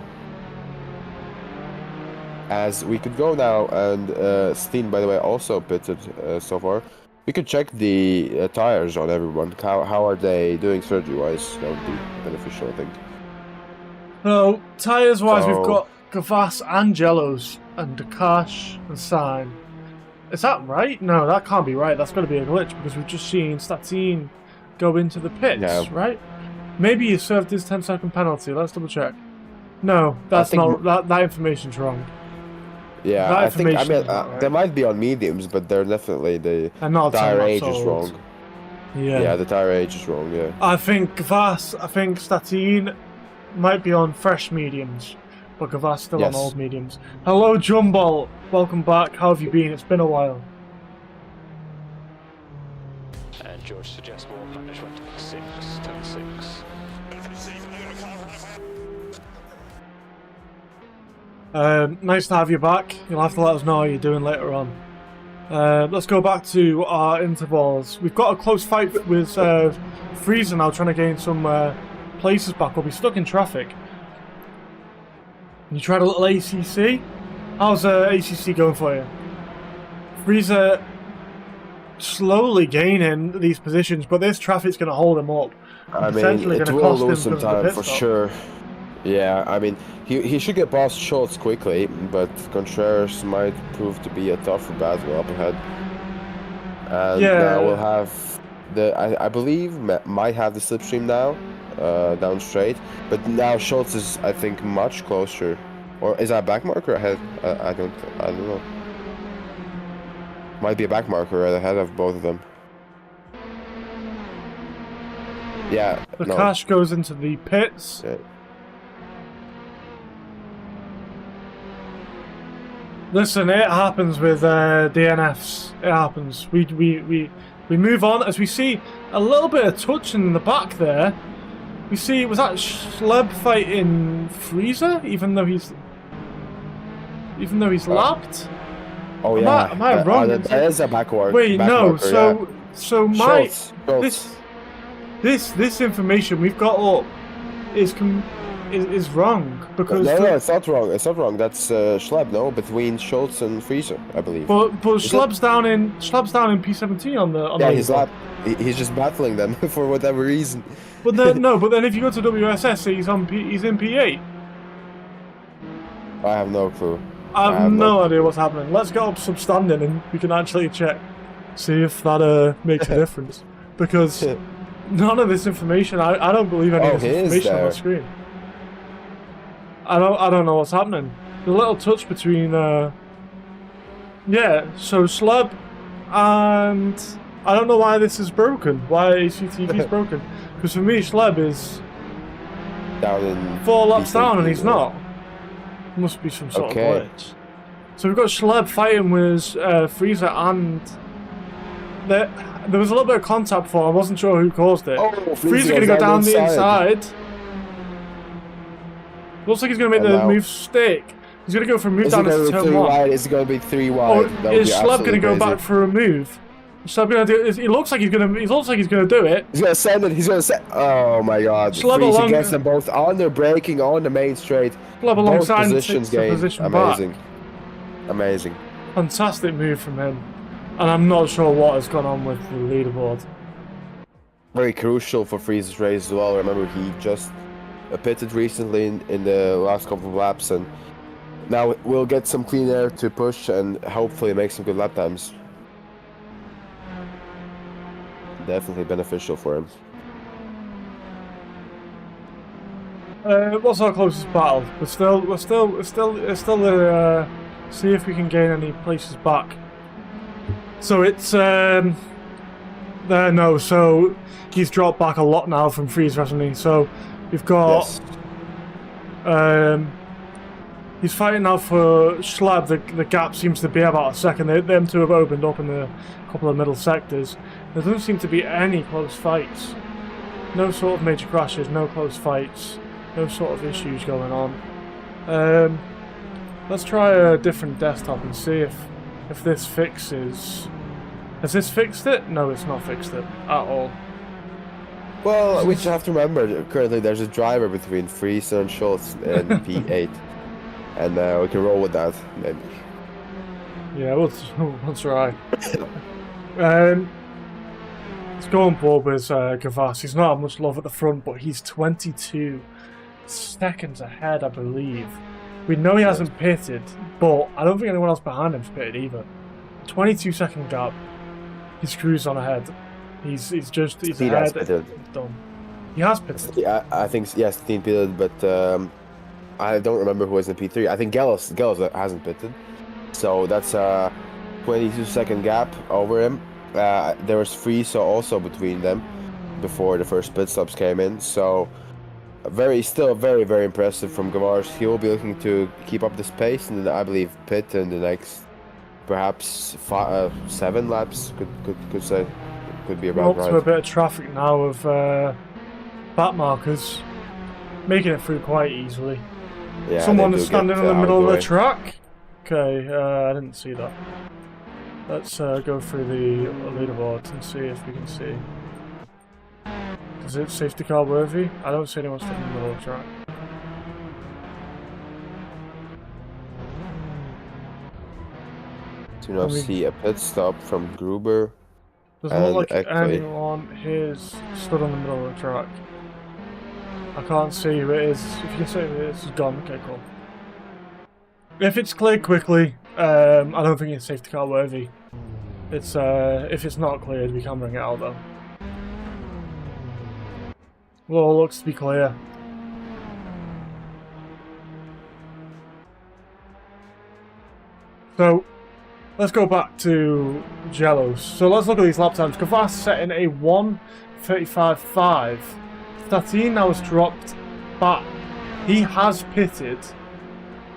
As we could go now, and Steen, by the way, also pitted so far. We could check the tires on everyone. How are they doing surgery-wise? That would be beneficial, I think. No, tires-wise, we've got Gavas and Jellos, and Dakash and Sign. Is that right? No, that can't be right. That's got to be a glitch, because we've just seen Statine go into the pits, right? Maybe he served his 10-second penalty. Let's double check. No, that's not. That information's wrong. Yeah, I think. They might be on mediums, but they're definitely the tire age is wrong. Yeah, the tire age is wrong. Yeah. I think Statine might be on fresh mediums, but Gavas still on old mediums. Hello, Jumbo. Welcome back. How have you been? It's been a while. And George suggests more management 6, turn 6. Nice to have you back. You'll have to let us know how you're doing later on. Let's go back to our intervals. We've got a close fight with Friese now, trying to gain some places back. We'll be stuck in traffic. You tried a little ACC? How's ACC going for you? Friese slowly gaining these positions, but this traffic's going to hold him up. I mean, Potentially it gonna will cost him lose some because of the time pit for stop. sure. Yeah, I mean, he should get past Schultz quickly, but Contreras might prove to be a tougher battle up ahead. And now we'll have I believe might have the slipstream now, down straight. But now Schultz is, I think, much closer. Or is that a back marker ahead? I don't know. Might be a back marker right ahead of both of them. Yeah. The no. cash goes into the pits. Yeah. Listen, it happens with DNFs. It happens. We move on as we see a little bit of touch in the back there. We see, was that Schleb fighting Freezer, even though he's lapped? Oh yeah. Am I wrong? That is a backward. Wait, back no. marker, So my this information we've got up is wrong because no, it's not wrong. It's not wrong. That's Schleb, no, between Schultz and Freezer, I believe. But Schleb's down in P17 on the yeah, he's just battling them for whatever reason. But then but then if you go to WSS, he's in P8. I have no clue. I have no idea what's happening. Let's get up substanding and we can actually check, see if that makes a difference. Because none of this information, I don't believe any of this information on the screen. I don't know what's happening. The little touch between yeah, so Schleb and I don't know why this is broken. Why ACTV is broken. Because for me Schleb is down in 4 laps down and he's not. Must be some sort of glitch. So we've got Schleb fighting with Freezer, and there was a little bit of contact before. I wasn't sure who caused it. Oh, Freezer going to go down the inside. Looks like he's going to make the move stick. He's going to go for a move down to turn 1. Is it going to be 3 wide? Or is Schleb going to go back for a move? Schleb going to do? He looks like he's going to. He looks like he's going to do it. He's going to send it. He's going to send. Oh my God! Freezer gets them both on their braking on the main straight. Schleb alongside positions gain. Amazing. Back. Amazing. Fantastic move from him. And I'm not sure what has gone on with the leaderboard. Very crucial for Freezer's race as well. Remember, he just pitted recently in the last couple of laps, and now we'll get some clean air to push and hopefully make some good lap times. Definitely beneficial for him. What's our closest battle? We're still see if we can gain any places back. So it's there. No, so he's dropped back a lot now from Freeze, hasn't he? So we've got he's fighting now for Schleb. The gap seems to be about a second. Them two have opened up in a couple of middle sectors. There doesn't seem to be any close fights. No sort of major crashes. No close fights. No sort of issues going on. Let's try a different desktop and see if this fixes. Has this fixed it? No, it's not fixed it at all. Well, we just have to remember, currently there's a driver between Freezer and Schultz in P8. And we can roll with that, maybe. Yeah, we'll try. Let's go on board with Gavas. He's not much love at the front, but he's 22 seconds ahead, I believe. We know he hasn't pitted, but I don't think anyone else behind him's pitted either. 22-second gap. He's cruised on ahead. He's ahead. Done. He has pitted. Yeah, I think yes, Dean pitted, but I don't remember who was in P3. I think Gellis hasn't pitted, so that's a 22-second gap over him. There was Freezer also between them before the first pit stops came in. So still very, very impressive from Gavars. He will be looking to keep up this pace, and then I believe pit in the next perhaps 7 laps. Could be about right. Up to a bit of traffic now of back markers, making it through quite easily. Yeah, someone is standing in the middle of the track. Okay, I didn't see that. Let's go through the leaderboard and see if we can see. Is it safety car worthy? I don't see anyone standing in the middle of the track. Do not see a pit stop from Gruber. Doesn't look like Actually, anyone is stood on the middle of the track. I can't see who it is. If you can see who it is, it's gone. Okay, cool. If it's cleared quickly, I don't think it's safety car worthy. It's if it's not cleared, we can bring it out though. Well, looks to be clear. So, let's go back to Jellos. So let's look at these lap times. Kvass setting a 1:35.5. Statine now has dropped back. He has pitted,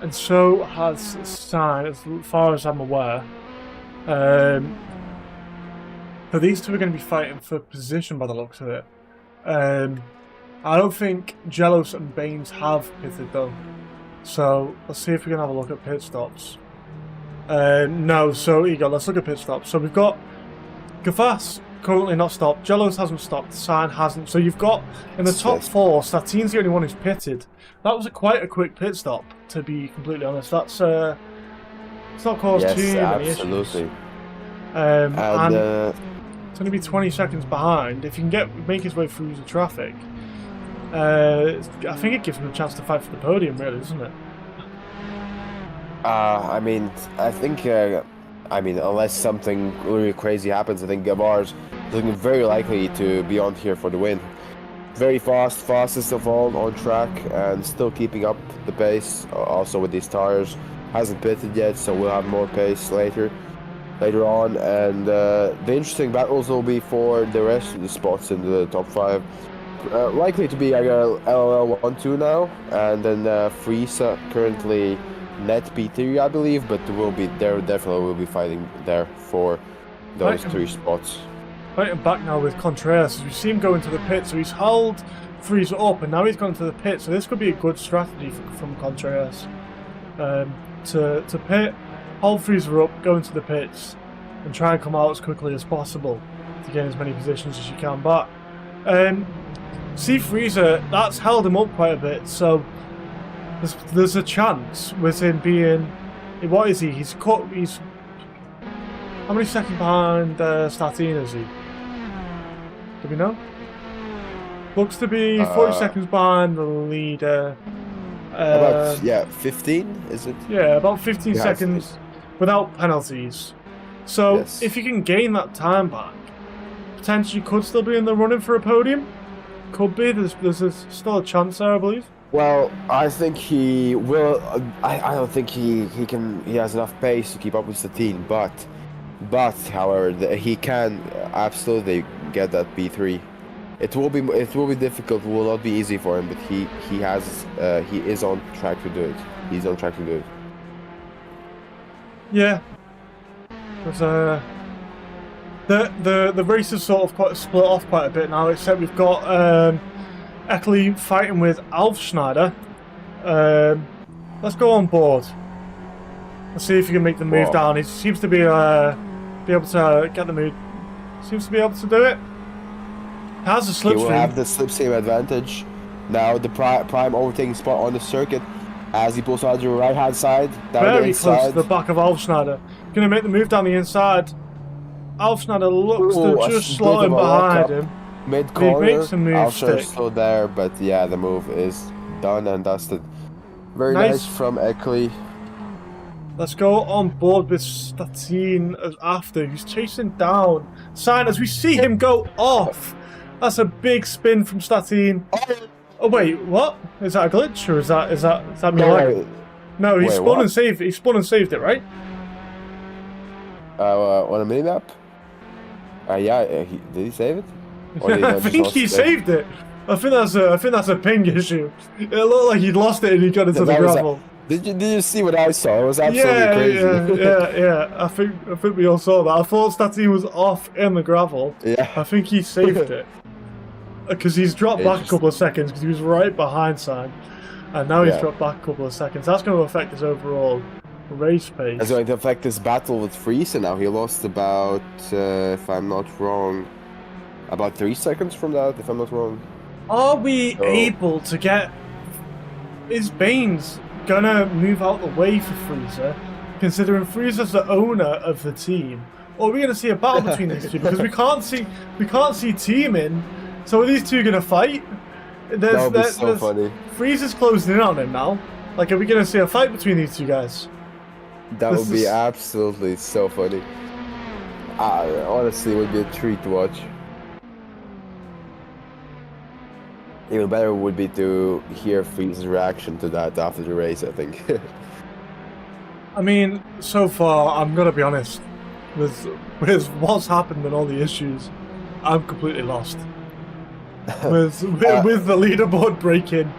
and so has Sainz, as far as I'm aware. So these two are going to be fighting for position by the looks of it. I don't think Jellos and Baines have pitted though. So let's see if we can have a look at pit stops. No, so here you go, let's look at pit stops. So we've got Kvass currently not stopped, Jellos hasn't stopped, Sainz hasn't. So you've got in the top four, Statine's the only one who's pitted. That was quite a quick pit stop, to be completely honest. That's it's not caused too many issues. Absolutely. And it's going to be 20 seconds behind. If he can make his way through the traffic, I think it gives him a chance to fight for the podium, really, doesn't it? I mean, I think, unless something really crazy happens, I think Gavar's looking very likely to be on here for the win. Very fast, fastest of all on track, and still keeping up the pace. Also with these tires, hasn't pitted yet, so we'll have more pace later on. And the interesting battles will be for the rest of the spots in the top 5. Likely to be LLL 1-2 now, and then Friese currently net P3, I believe, but there definitely will be fighting there for those 3 spots. Fighting back now with Contreras, as we see him go into the pit, so he's held Friese up, and now he's gone to the pit, so this could be a good strategy from Contreras. To pit, hold Friese up, go into the pits, and try and come out as quickly as possible to gain as many positions as you can back. See Friese, that's held him up quite a bit, so there's a chance with him being, what is he? He's how many seconds behind Statine is he? Do we know? Looks to be 40 seconds behind the leader. About 15, is it? Yeah, about 15 seconds without penalties. So yes. If you can gain that time back, potentially could still be in the running for a podium. Could be. There's still a chance there, I believe. Well, I think he will. I don't think he has enough pace to keep up with Statine, but however, he can absolutely get that P3. It will be difficult. It will not be easy for him, but he is on track to do it. He's on track to do it. Yeah. There's the race is sort of quite split off quite a bit now. Except we've got Eckley fighting with Alfschneider. Let's go on board. Let's see if he can make the move down. He seems to be able to get the move. Seems to be able to do it. Has a slipstream. He will have the slipstream advantage. Now the prime overtaking spot on the circuit as he pulls out the right hand side. Very close to the back of Alfschneider. Going to make the move down the inside. Alfschneider looks to just slot him behind him. Mid corner. He makes a move. Alfschneider's still there, but yeah, the move is done and dusted. Very nice from Eckley. Let's go on board with Statine after, who's chasing down Sainz as we see him go off. That's a big spin from Statine. Oh wait, what? Is that a glitch or is that me lagging? No, he spun and saved it. He spun and saved it, right? On a mini map? Yeah. Did he save it? Or did I think he saved it. I think that's a ping issue. It looked like he'd lost it and he got into the gravel. Did you see what I saw? It was absolutely crazy. Yeah. I think we all saw that. I thought Statine was off in the gravel. Yeah. I think he saved it. Because he's dropped back a couple of seconds because he was right behind Sainz. And now he's dropped back a couple of seconds. That's going to affect his overall race pace. It's going to affect this battle with Friese now. He lost about, if I'm not wrong, about 3 seconds from that, if I'm not wrong. Are we able to get... Is Baines gonna move out the way for Friese, considering Friese's the owner of the team? or are we going to see a battle between these two? Because we can't see teaming. So are these two going to fight? That would be so funny. Freeze closing in on him now. Like, are we going to see a fight between these two guys? That would be absolutely so funny. Honestly, it would be a treat to watch. Even better would be to hear Freeze's reaction to that after the race, I think. I mean, so far, I'm gonna be honest, with what's happened and all the issues, I'm completely lost. With the leaderboard breaking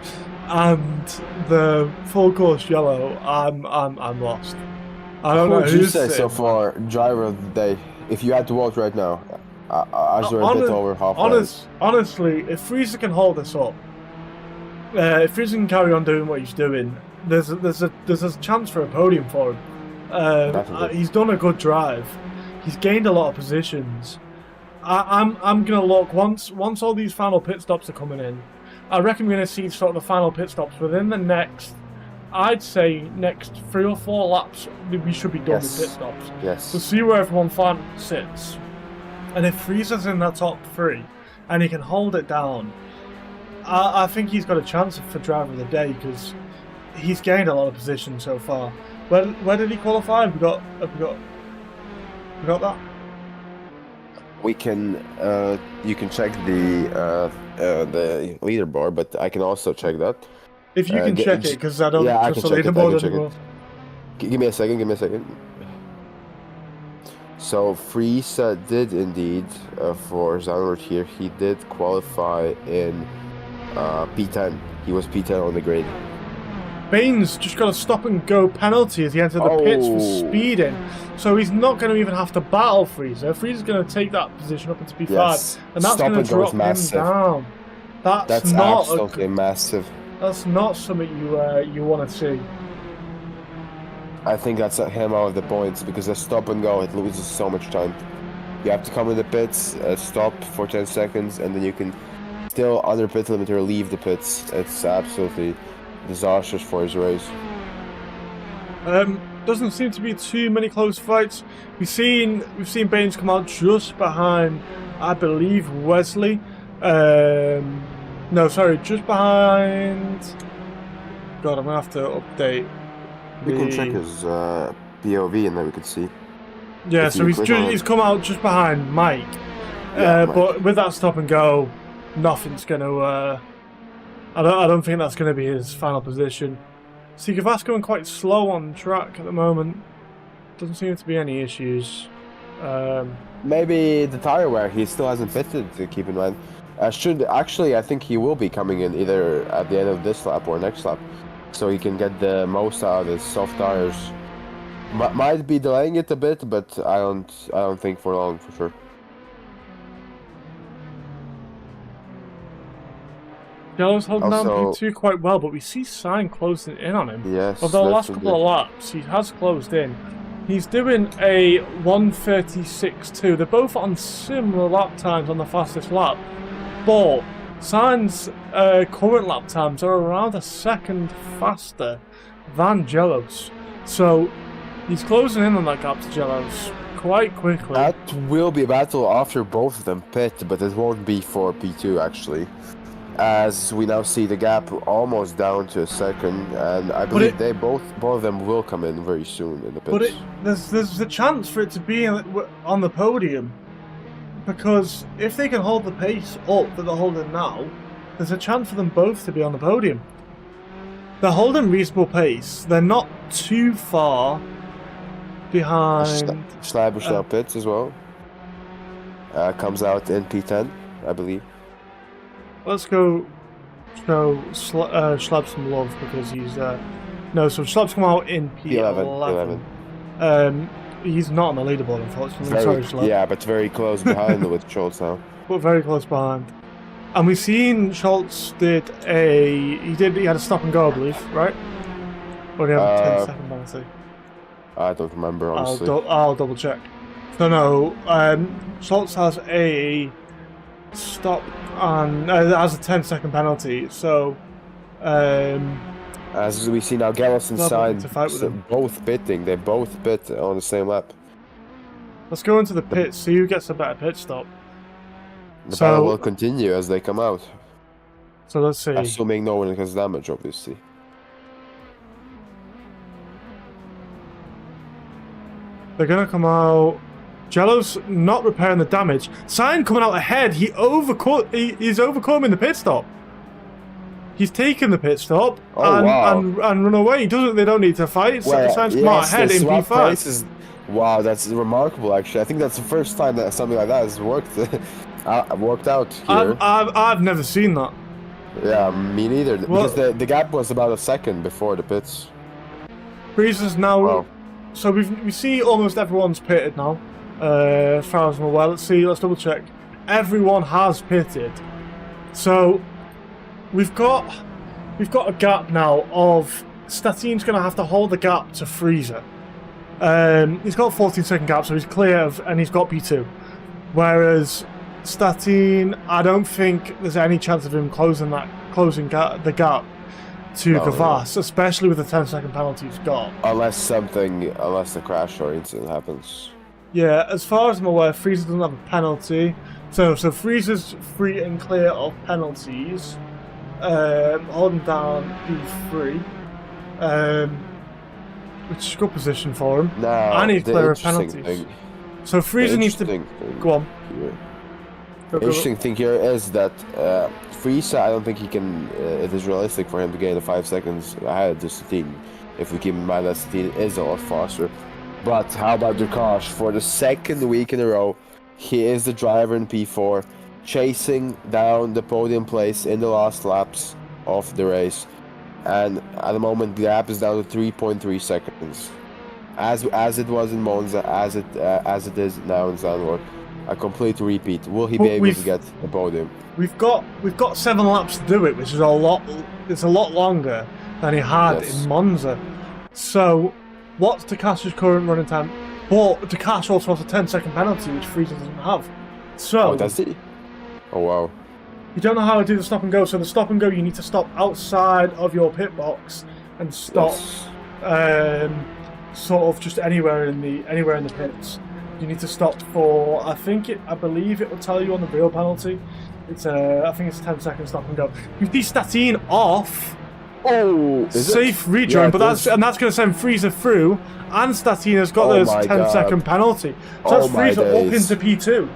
and the full course yellow, I'm lost. I don't know What would you who's say so sitting. far, driver of the day? If you had to vote right now, as we're a bit over halfway. Honestly, if Freezer can hold this up, if Freezer can carry on doing what he's doing, there's a chance for a podium for him. He's done a good drive. He's gained a lot of positions. I'm gonna look once all these final pit stops are coming in. I reckon we're gonna see sort of the final pit stops within the next. I'd say next 3 or 4 laps we should be done with pit stops. Yes. To see where everyone sits. And if Freezer's in that top 3 and he can hold it down, I think he's got a chance for driver of the day because he's gained a lot of position so far. Where did he qualify? Have we got that? We can you can check the leaderboard, but I can also check that. If you can check it, because I don't trust the leaderboard anymore. Give me a second. So Freeze did indeed, for Zandvoort here, he did qualify in P10. He was P10 on the grid. Baines just got a stop and go penalty as he entered the pits for speeding. So he's not going to even have to battle Freezer. Freezer's going to take that position up into P5. Yes. And that's going to drop him down. That's not absolutely massive. That's not something you want to see. I think that's him out of the points because a stop and go, it loses so much time. You have to come in the pits, stop for 10 seconds, and then you can still under pit limiter leave the pits. It's absolutely disastrous for his race. Doesn't seem to be too many close fights. We've seen Baines come out just behind, I believe, Wesley. No, sorry, just behind. God, I'm gonna have to update. We can check his POV and then we can see. Yeah, so he's come out just behind Mike. Yeah, but with that stop and go, nothing's gonna. I don't think that's gonna be his final position. Sika Vass going quite slow on track at the moment. Doesn't seem to be any issues. Maybe the tire wear, he still hasn't fitted, to keep in mind. I think he will be coming in either at the end of this lap or next lap, so he can get the most out of his soft tires. Might be delaying it a bit, but I don't think for long, for sure. Yellow's holding down P2 quite well, but we see Sign closing in on him. Yes. Although the last couple of laps, he has closed in. He's doing a 1:36.2. They're both on similar lap times on the fastest lap, but Sign's current lap times are around a second faster than Jello's. So he's closing in on that gap to Jello's quite quickly. That will be a battle after both of them pit, but it won't be for P2 actually. As we now see the gap almost down to a second, and I believe both of them will come in very soon in the pits. But there's a chance for it to be on the podium, because if they can hold the pace up that they're holding now, there's a chance for them both to be on the podium. They're holding reasonable pace. They're not too far behind. Schleiber's now pits as well. Comes out in P10, I believe. Let's go show Schlab some love because he's no. So Schlab's come out in P11. He's not on the leaderboard, unfortunately. Sorry, Schlab. Yeah, but very close behind with Schultz now. But very close behind. And we've seen Schultz he had a stop and go, I believe, right? Or did he have a 10-second penalty? I don't remember, honestly. I'll double check. No. Schultz has a stop and has a 10-second penalty. So, as we see now, Gallas and Sainz both pitting. They both pit on the same lap. Let's go into the pits, see who gets a better pit stop. The So- battle will continue as they come out. So let's see. Assuming no one gets damage, obviously. They're gonna come out. Jello's not repairing the damage. Sign coming out ahead. He's overcoming the pit stop. He's taken the pit stop and run away. They don't need to fight. Sign's come out ahead in P5. Wow, that's remarkable. Actually, I think that's the first time that something like that has worked worked out here. I've never seen that. Yeah, me neither. Well, because the gap was about a second before the pits. Breezes now. Wow. So we see almost everyone's pitted now. As far as I'm aware, let's double check. Everyone has pitted. So we've got a gap now of Statine's going to have to hold the gap to Freezer. He's got a 14-second gap, so he's clear and he's got P2. Whereas Statine, I don't think there's any chance of him closing the gap to Gavas, especially with the 10-second penalty he's got. Unless the crash or incident happens. Yeah, as far as I'm aware, Freezer doesn't have a penalty. So Freezer's free and clear of penalties. Holding down P3. Which is a good position for him. And he's clear of penalties. So Freezer needs to... Go on. The interesting thing here is that Frieza, I don't think he can. It is realistic for him to gain the 5 seconds ahead of Statine, if we keep in mind that Statine is a lot faster. But how about Dukash? For the second week in a row, he is the driver in P4, chasing down the podium place in the last laps of the race. And at the moment, the gap is down to 3.3 seconds, as it was in Monza, as it is now in Zandvoort. A complete repeat. Will he be able to get the podium? We've got 7 laps to do it, which is a lot. It's a lot longer than he had in Monza. So, what's Takash's current running time? But Takash also has a 10-second penalty, which Frieza doesn't have. So, does he? Oh wow. You don't know how to do the stop and go. So the stop and go, you need to stop outside of your pit box and stop, sort of just anywhere in the pits. You need to stop for, I believe it will tell you on the real penalty. It's I think it's a 10-second stop and go. You see Statine off. Oh, safe rejoin, yeah, but that's going to send Frieza through, and Statine has got this 10-second penalty. So that's Frieza up into P2.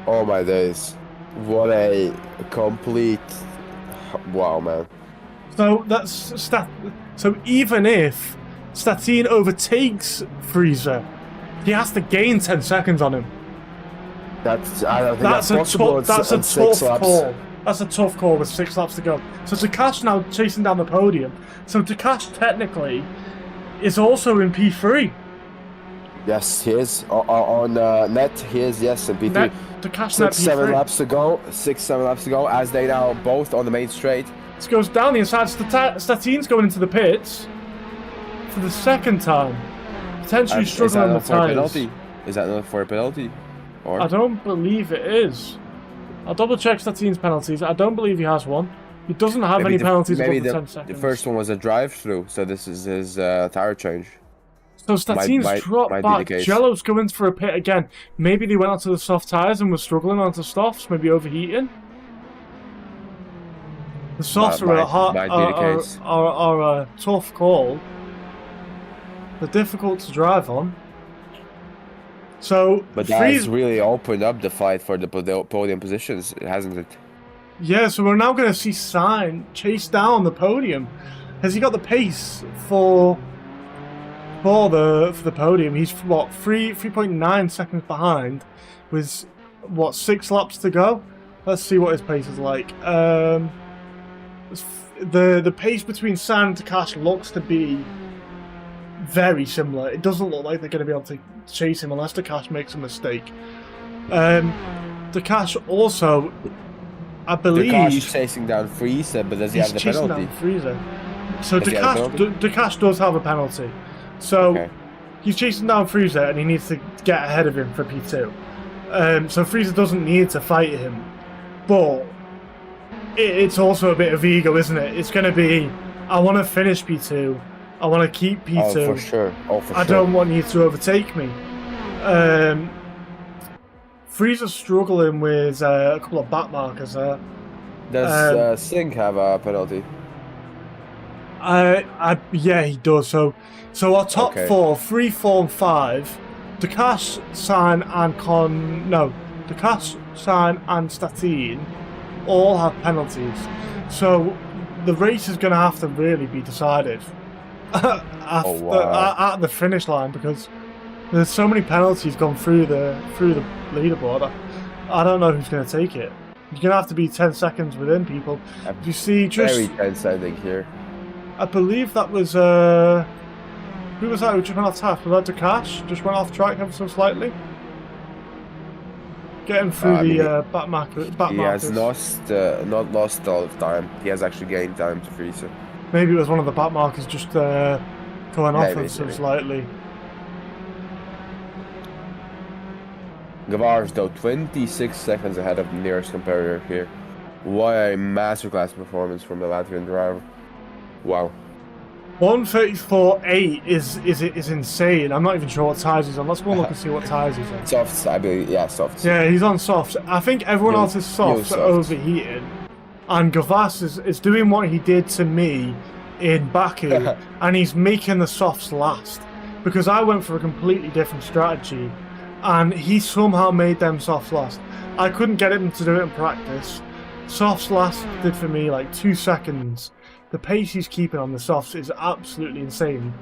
Oh my days! What a complete wow, man. So So even if Statine overtakes Frieza, he has to gain 10 seconds on him. I don't think that's possible. That's a tough call. That's a tough call with 6 laps to go. So Takash now chasing down the podium. So Takash technically is also in P3. Yes, he is. On net, he is, yes, in P3. Takash 7 laps to go. 6-7 laps to go, as they now both on the main straight. This goes down the inside. Statine's going into the pits for the second time. Potentially struggling with tyres. Is that enough for a penalty? Or? I don't believe it is. I'll double check Statine's penalties. I don't believe he has one. He doesn't have any penalties above the 10 seconds. The first one was a drive-through, so this is his tyre change. So Statine's dropped back. Jello's going for a pit again. Maybe they went onto the soft tyres and were struggling onto softs, maybe overheating. The softs are a tough call. They're difficult to drive on. So, but that's really opened up the fight for the podium positions, hasn't it? Yeah, so we're now going to see Sign chase down the podium. Has he got the pace for the podium? He's what 3.9 seconds behind, with what 6 laps to go. Let's see what his pace is like. The pace between Sign and Takash looks to be very similar. It doesn't look like they're going to be able to chase him unless Takash makes a mistake. Takash also, I believe, Takash chasing down Frieza, but does he have the penalty? Frieza. So Takash does have a penalty. So he's chasing down Frieza and he needs to get ahead of him for P2. So Frieza doesn't need to fight him, but it's also a bit of ego, isn't it? It's going to be, I want to finish P2. I want to keep P2. Oh, for sure. I don't want you to overtake me. Frieza's struggling with a couple of back markers there. Does Sink have a penalty? Yeah, he does. So our top Okay. 4, 3, 4, and 5, Tatuus, Sign, and Tatuus, Sign, and Statine all have penalties. So the race is going to have to really be decided at the finish line, because there's so many penalties gone through the leaderboard. I don't know who's going to take it. You're going to have to be 10 seconds within people. If you see, Very tense ending here. I believe that was who was that who just went off track? Was that Takash? Just went off track ever so slightly. Getting through the back markers. He has not lost all of time. He has actually gained time to Friese. Maybe it was one of the back markers just going off ever so maybe. slightly. Gavars, though, 26 seconds ahead of the nearest competitor here. What a masterclass performance from the Latvian driver. Wow. 1:34.8 is insane. I'm not even sure what tyres he's on. Let's go and look and see what tyres he's on. Softs, I believe. Yeah, softs. Yeah, he's on softs. I think everyone else's softs are overheating. And Gavas is doing what he did to me in Baku, and he's making the softs last. Because I went for a completely different strategy, and he somehow made them softs last. I couldn't get him to do it in practice. Softs lasted for me like 2 seconds. The pace he's keeping on the softs is absolutely insane.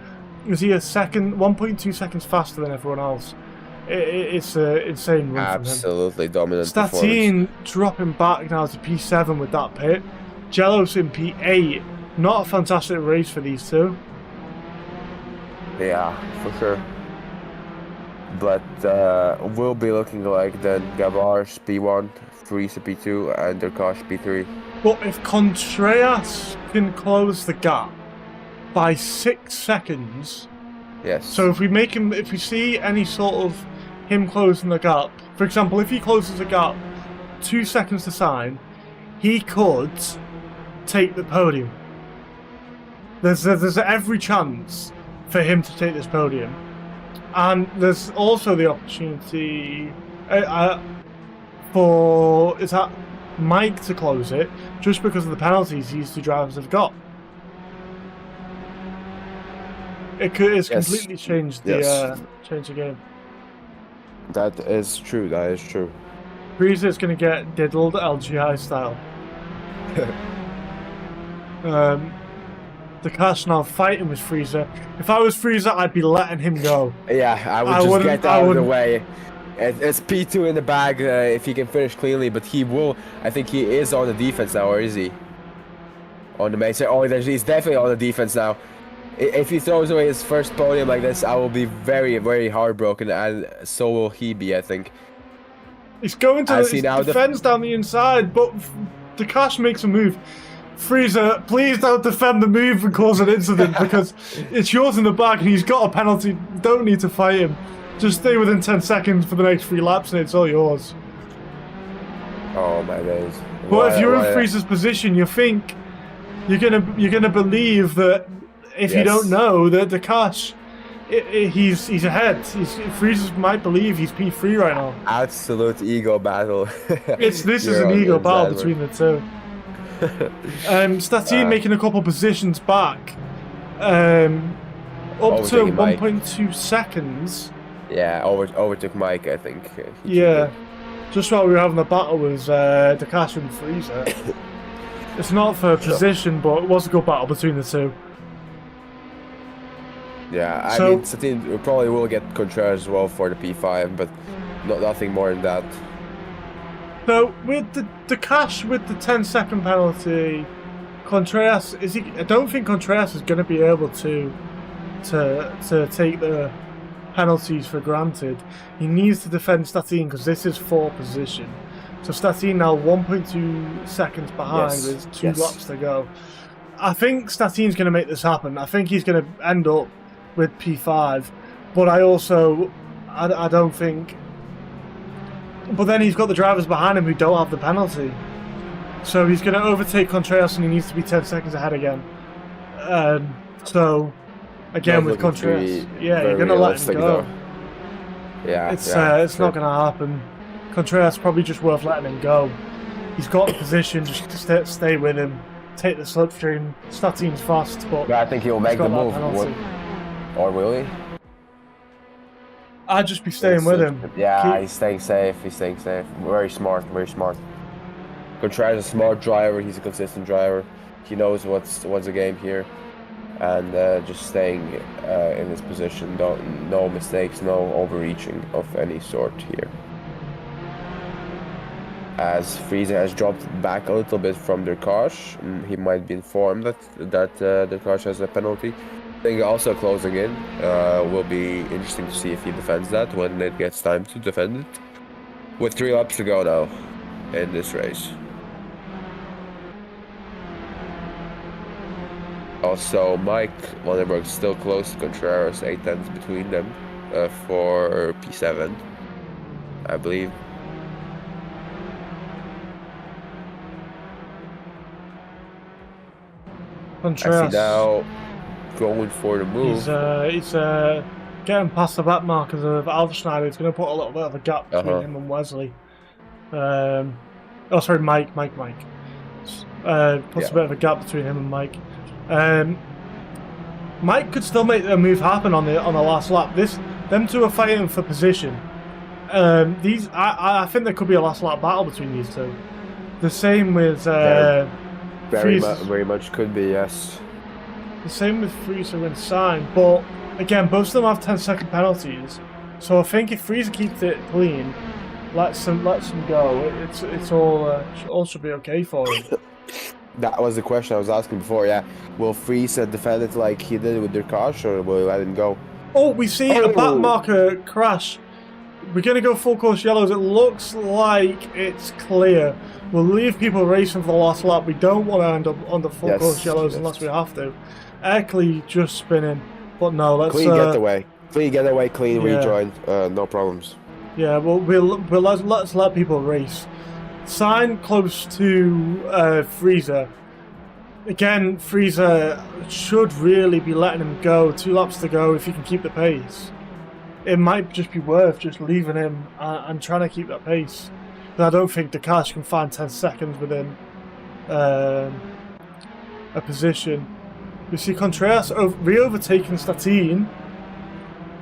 Is he 1.2 seconds faster than everyone else? It's an insane run Absolutely from him. dominant performance. Statine dropping back now to P7 with that pit. Jelos in P8. Not a fantastic race for these two. Yeah, for sure. But will be looking like then Gavars P1, Friese P2, and Derkash P3. But if Contreras can close the gap by 6 seconds, yes. so if we see any sort of him closing the gap, for example, if he closes the gap 2 seconds to sign, he could take the podium. There's every chance for him to take this podium, and there's also the opportunity for Mike to close it, just because of the penalties these two drivers have got. It's completely changed the game. That is true. That is true. Friese is going to get diddled LGI style. The Cash now fighting with Friese. If I was Friese, I'd be letting him go. Yeah, I would just get out of the way. It's P2 in the bag if he can finish cleanly, but he will. I think he is on the defense now, or is he? On the main side. Oh, he's definitely on the defense now. If he throws away his first podium like this, I will be very, very heartbroken, and so will he be, I think. He's going to defends down the inside, but the Cash makes a move. Friese, please don't defend the move and cause an incident, because it's yours in the back and he's got a penalty. You don't need to fight him. Just stay within 10 seconds for the next 3 laps and it's all yours. Oh my days. But if you're in Friese's position, you think you're gonna believe that if you don't know that the Cash, he's ahead. Friese might believe he's P3 right now. Absolute ego battle. This is an ego battle between the two. Statine making a couple positions back, up to 1.2 seconds. Yeah, overtook Mike, I think. Yeah, just while we were having a battle was Takash and Friese. It's not for position, but it was a good battle between the two. Yeah, I mean, Statine probably will get Contreras as well for the P5, but nothing more than that. So with the Cash with the 10-second penalty, Contreras I don't think Contreras is going to be able to take the penalties for granted. He needs to defend Statine because this is 4th position. So Statine now 1.2 seconds behind with 2 laps to go. I think Statine's going to make this happen. I think he's going to end up with P5, but I don't think. But then he's got the drivers behind him who don't have the penalty. So he's going to overtake Contreras and he needs to be 10 seconds ahead again. So, again with Contreras, you're going to let him go. Yeah, It's yeah, it's not going to happen. Contreras probably just worth letting him go. He's got the position, just stay with him, take the slipstream. Statin's fast, but I think he'll he's make got the that move. penalty. Or will he? I'd just be staying with him. Yeah, he's staying safe. He's staying safe. Very smart. Very smart. Contreras is a smart driver. He's a consistent driver. He knows what's the game here, and just staying in his position. No mistakes. No overreaching of any sort here. As Friese has dropped back a little bit from their cars, he might be informed that the car has a penalty. I think also closing in will be interesting to see if he defends that when it gets time to defend it. With 3 laps to go now in this race. Also, Mike Vandenberg is still close to Contreras, 8 tenths between them for P7, I believe. Contreras. I see now going for the move. He's getting past the back markers of Alderschneider. It's going to put a little bit of a gap between him and Wesley. Oh, sorry, Mike. Puts a bit of a gap between him and Mike. Mike could still make a move happen on the last lap. Them two are fighting for position. I think there could be a last lap battle between these two. The same with very much could be, yes. The same with Friese and Sainz, but again, both of them have 10-second penalties. So I think if Friese keeps it clean, lets him go, it's all should be okay for him. That was the question I was asking before. Yeah, will Friese defend it like he did with their cars, or will he let him go? Oh, we see a back marker crash. We're going to go full course yellows. It looks like it's clear. We'll leave people racing for the last lap. We don't want to end up on the full course yellows unless we have to. Eckley just spinning. But no, let's... Clean getaway. Clean getaway, clean rejoin. No problems. Yeah, well, let's let people race. Sign close to Friese. Again, Friese should really be letting him go. 2 laps to go if he can keep the pace. It might just be worth just leaving him and trying to keep that pace. And I don't think Takash can find 10 seconds within a position. We see Contreras re-overtaking Statin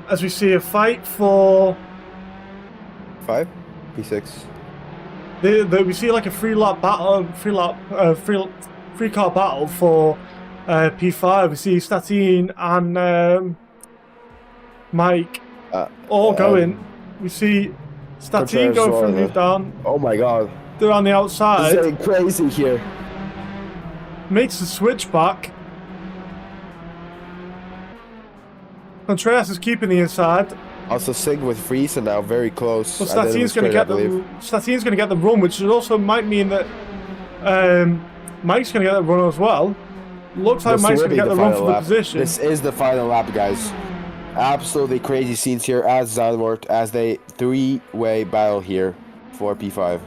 as we see a fight for 5? P6. We see like a three car battle for P5. We see Statin and Mike all going. We see Statin go for a move down. Oh my god. They're on the outside. It's getting crazy here. Makes the switch back. Contreras is keeping the inside. Also Sig with Friese now very close. But Statin's going to get the run, which also might mean that Mike's going to get the run as well. Looks like Mike's going to get the run for the position. This is the final lap, guys. Absolutely crazy scenes here at Zandvoort as they 3-way battle here for P5.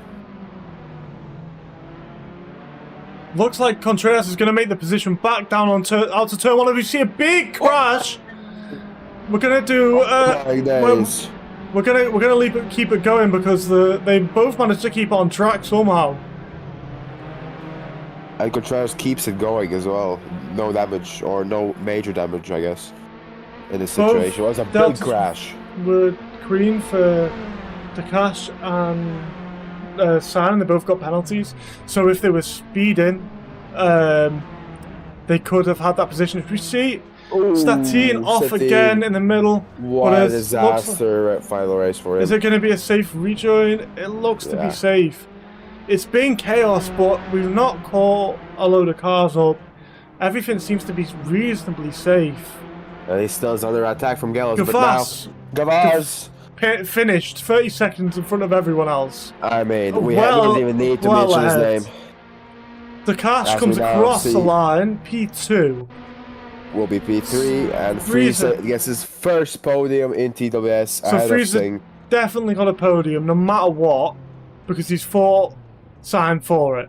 Looks like Contreras is going to make the position back down out to turn 1. We see a big crash. We're gonna do. We're gonna keep it going because they both managed to keep it on track somehow. And Contreras keeps it going as well. No damage or no major damage, I guess. In this situation, it was a big crash. We're green for Takash and San. They both got penalties. So if they were speeding, they could have had that position. If we see. Statin off again in the middle. What a disaster final race for him. Is it going to be a safe rejoin? It looks to be safe. It's been chaos, but we've not caught a load of cars up. Everything seems to be reasonably safe. And he still is under attack from Gallows, but now Gavars finished 30 seconds in front of everyone else. I mean, we don't even need to mention his name. Takash comes across the line, P2. Will be P3, and Friese gets his first podium in TWS. So Friese definitely got a podium, no matter what, because he's signed for it.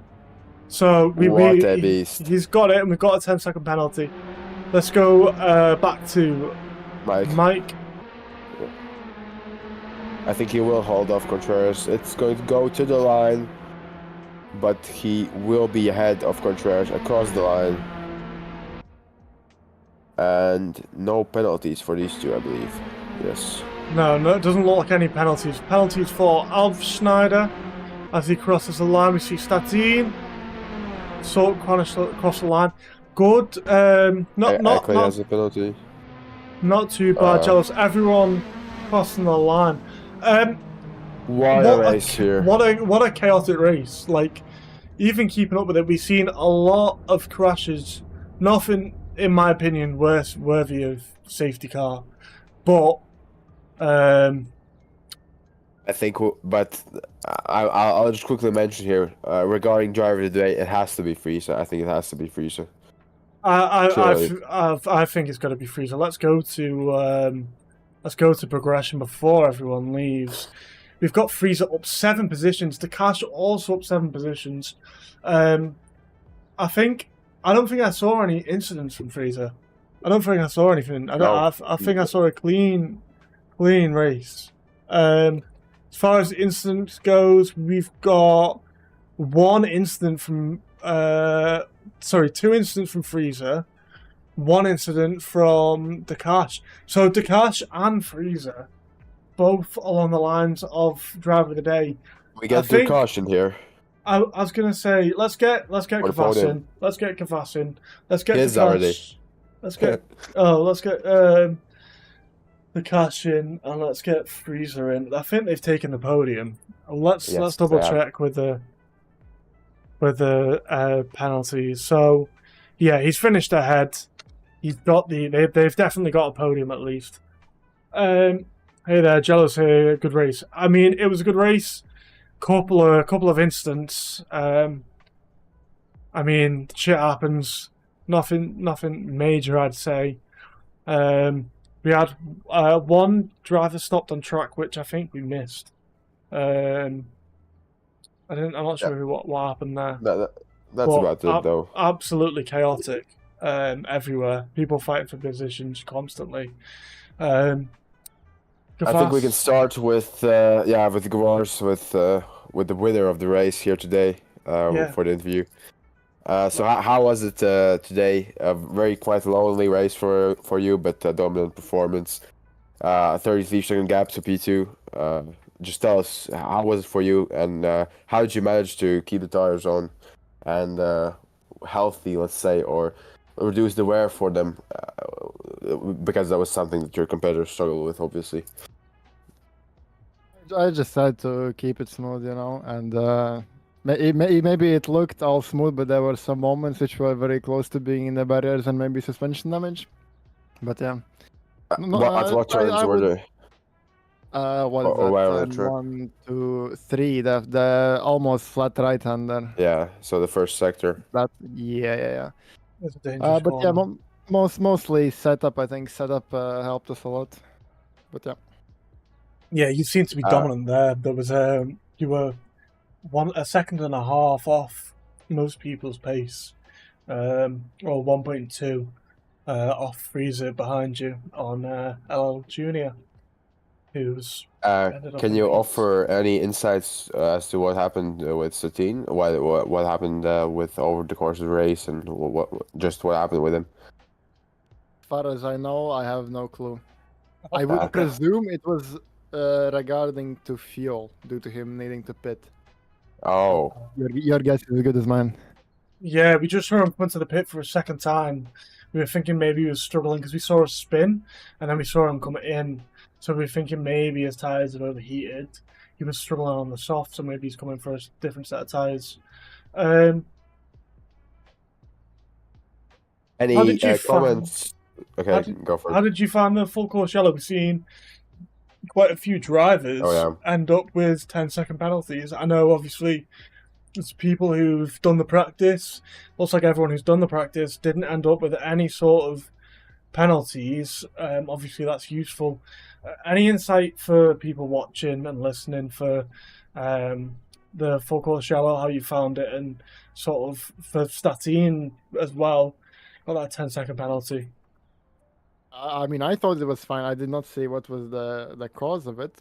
So he's got it, and we've got a 10-second penalty. Let's go back to Mike. I think he will hold off Contreras. It's going to go to the line, but he will be ahead of Contreras across the line. And no penalties for these two, I believe. Yes. No, it doesn't look like any penalties. Penalties for Alf Schneider as he crosses the line. We see Statine sort of across the line. Good. Not has a penalty. Not too bad, Jealous. Everyone crossing the line. What a race here. What a chaotic race. Like, even keeping up with it, we've seen a lot of crashes. Nothing, in my opinion, worthy of safety car. But I think, but I'll just quickly mention here regarding driver of the day, it has to be Friese. I think it has to be Friese. I think it's got to be Friese. Let's go to progression before everyone leaves. We've got Friese up 7 positions. Takash also up 7 positions. I don't think I saw any incidents from Friese. I don't think I saw anything. I think I saw a clean race. As far as incidents goes, we've got 2 incidents from Friese, 1 incident from Takash. So Takash and Friese, both along the lines of driver of the day. We get the caution here. I was gonna say let's get Kvassin. Let's get Kvassin. Let's get His Takash. already. Let's get the cash in, and let's get Friese in. I think they've taken the podium. Let's double check with the penalties. So yeah, he's finished ahead. He's got they've definitely got a podium at least. Hey there, Jealous here. Good race. I mean, it was a good race. Couple of incidents. I mean, shit happens. Nothing major, I'd say. We had 1 driver stopped on track, which I think we missed. I'm not sure what happened there. That's about it, though. Absolutely chaotic everywhere. People fighting for positions constantly. I think we can start with Gavars, with the winner of the race here today for the interview. So how was it today? A very quite lonely race for you, but a dominant performance. 33-second gap to P2. Just tell us, how was it for you, and how did you manage to keep the tires on and healthy, let's say, or reduce the wear for them? Because that was something that your competitors struggled with, obviously. I just had to keep it smooth, and maybe it looked all smooth, but there were some moments which were very close to being in the barriers and maybe suspension damage. But yeah. What turns were they? What is that? 1, 2, 3. The almost flat right-hander. Yeah. So the first sector. Yeah. That's a dangerous but yeah, mostly setup. I think setup helped us a lot. But yeah. Yeah, you seem to be dominant there. There was you were a second and a half off most people's pace, or 1.2 off Friese behind you on LL Junior, who's. Can you offer any insights as to what happened with Satine? What happened with over the course of the race, and what happened with him? As far as I know, I have no clue. I would presume it was regarding to fuel due to him needing to pit. Oh. Your guess is as good as mine. Yeah, we just saw him come to the pit for a second time. We were thinking maybe he was struggling because we saw a spin, and then we saw him come in. So we were thinking maybe his tyres had overheated. He was struggling on the soft, so maybe he's coming for a different set of tyres. Any comments? Okay, go for it. How did you find the full course yellow? We've seen quite a few drivers end up with 10-second penalties. I know, obviously, there's people who've done the practice. Looks like everyone who's done the practice didn't end up with any sort of penalties. Obviously, that's useful. Any insight for people watching and listening for the full course yellow, how you found it, and sort of for Statine as well, got that 10-second penalty? I mean, I thought it was fine. I did not see what was the cause of it.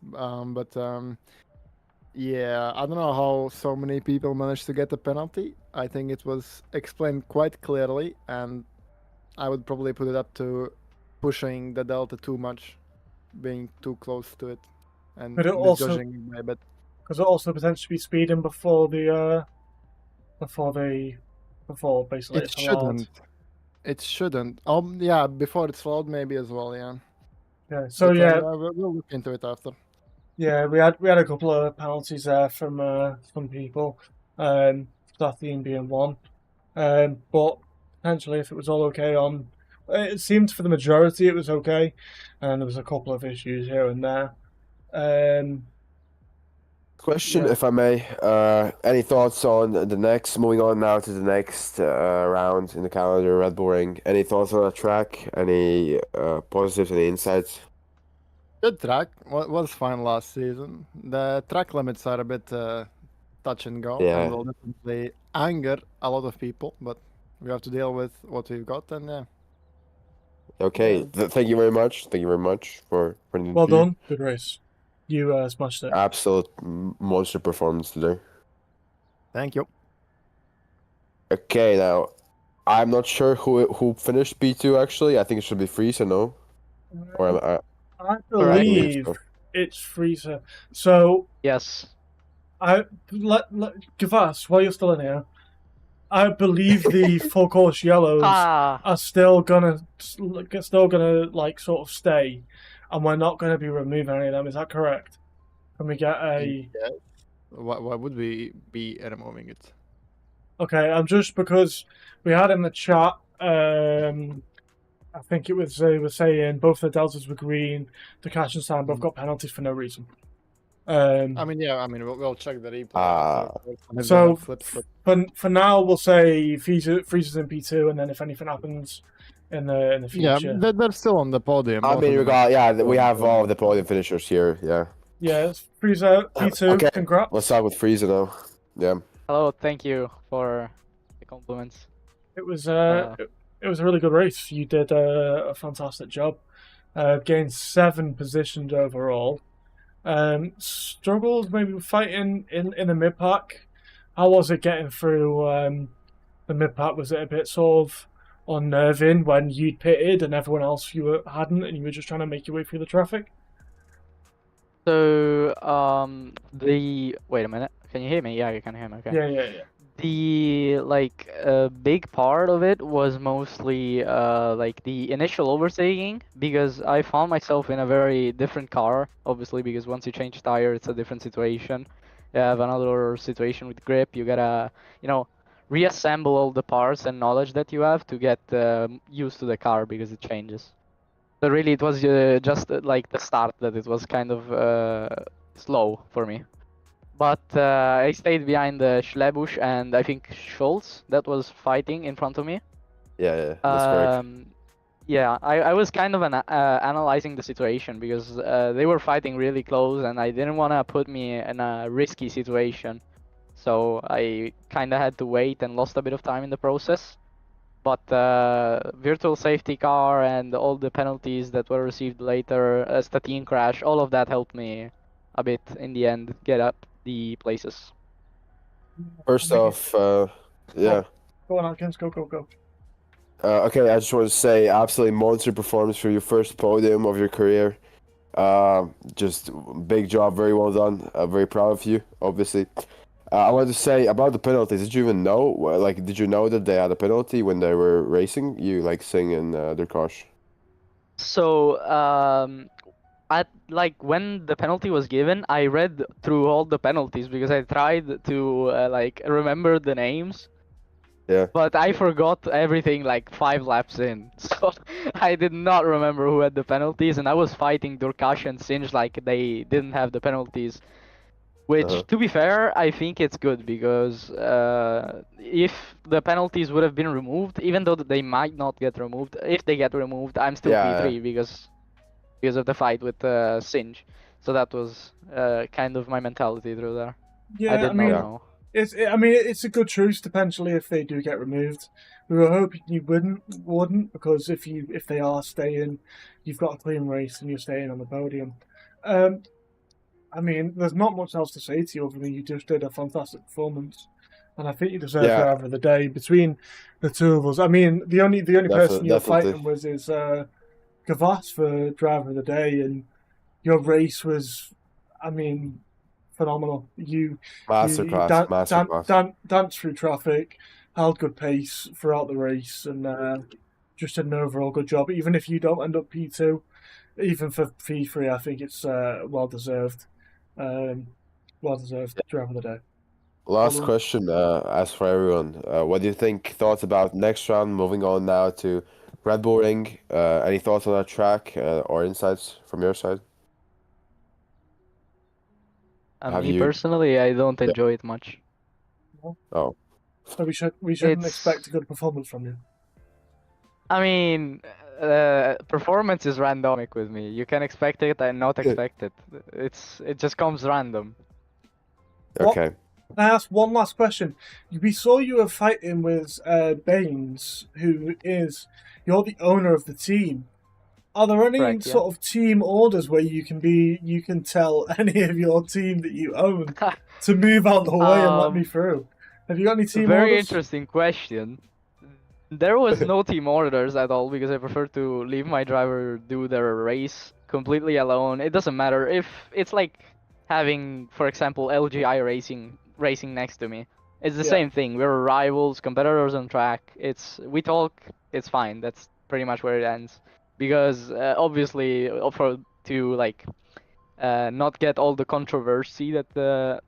Yeah, I don't know how so many people managed to get a penalty. I think it was explained quite clearly, and I would probably put it up to pushing the delta too much, being too close to it, and Could it also misjudging my bet. Because it also potentially be speeding before basically It it's allowed. shouldn't. It shouldn't. Yeah, before it's allowed, maybe as well. Yeah. Yeah. So But, yeah, we'll look into it after. yeah, we had a couple of penalties there from people, Slathine being one. But potentially if it was all okay on, it seemed for the majority it was okay, and there was a couple of issues here and there. Question, Yeah. if I may. Any thoughts on the next? Moving on now to the next round in the calendar, Red Bull Ring. Any thoughts on the track? Any positives? Any insights? Good track. Was fine last season. The track limits are a bit touch and go, Yeah. and will definitely anger a lot of people. But we have to deal with what we've got, and yeah. Okay. Yeah. Thank you very much. Thank you very much for the Well interview. done, good race. You smashed it. Absolute monster performance today. Thank you. Okay, now I'm not sure who finished P2 actually. I think it should be Freeze, no? Or am I? I believe believe so. it's Freezer. So Yes. give us while you're still in here. I believe the full course yellows Ah, are still gonna like sort of stay, and we're not gonna be removing any of them. Is that correct? Can we get a? Yes. Why would we be removing it? Okay, I'm just because we had in the chat. I think it was they were saying both the deltas were green. The cash and Sam both got penalties for no reason. I mean, yeah. I mean, we'll check the replay. After. So But for now, we'll say freezes in P2, and then if anything happens in the yeah, future, they're still on the podium. I both mean, of we them. got we have all of the podium finishers here. Yeah. yeah, freezer P2. Okay. Congrats. Let's start with Freezer now. Yeah. hello. Thank you for the compliments. It was it was a really good race. You did a fantastic job. Gained 7 positions overall. Struggled maybe fighting in the mid pack. How was it getting through the mid pack? Was it a bit sort of unnerving when you'd pitted and everyone else hadn't, and you were just trying to make your way through the traffic? So, wait a minute. Can you hear me? Yeah, you can hear me. Okay. Yeah. The big part of it was mostly like the initial overtaking, because I found myself in a very different car, obviously, because once you change tire, it's a different situation. You have another situation with grip. You gotta, reassemble all the parts and knowledge that you have to get used to the car, because it changes. So really, it was just like the start that it was kind of slow for me. But I stayed behind the Schlebusch and I think Schultz that was fighting in front of me. Yeah. That's correct. Yeah, I was kind of analyzing the situation, because they were fighting really close and I didn't want to put me in a risky situation. So I kind of had to wait and lost a bit of time in the process. But virtual safety car and all the penalties that were received later, Statine crash, all of that helped me a bit in the end get up the places. First off, yeah. Go on, Atkins. Go. Okay, I just want to say, absolutely monster performance for your first podium of your career. Just big job, very well done. Very proud of you, obviously. I wanted to say about the penalties. Did you even know? Like, did you know that they had a penalty when they were racing? You like singing their cars. So when the penalty was given, I read through all the penalties because I tried to remember the names. Yeah. But I forgot everything like 5 laps in, so I did not remember who had the penalties, and I was fighting Durkash and Singe like they didn't have the penalties. Which, to be fair, I think it's good, because if the penalties would have been removed, even though they might not get removed, if they get removed, I'm still P3 because of the fight with Singe. So that was kind of my mentality through there. Yeah, I did not know. It's a good truce potentially if they do get removed. We were hoping you wouldn't, because if they are staying, you've got a clean race and you're staying on the podium. I mean, there's not much else to say to you other than you just did a fantastic performance, and I think you deserve Yeah. driver of the day between the two of us. I mean, the only person you're Definitely. fighting was is Gavas for driver of the day, and your race was, I mean, phenomenal. You Masterclass. danced through traffic, held good pace throughout the race, and just did an overall good job. Even if you don't end up P2, even for P3, I think it's well deserved. Well deserved driver of the day. Last question, as for everyone, what do you think? Thoughts about next round? Moving on now to Red Bull Ring. Any thoughts on that track or insights from your side? Have Me you- personally, I don't enjoy it much. Oh, So we shouldn't It's- expect a good performance from you. I mean, performance is randomic with me. You can expect it and not expect it. It just comes random. What? okay. Can I ask one last question? We saw you were fighting with Baines, who is you're the owner of the team. Are there any Correct, yeah. sort of team orders where you can tell any of your team that you own to move out the way and let me through? Have you got any team Very orders? interesting question. There was no team orders at all because I prefer to leave my driver do their race completely alone. It doesn't matter if it's like having, for example, LGI racing next to me. It's the Yeah. same thing. We're rivals, competitors on track. We talk. It's fine. That's pretty much where it ends. Because obviously, to like not get all the controversy that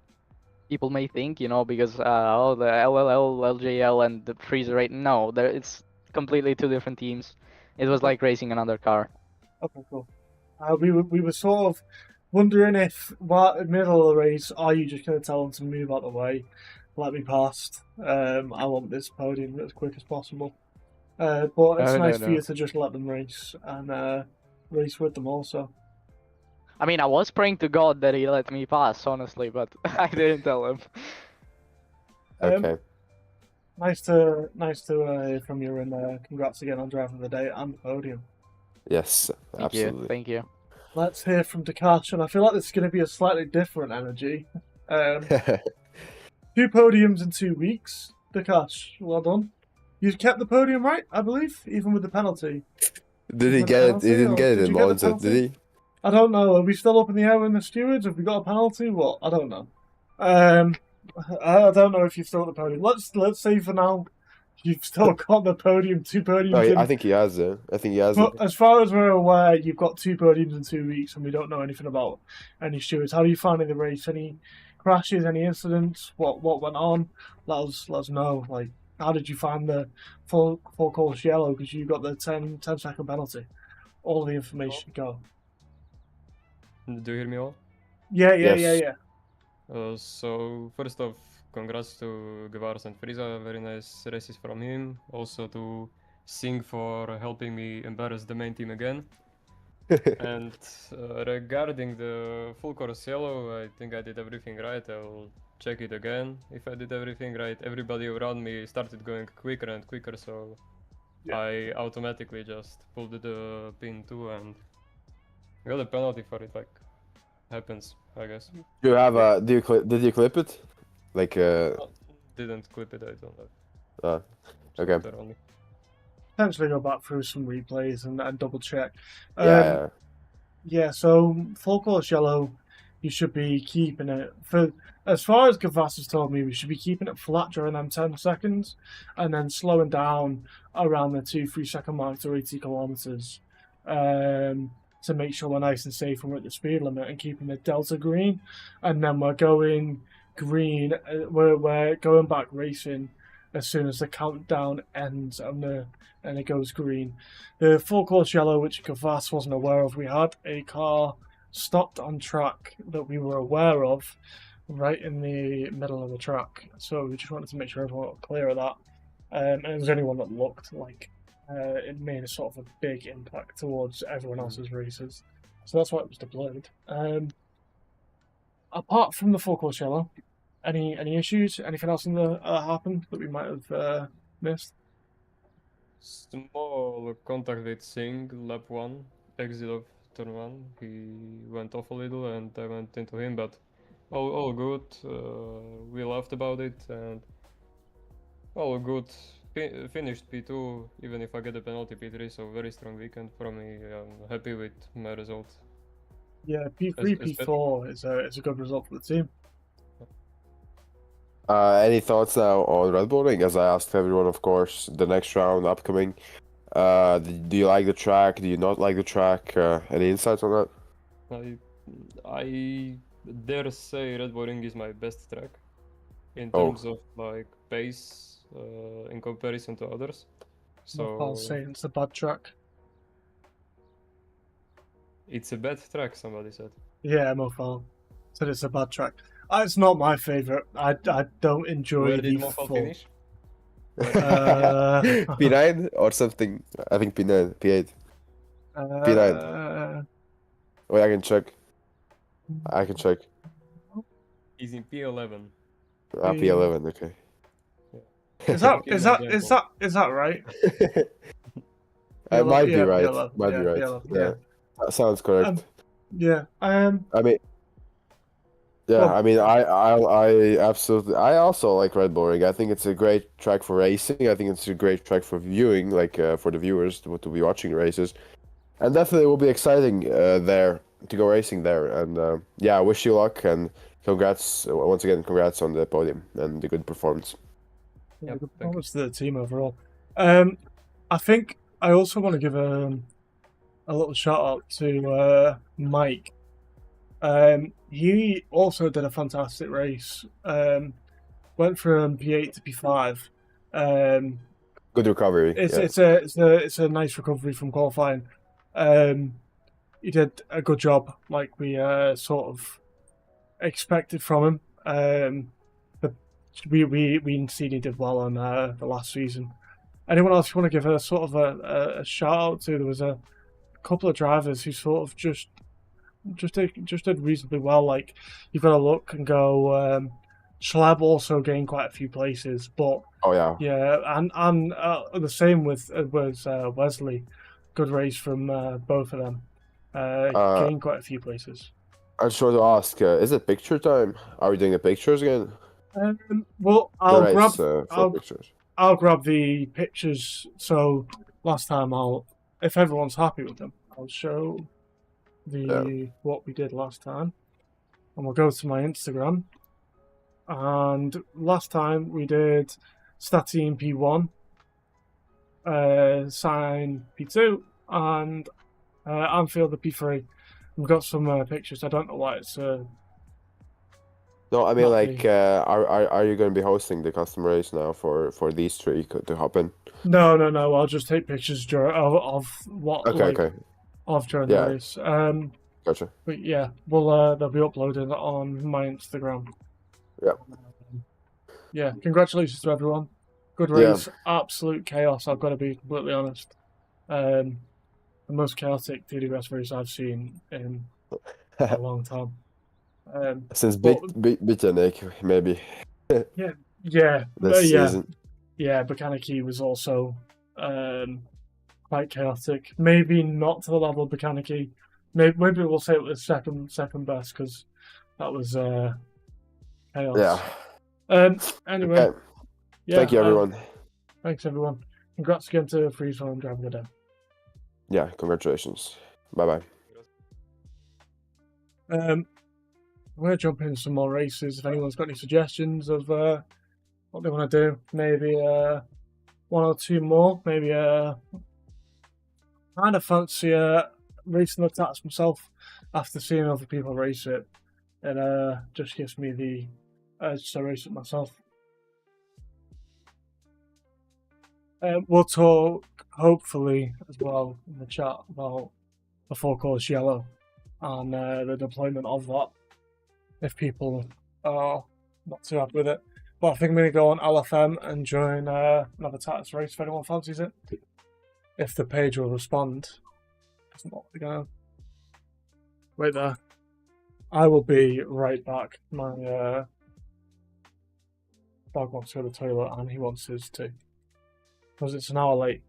people may think, because the LLL, LJL, and the freezer rate. No, it's completely two different teams. It was like racing another car. Okay, cool. We were sort of wondering if, while in the middle of the race, are you just going to tell them to move out the way, let me past? I want this podium as quick as possible. But it's nice for you to just let them race and race with them also. I mean, I was praying to God that he let me pass, honestly, but I didn't tell him. Okay. Nice to hear from you, and congrats again on driving the day and the podium. Yes, Thank you. absolutely. Thank you. Let's hear from Takash, and I feel like this is going to be a slightly different energy. 2 podiums in 2 weeks. Takash, well done. You kept the podium, right? I believe, even with the penalty. Did he get it? He didn't get it in Monza, did he? I don't know. Are we still up in the air in the stewards? Have we got a penalty? What? I don't know. I don't know if you've still got the podium. Let's say for now, you've still got the podium. 2 podiums. No, I think he has it. But as far as we're aware, you've got 2 podiums in 2 weeks, and we don't know anything about any stewards. How are you finding the race? Any crashes? Any incidents? What went on? Let us know. Like, how did you find the full course yellow? Because you got the 10-second penalty. All the information. Go. Do you hear me all? Yeah. So first off, congrats to Guevara and Frieza, very nice races from him. Also to Singh for helping me embarrass the main team again. And regarding the full course yellow, I think I did everything right. I will check it again if I did everything right. Everybody around me started going quicker and quicker, so I automatically just pulled the pin too and got a penalty for it. Like, happens, I guess. Do you have did you clip it? Like Didn't clip it, I don't know. Okay. Only. Potentially go back through some replays and double check. Yeah. So full course yellow, you should be keeping it for. As far as Gavas has told me, we should be keeping it flat during them 10 seconds, and then slowing down around the 2-3 second mark to 80 kilometers. To make sure we're nice and safe and we're at the speed limit, and keeping the delta green, and then we're going green. We're going back racing as soon as the countdown ends and it goes green. The full course yellow, which Gavas wasn't aware of, we had a car stopped on track that we were aware of right in the middle of the track, so we just wanted to make sure everyone got clear of that. And it was only one that looked like it made a sort of a big impact towards everyone else's races, so that's why it was deployed. Apart from the full course yellow, any issues? Anything else in the happened that we might have missed? Small contact with Singh, lap 1, exit of turn 1. He went off a little and I went into him, but all good. We laughed about it and all good. Finished P2, even if I get a penalty P3, so very strong weekend for me. I'm happy with my result. Yeah, P3, P4 is a good result for the team. Any thoughts now on Red Bulling? As I asked everyone, of course, the next round upcoming. Do you like the track? Do you not like the track? Any insights on that? I dare say Red Bull Ring is my best track in Oh. terms of like pace in comparison to others. I'll So say it's a bad track. it's a bad track, somebody said. Yeah, Mofal said it's a bad track. It's not my favorite. I don't enjoy Where the did Mofal full. finish? P9 or something? I think P9, P8. P9. Wait, I can check. He's in P11. P11, okay. Is that right? It might be Yeah, right. P11. Might be Yeah, right. P11, Yeah. yeah. That sounds correct. Yeah. I mean, yeah. Well- I mean, I absolutely. I also like Red Bull Ring. I think it's a great track for racing. I think it's a great track for viewing, like for the viewers to be watching races, and definitely it will be exciting there to go racing there. And yeah, I wish you luck and congrats once again. Congrats on the podium and the good performance. Yeah, Yep, good thank you. performance to the team overall. I think I also want to give a little shout out to Mike. He also did a fantastic race. Went from P8 to P5. Good recovery. It's a nice recovery from qualifying. He did a good job, like we sort of expected from him. We seen he did well on the last season. Anyone else you want to give a sort of a shout out to? There was a couple of drivers who sort of just did reasonably well. Like you've got to look and go. Schlab also gained quite a few places, but Oh yeah. yeah, and the same with Wesley. Good race from both of them. Gained quite a few places. I just wanted to ask, is it picture time? Are we doing the pictures again? Well, The race, for pictures. I'll grab the pictures. So last time if everyone's happy with them, I'll show what we did last time, and we'll go to my Instagram. And last time we did Statine P1, Sign P2, and Anfield the P3. We've got some pictures. I don't know why it's. No, I mean, not like, me. are you going to be hosting the custom race now for these three to hop in? No. I'll just take pictures of what Okay. during Yeah. the race. Gotcha. But yeah, they'll be uploaded on my Instagram. Yeah. Yeah, congratulations to everyone. Good race, absolute chaos. I've got to be completely honest. The most chaotic TWS race I've seen in a long time. Since but- Bitjanek, maybe. Yeah, This season. yeah. Bukaniki was also quite chaotic. Maybe not to the level of Bukaniki. Maybe we'll say it was second best because that was chaos. Yeah. Anyway, Okay. yeah. Thank you, everyone. Thanks, everyone. Congrats again to Freeze on driving the day. Yeah, congratulations. Bye-bye. I'm going to jump in some more races. If anyone's got any suggestions of what they want to do, maybe one or two more. Maybe kind of fancy racing the Tats myself after seeing other people race it. It just gives me the urge to race it myself. We'll talk, hopefully, as well in the chat about the 4-course yellow and the deployment of that, if people are not too happy with it. But I think I'm going to go on LFM and join another Tatuus race if anyone fancies it. If the page will respond. Doesn't want to go. Wait there. I will be right back. My dog wants to go to the toilet and he wants his too. Because it's an hour late.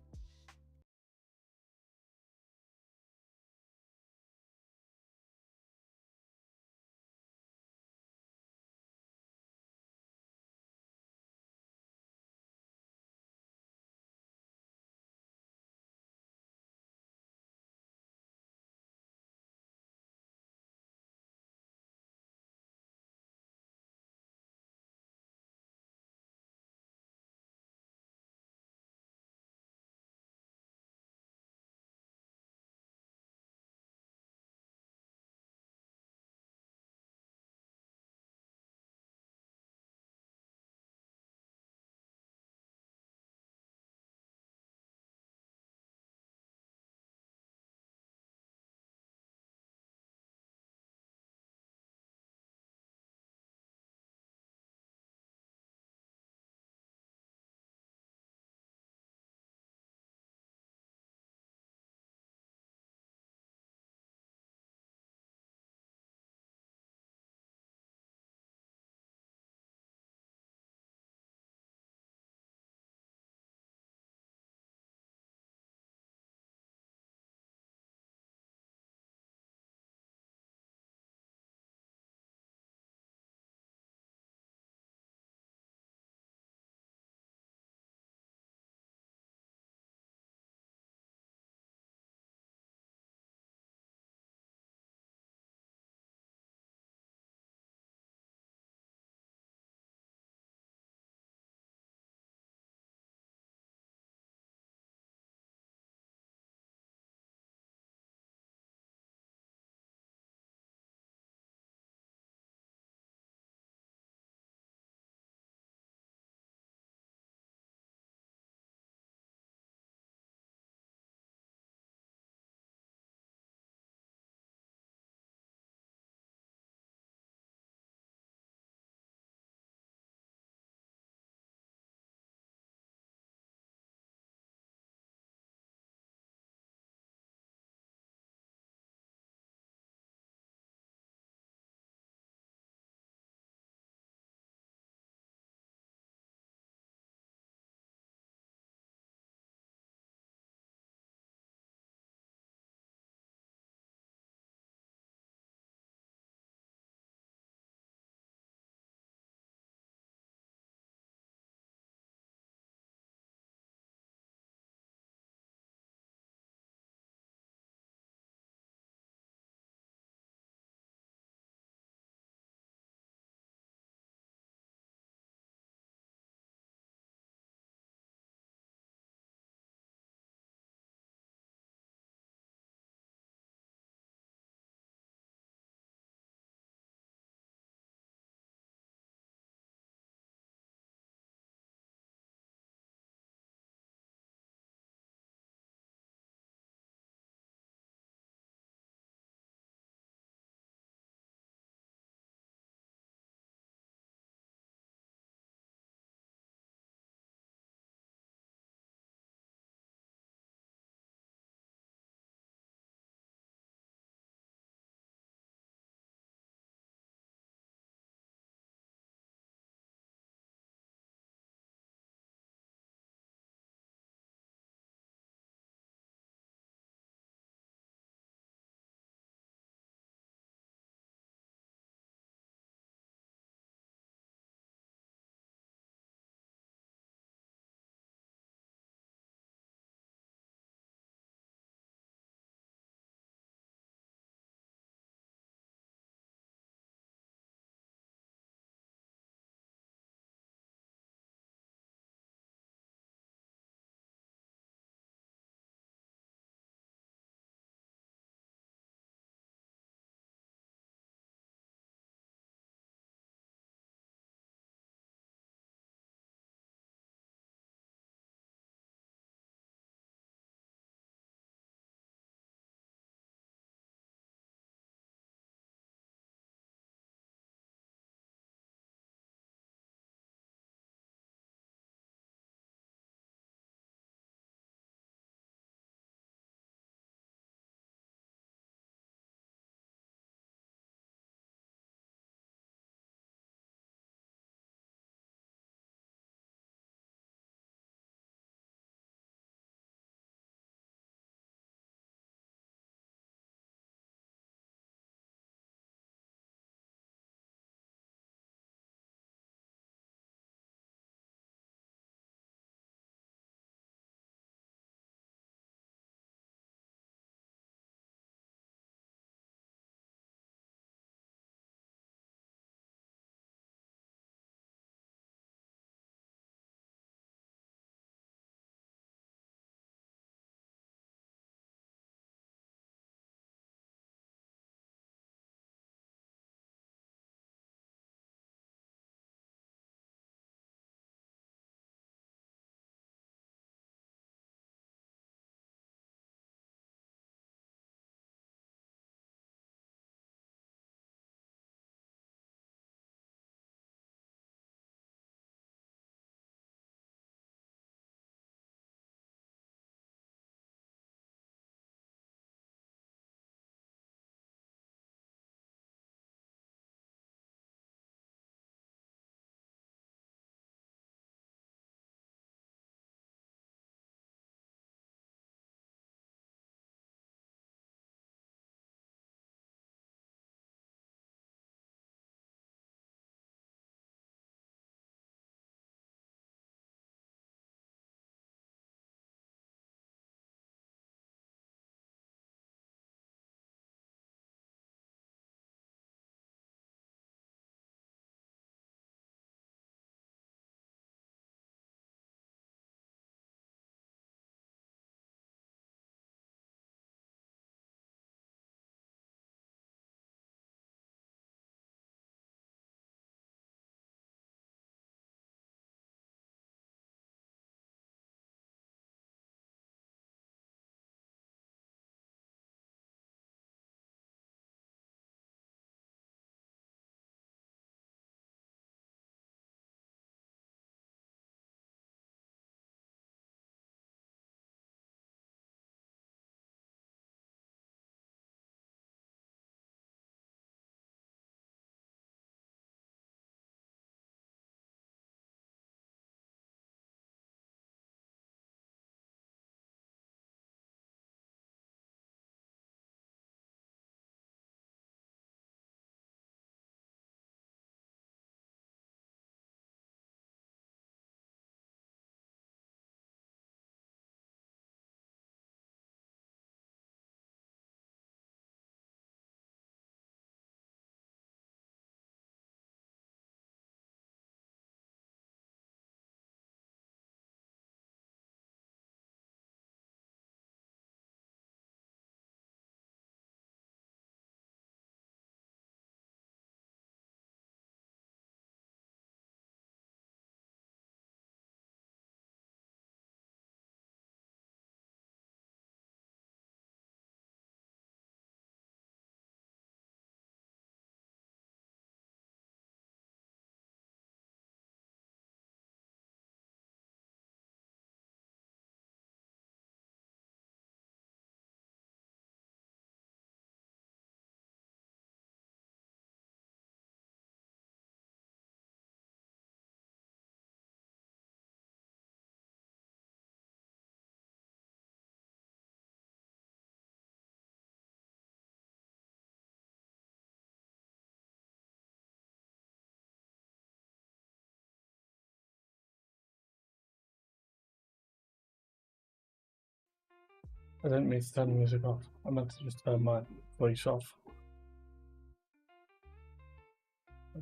I didn't mean to turn the music off. I meant to just turn my voice off.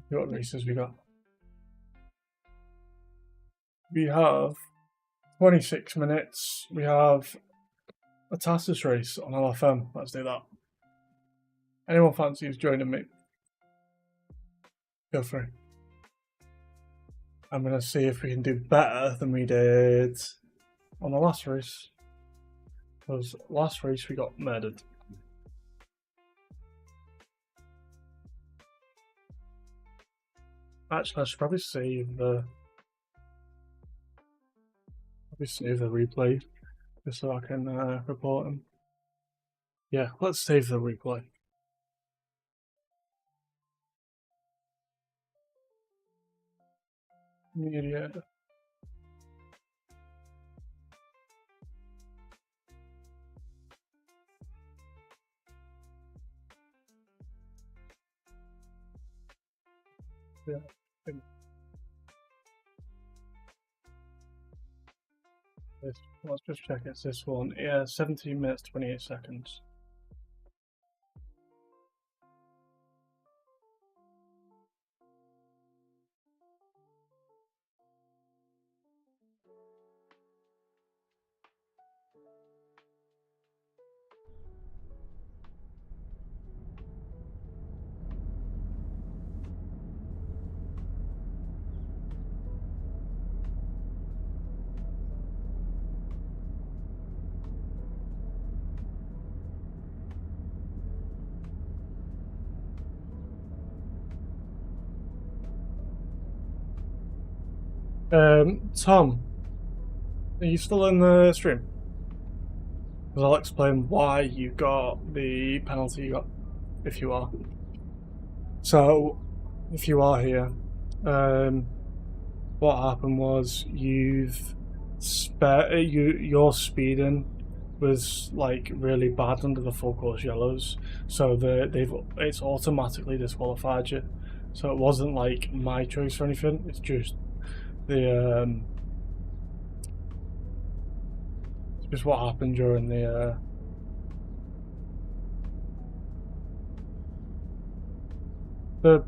What races we got? We have 26 minutes. We have a Tatuus race on LFM. Let's do that. Anyone fancies joining me? Feel free. I'm going to see if we can do better than we did on the last race. Because last race we got murdered. Actually, I should probably save the replay just so I can report them. Yeah, let's save the replay. Media. Yeah. Let's just check it's this one. Yeah, 17 minutes, 28 seconds. Tom, are you still in the stream? Because I'll explain why you got the penalty you got, if you are. So, if you are here, what happened was your speeding was like really bad under the full course yellows, so it's automatically disqualified you. So it wasn't like my choice or anything. It's just just what happened during the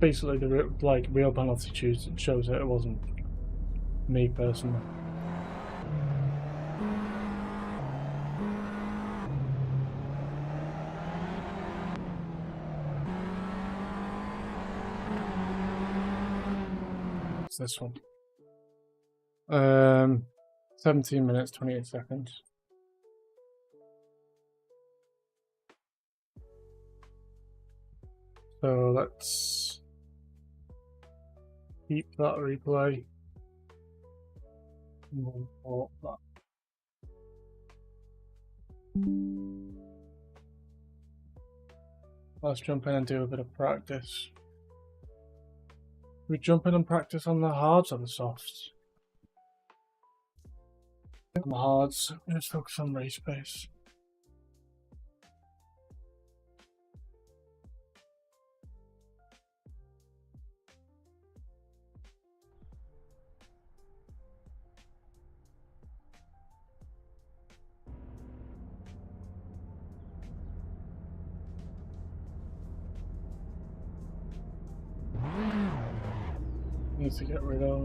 basically the real penalty shows that it wasn't me personally. It's this one. 17 minutes, 28 seconds. So let's keep that replay. And we'll port that. Let's jump in and do a bit of practice. We jump in and practice on the hards or the softs? On the hards, let's focus on race pace. Need to get rid of.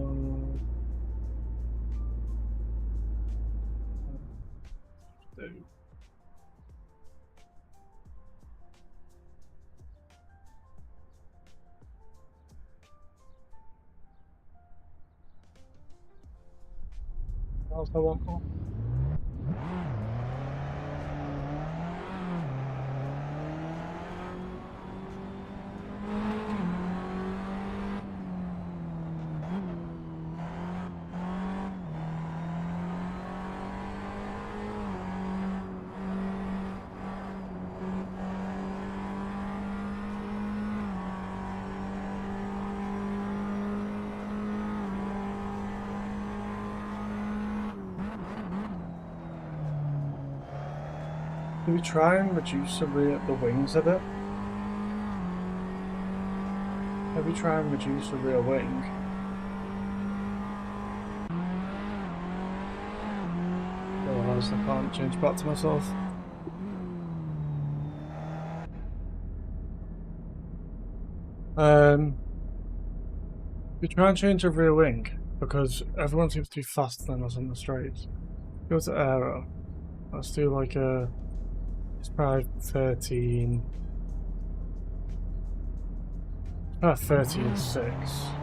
What else I want for? Can we try and reduce the wings a bit? Maybe try and reduce the rear wing. Otherwise I can't change back to myself. We try and change the rear wing because everyone seems to be faster than us on the straights. Go to aero. Let's do like a. It's probably 13. 13.6.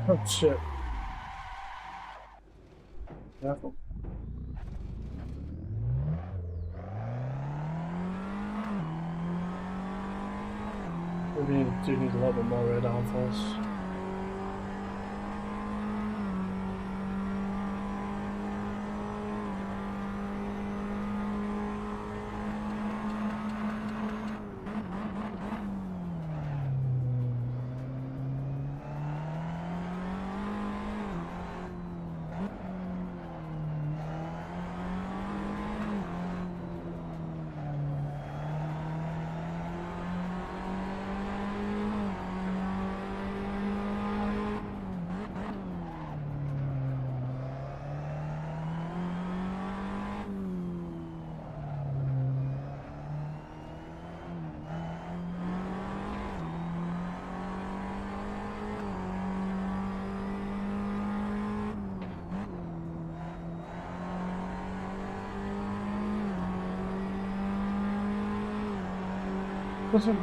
Oh shit. Careful. We do need a little bit more rear downforce.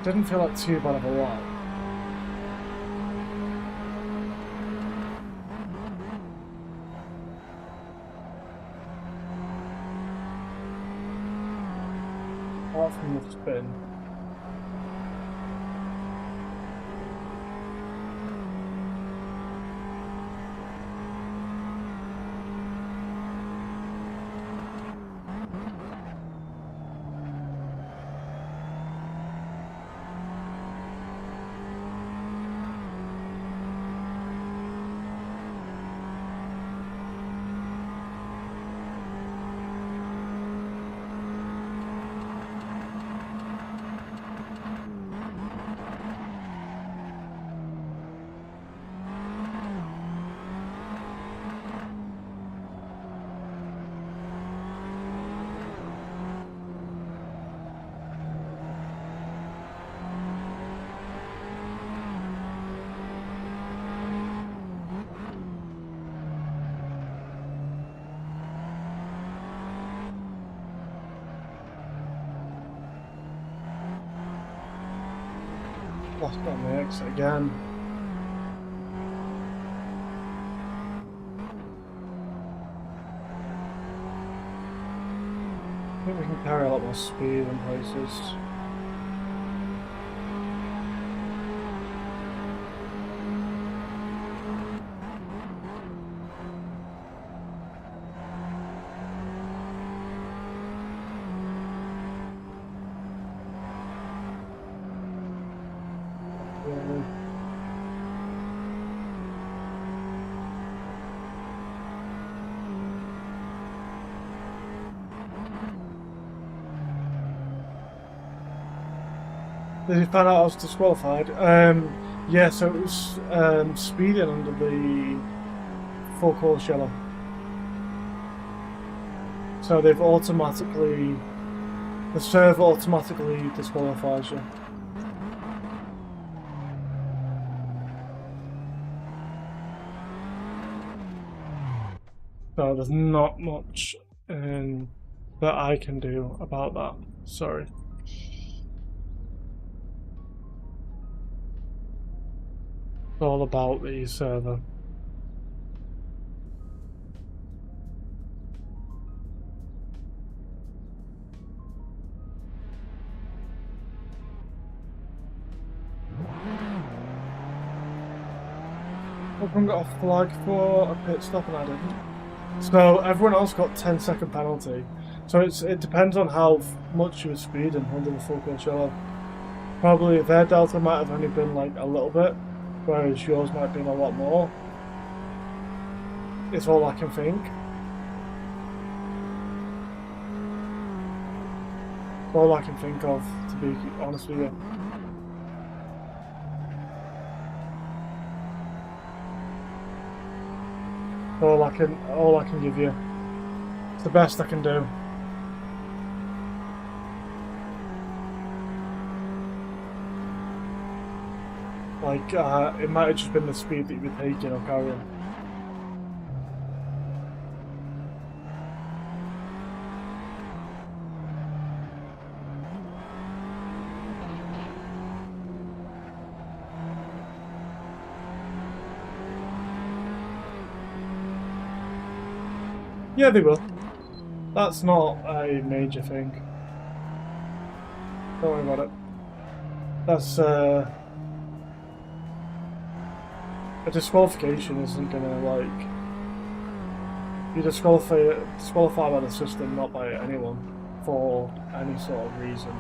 Didn't feel like too bad of a lot. Apart from the spin. Lost on the exit again. I think we can carry a lot more speed in places. Did you find out I was disqualified? Yeah, so it was speeding under the full course yellow. So they've automatically, the server automatically disqualifies you. So there's not much that I can do about that. Sorry. It's all about the server. Everyone got a flag for a pit stop and I didn't. So everyone else got 10-second penalty. So it depends on how much you were speeding under the full course yellow. Probably their delta might have only been like a little bit, whereas yours might be a lot more. It's all I can think. It's all I can think of, to be honest with you. All I can give you. It's the best I can do. Like, it might have just been the speed that you've been taking or carrying. Yeah, they will. That's not a major thing. Don't worry about it. That's, a disqualification isn't gonna, like... You're disqualified by the system, not by anyone, for any sort of reason.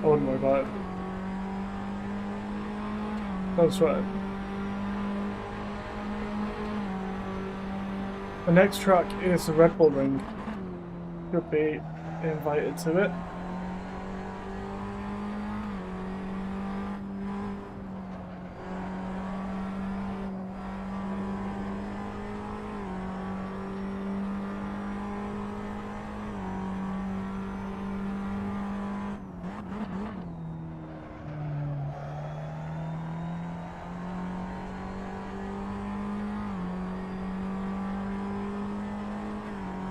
I wouldn't worry about it. Don't sweat it. The next track is the Red Bull Ring. You'll be invited to it.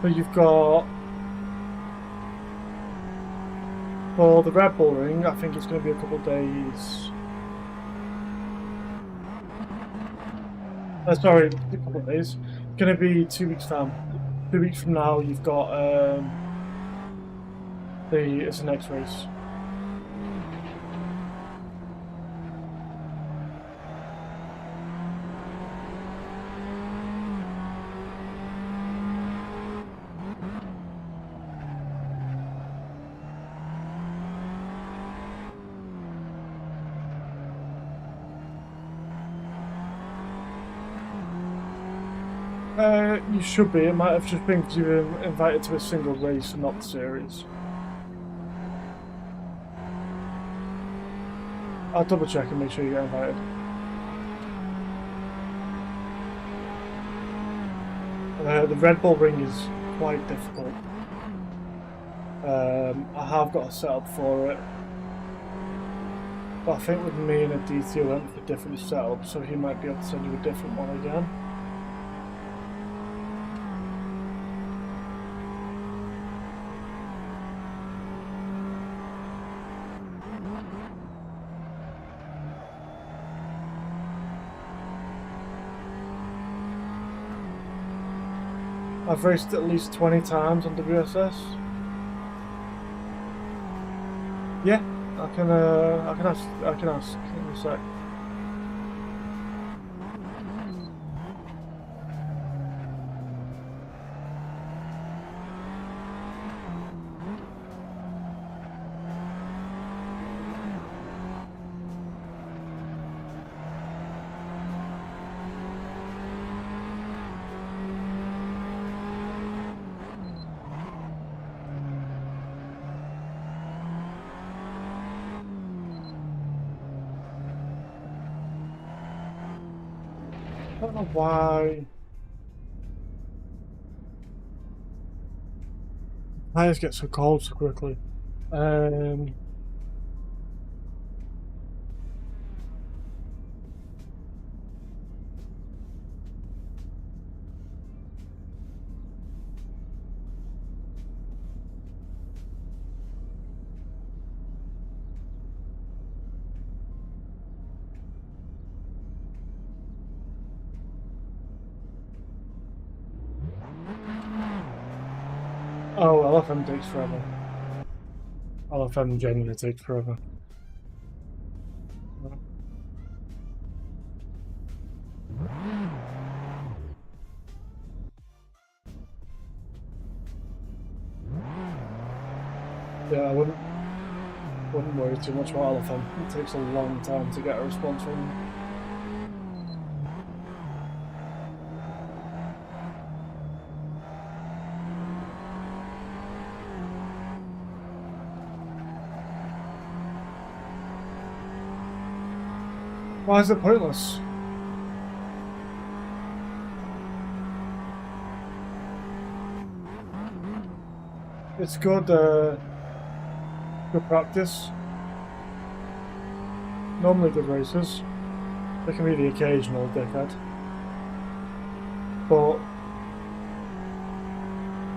So you've got, for the Red Bull Ring, I think it's going to be a couple of days. Sorry, a couple of days. It's going to be 2 weeks time. 2 weeks from now, you've got it's the next race. You should be. It might have just been because you were invited to a single race and not the series. I'll double check and make sure you get invited. The Red Bull Ring is quite difficult. I have got a setup for it. But I think with me and a DTO went for different setups, so he might be able to send you a different one again. I've raced at least 20 times on WSS. Yeah, I can ask in a sec. I don't know why tires get so cold so quickly. Oh, LFM takes forever. LFM genuinely takes forever. Yeah, I wouldn't worry too much about LFM. It takes a long time to get a response from them. Why is it pointless? It's good, good practice. Normally good races. There can be the occasional dickhead. But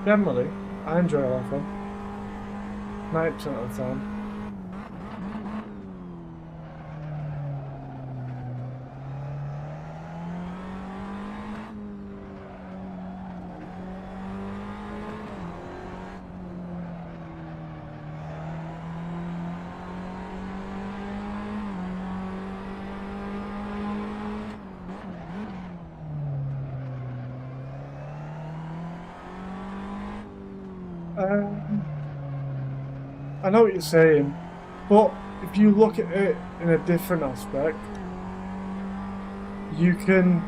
generally, I enjoy a lot of fun. 90% of the time. I know what you're saying, but if you look at it in a different aspect, you can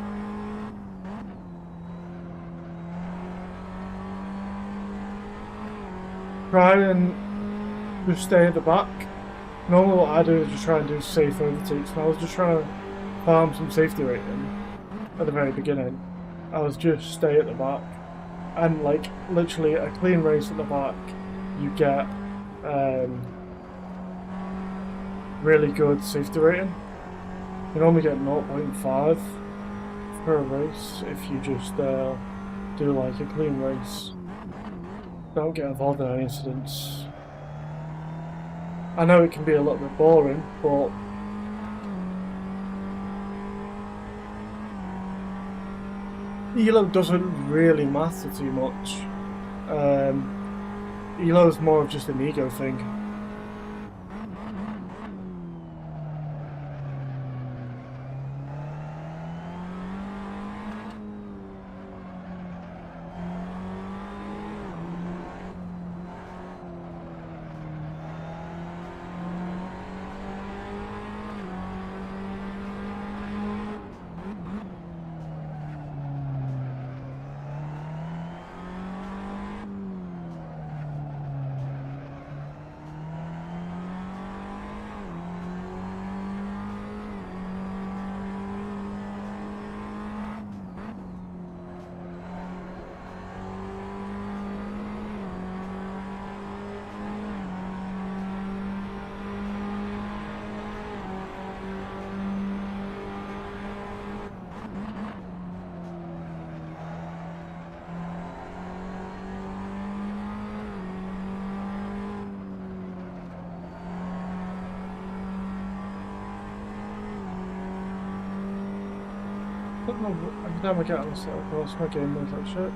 try and just stay at the back. Normally what I do is just try and do safe overtakes, and I was just trying to farm some safety rating at the very beginning. I was just stay at the back, and like literally a clean race at the back, you get really good safety rating. You normally get 0.5 for a race if you just do like a clean race. Don't get involved in any incidents. I know it can be a little bit boring, but ELO doesn't really matter too much. ELO is more of just an ego thing. I don't know, every time I get on the set, of course, my game does that shit.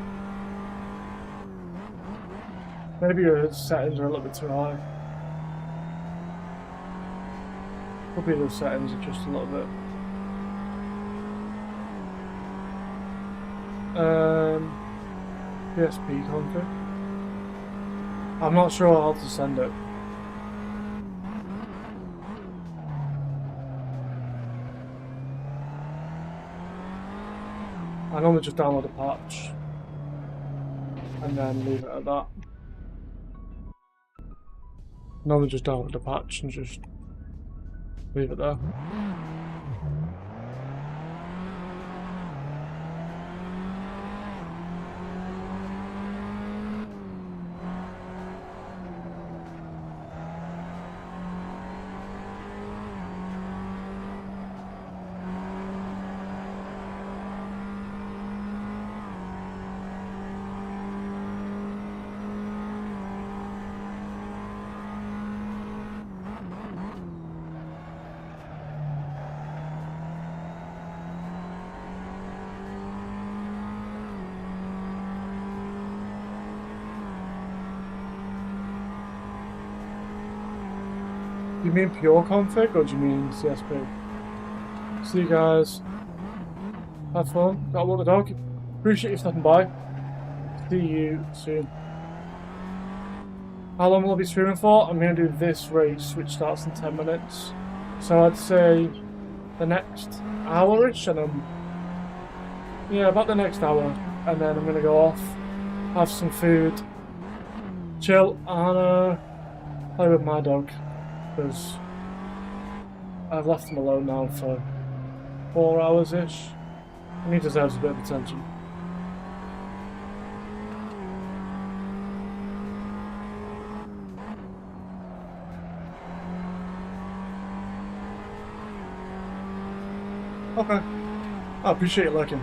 Maybe your settings are a little bit too high. Probably the settings are just a little bit. PSP config. I'm not sure how to send it. I normally just download a patch and then leave it at that. Normally just download a patch and just leave it there. Do you mean pure config or do you mean CSP? See you guys. Have fun. Gotta walk the dog. Appreciate you stopping by. See you soon. How long will I be streaming for? I'm going to do this race, which starts in 10 minutes. So I'd say the next hour-ish, and yeah, about the next hour. And then I'm going to go off, have some food, chill, and play with my dog. Because I've left him alone now for 4 hours-ish. And he deserves a bit of attention. Okay. I appreciate it looking.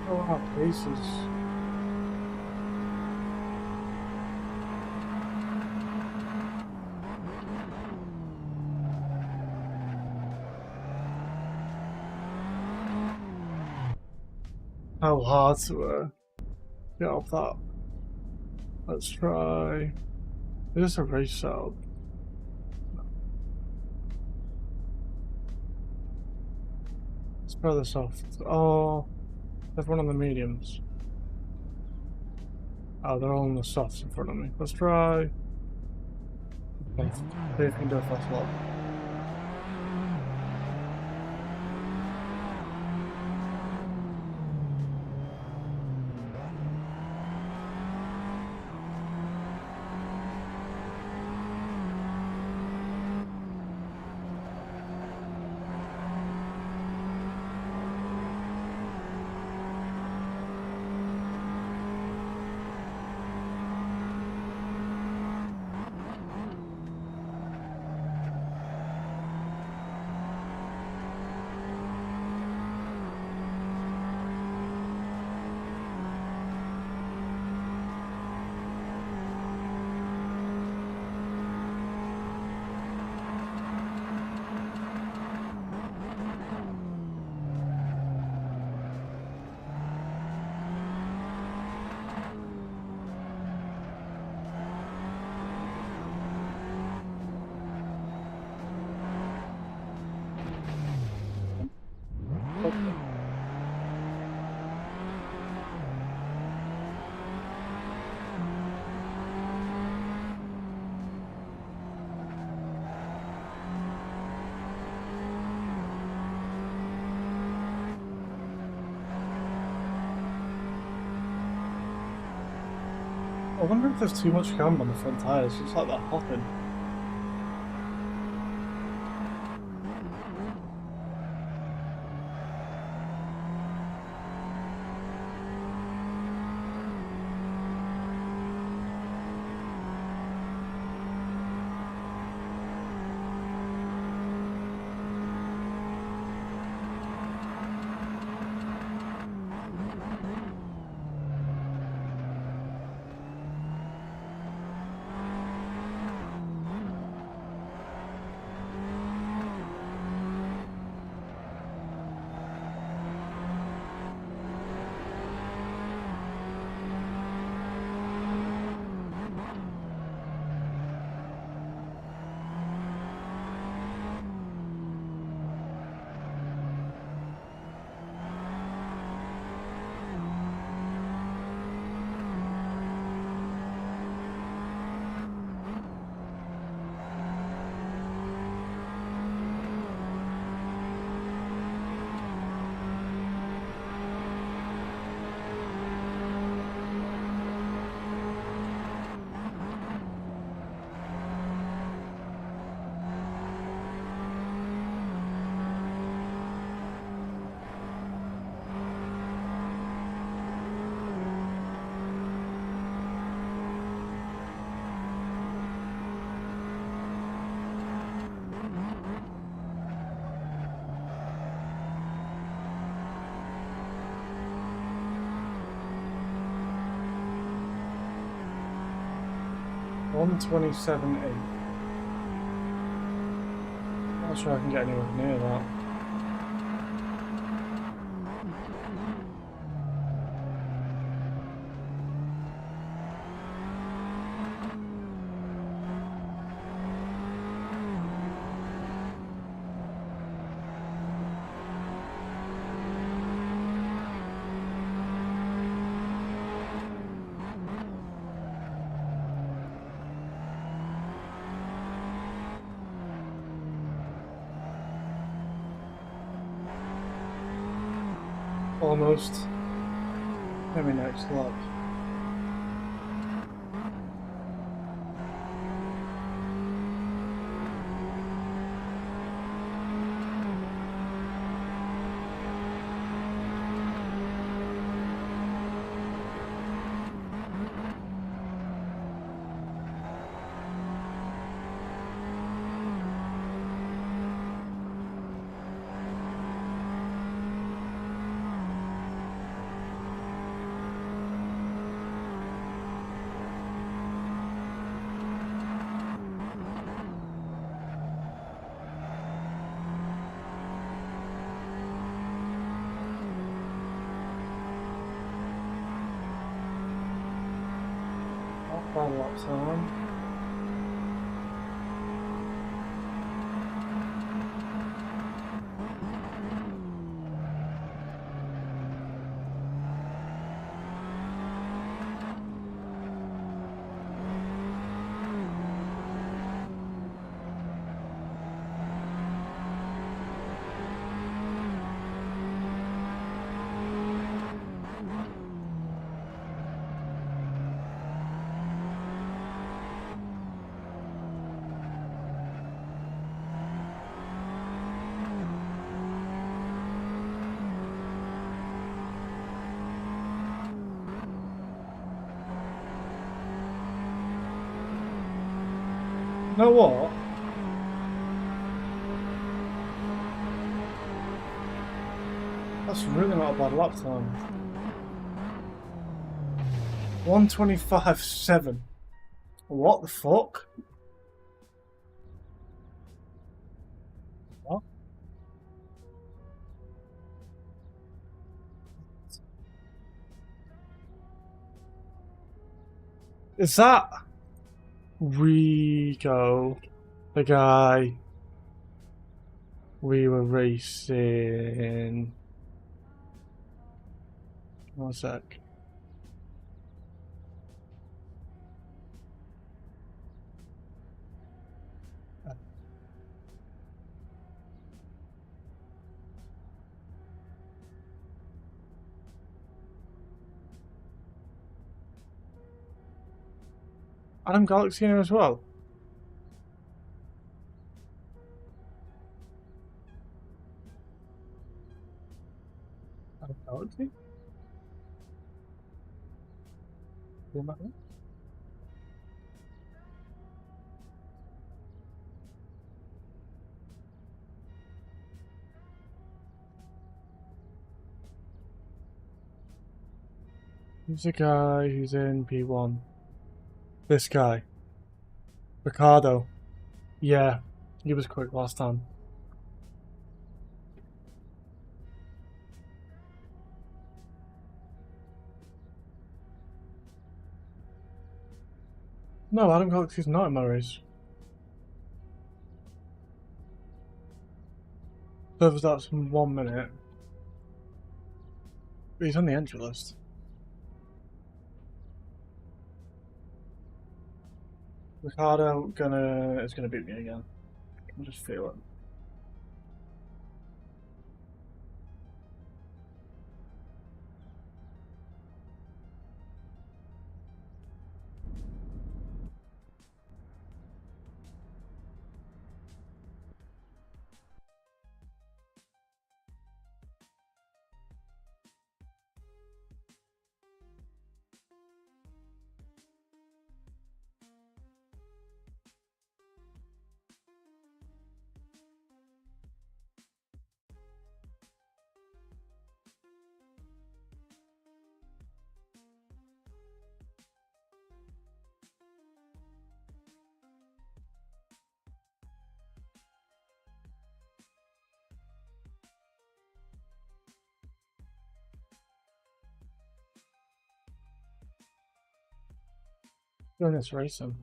Oh, places. How hard to get up that. Let's try. Is this a race setup? Let's try the soft. Oh, everyone on the mediums. Oh, they're all on the softs in front of me. Let's try. Okay, see if we can do a fast lap. I wonder if there's too much cam on the front tyres. It's like they're hopping. One 127.8. Not sure I can get anywhere near that. Almost. Maybe next lap. Not bad lap time. You know what? That's really not a bad lap time. 1:25.7. What the fuck? What? Is that Rico, the guy we were racing? One sec. Adam Galaxy in here as well. Adam Galaxy? Who's the guy who's in P1? This guy. Ricardo. Yeah, he was quick last time. No, Adam Galaxy's not in my race. So that's 1 minute. But he's on the entry list. Ricardo is gonna beat me again. I just feel it. Doing this racing.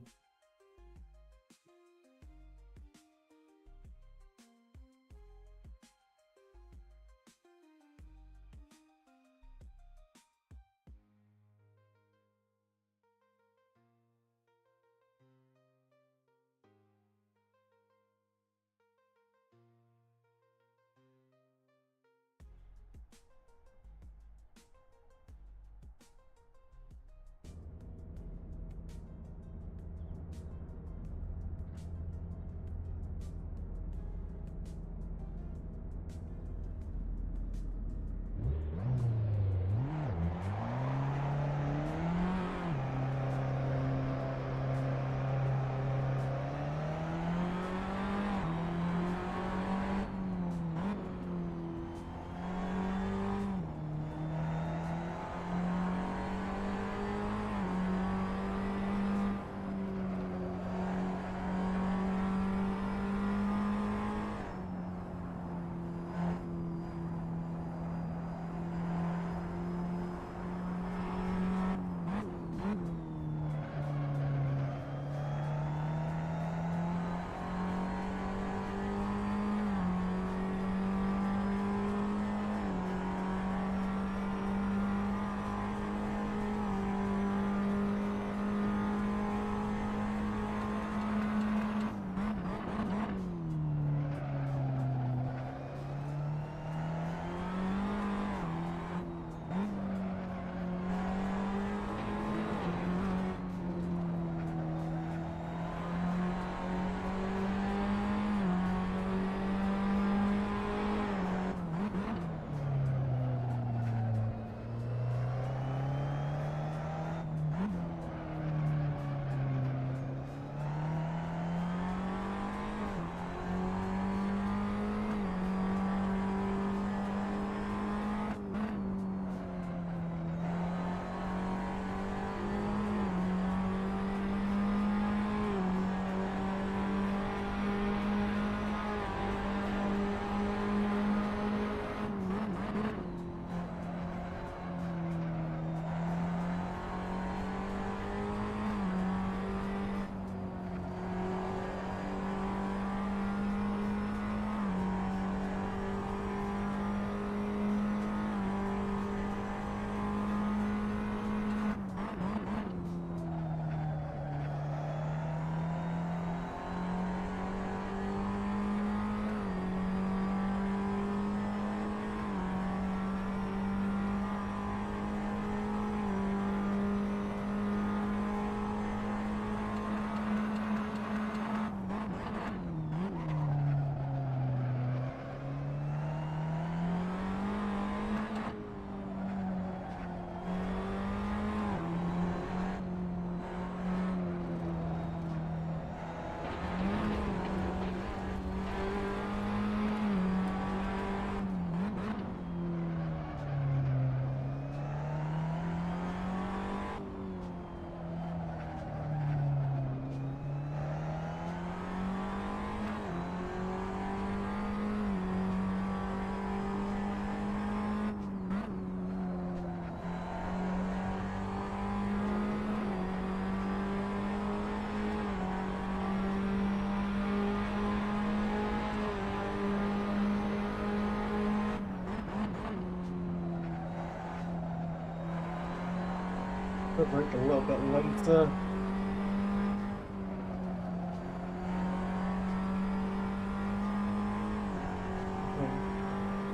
The brake a little bit later.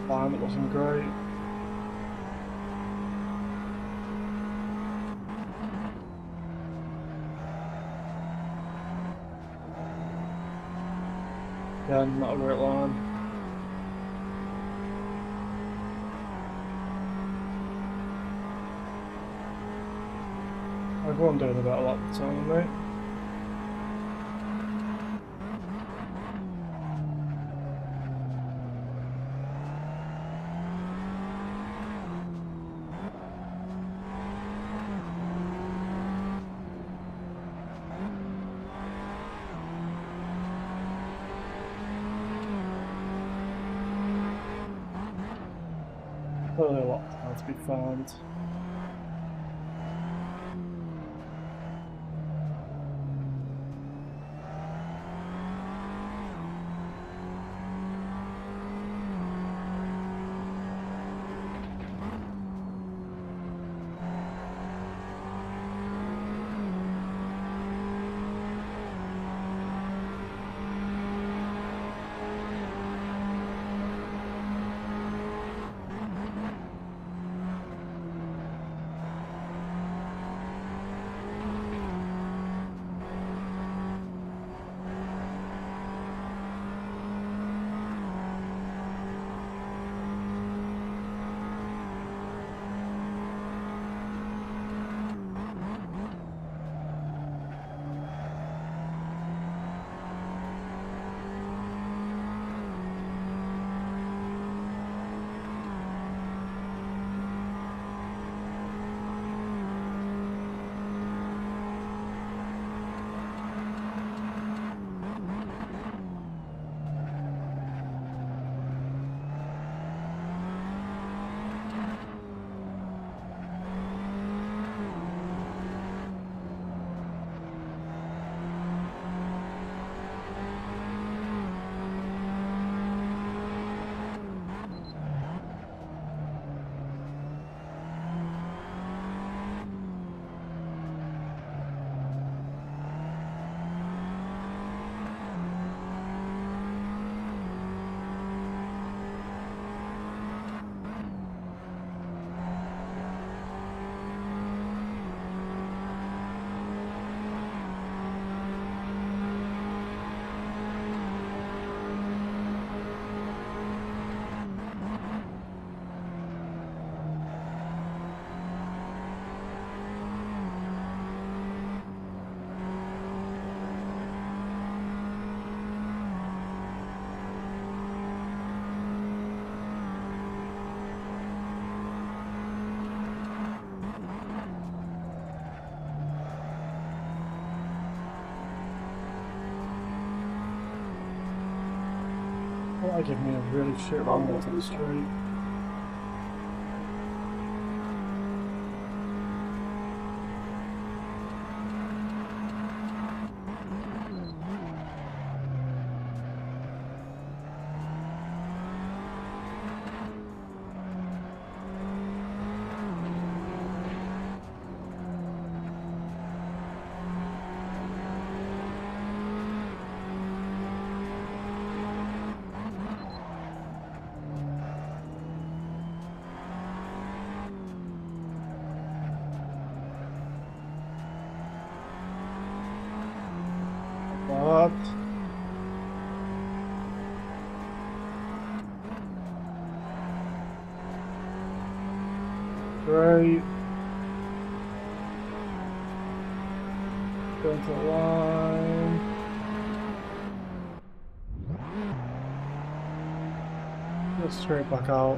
Fine, it wasn't great. Yeah, not a great line. Everyone doing about a lot of the time, mate. Clearly a lot more to be found. That give me a really shit run into the street. What? Great. Going to the line. Just straight back out.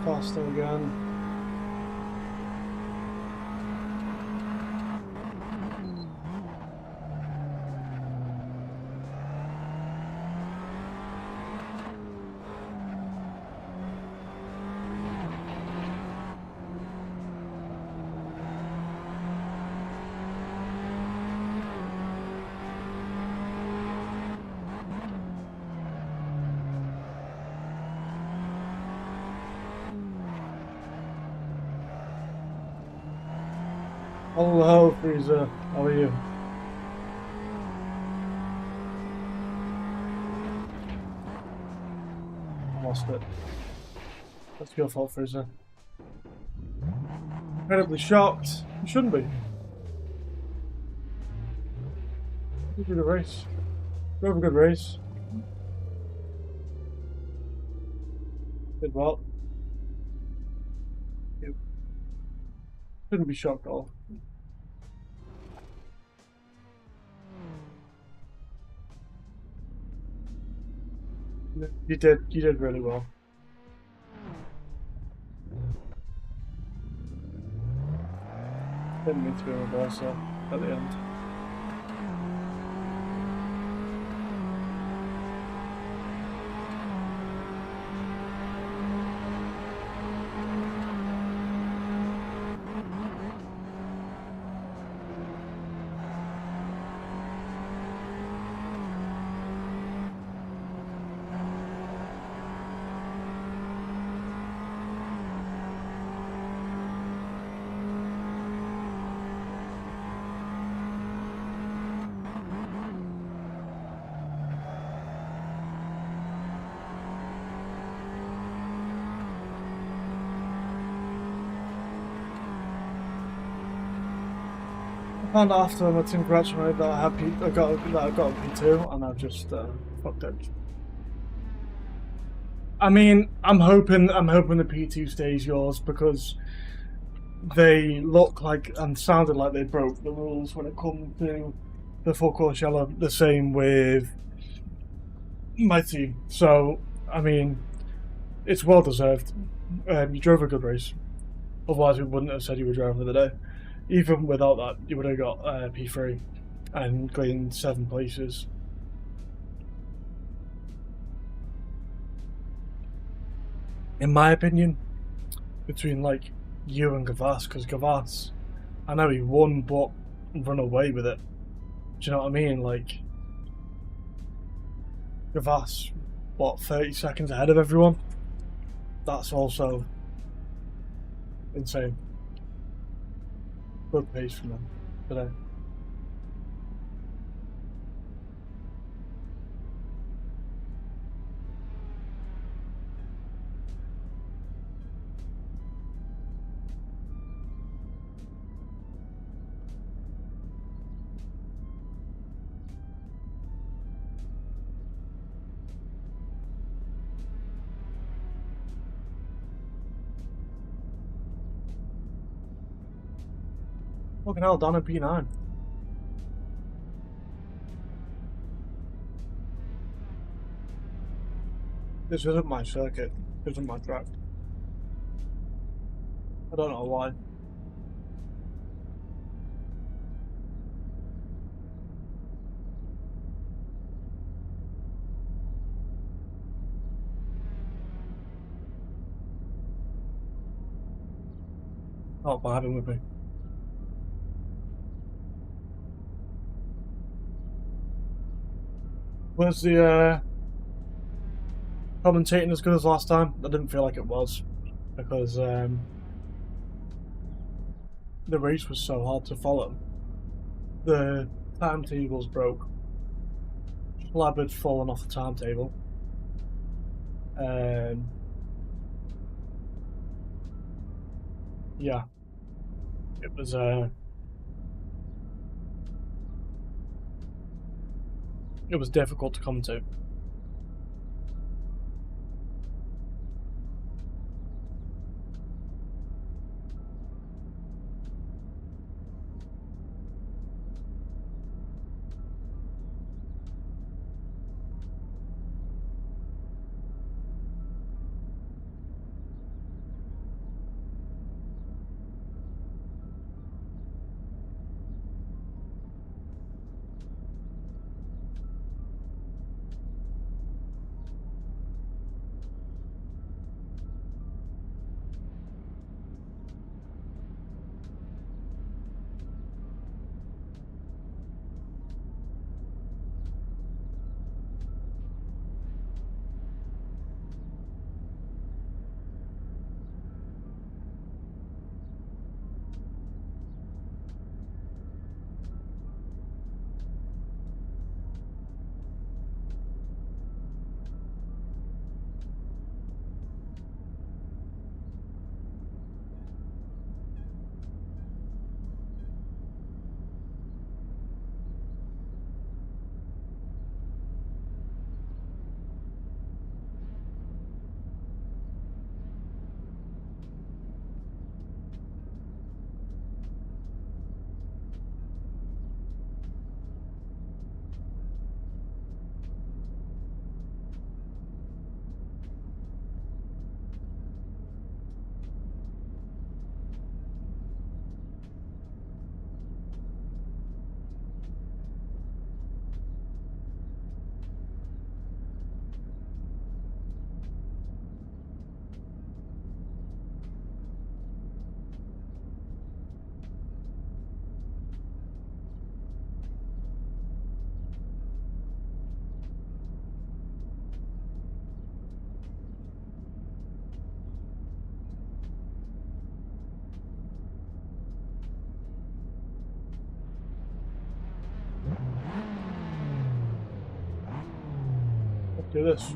faster again. Hello, Freezer. How are you? I lost it. That's your fault, Freezer. Incredibly shocked. You shouldn't be. You did a race. You have a good race. Did well. You shouldn't be shocked at all. You did really well. Didn't mean to be a reversal at the end. I found out after my team congratulated that I got a P2 and I just fucked it. I mean, I'm hoping the P2 stays yours because they look like and sounded like they broke the rules when it comes to the full course yellow. The same with my team. So I mean, it's well deserved. You drove a good race. Otherwise, we wouldn't have said you were driver of the day. Even without that, you would have got P3 and gained 7 places. In my opinion, between like you and Gavas, because Gavas, I know he won, but run away with it. Do you know what I mean? Like Gavas, what, 30 seconds ahead of everyone? That's also insane. Good pace from them today. Fucking hell, down at P9. This isn't my circuit. This isn't my track. I don't know why. Not vibing with me. Was the commentating as good as last time? I didn't feel like it was because the race was so hard to follow. The timetables broke. Lab had fallen off the timetable. Yeah, it was difficult to commentate. Do this.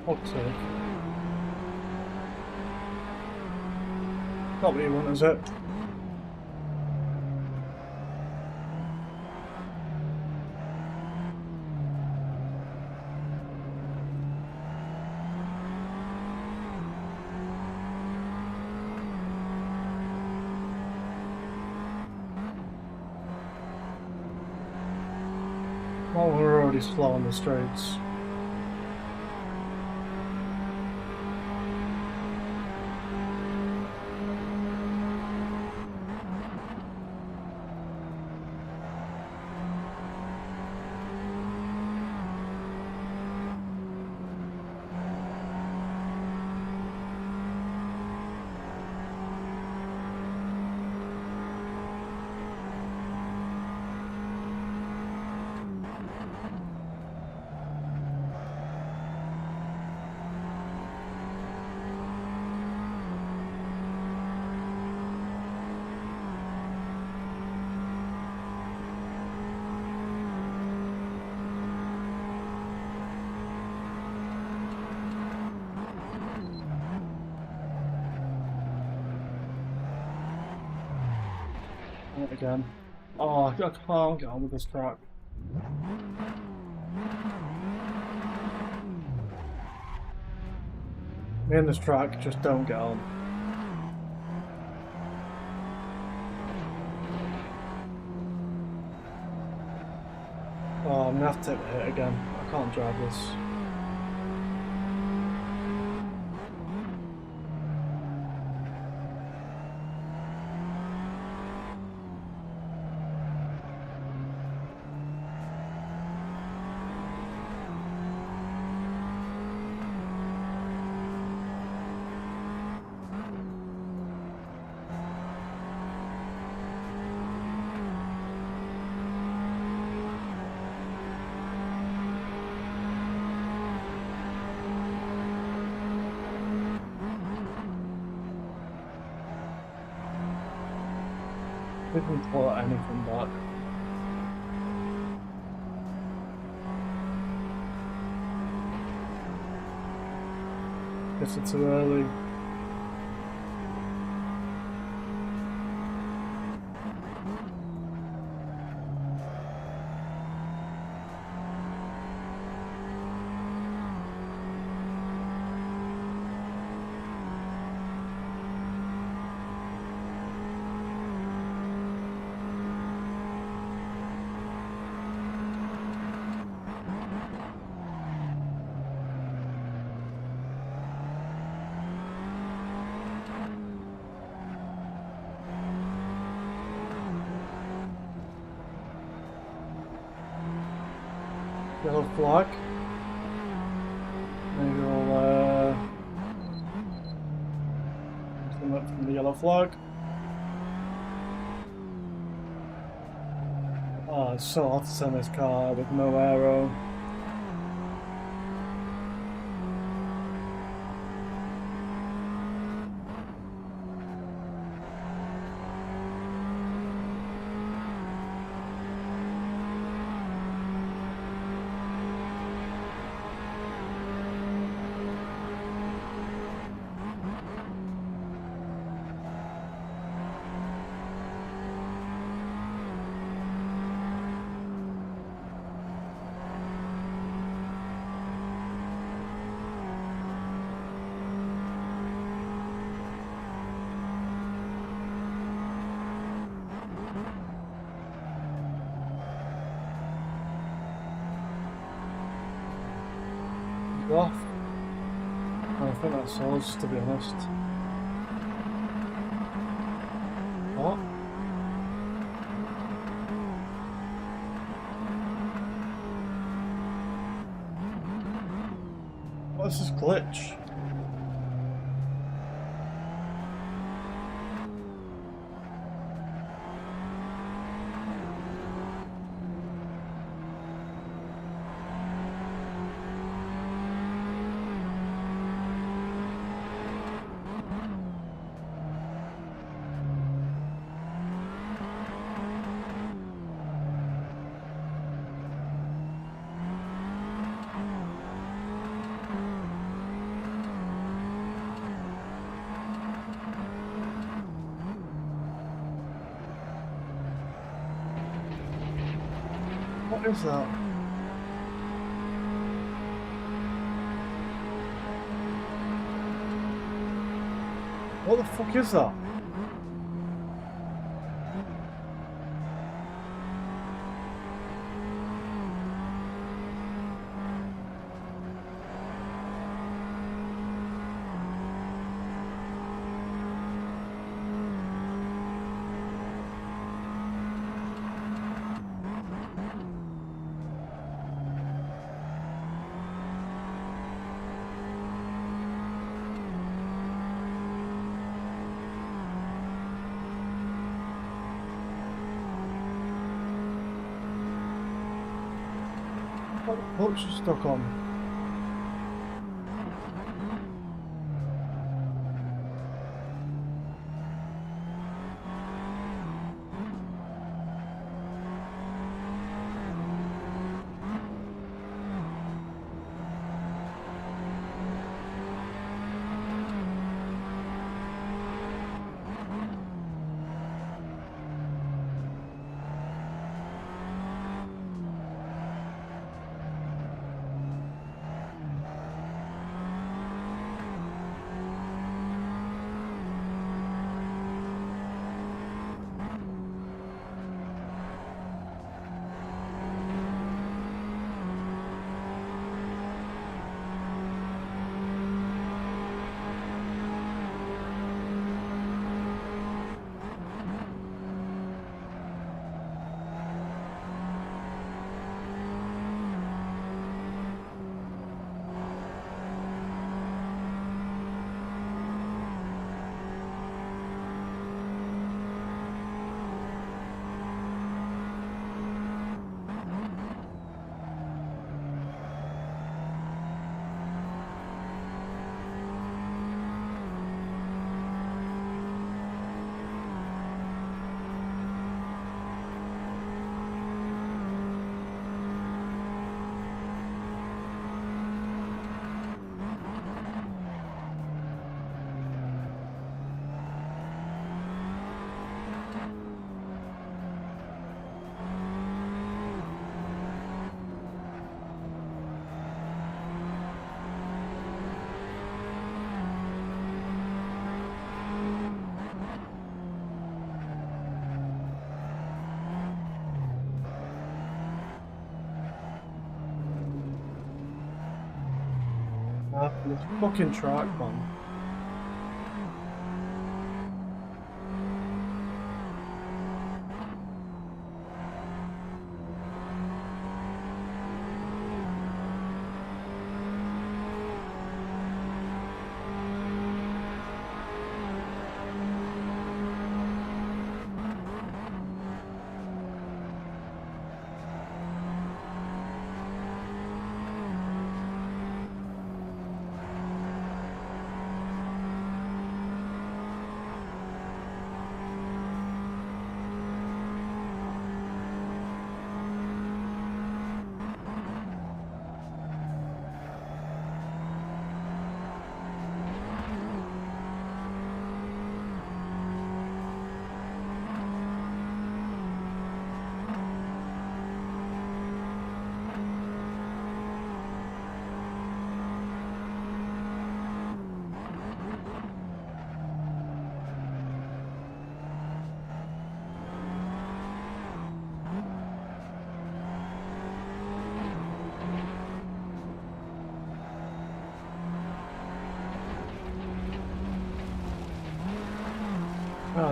Fuck's sake. Not what you want, is it? Well, we're already slow on the straights. Not again. Oh, I can't get on with this track. Me and this track just don't get on. Oh, I'm gonna have to take the hit again. I can't drive this. Didn't pull anything back. Guess it's too early. Yellow flag. Maybe I'll come up from the yellow flag. Oh, it's so hard to send this car with no aero. off. I think that's us, to be honest. What? What's this glitch? What is that? What the fuck is that? What's stuck on? This fucking track, man.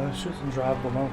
Yeah, this shit's undrivable now.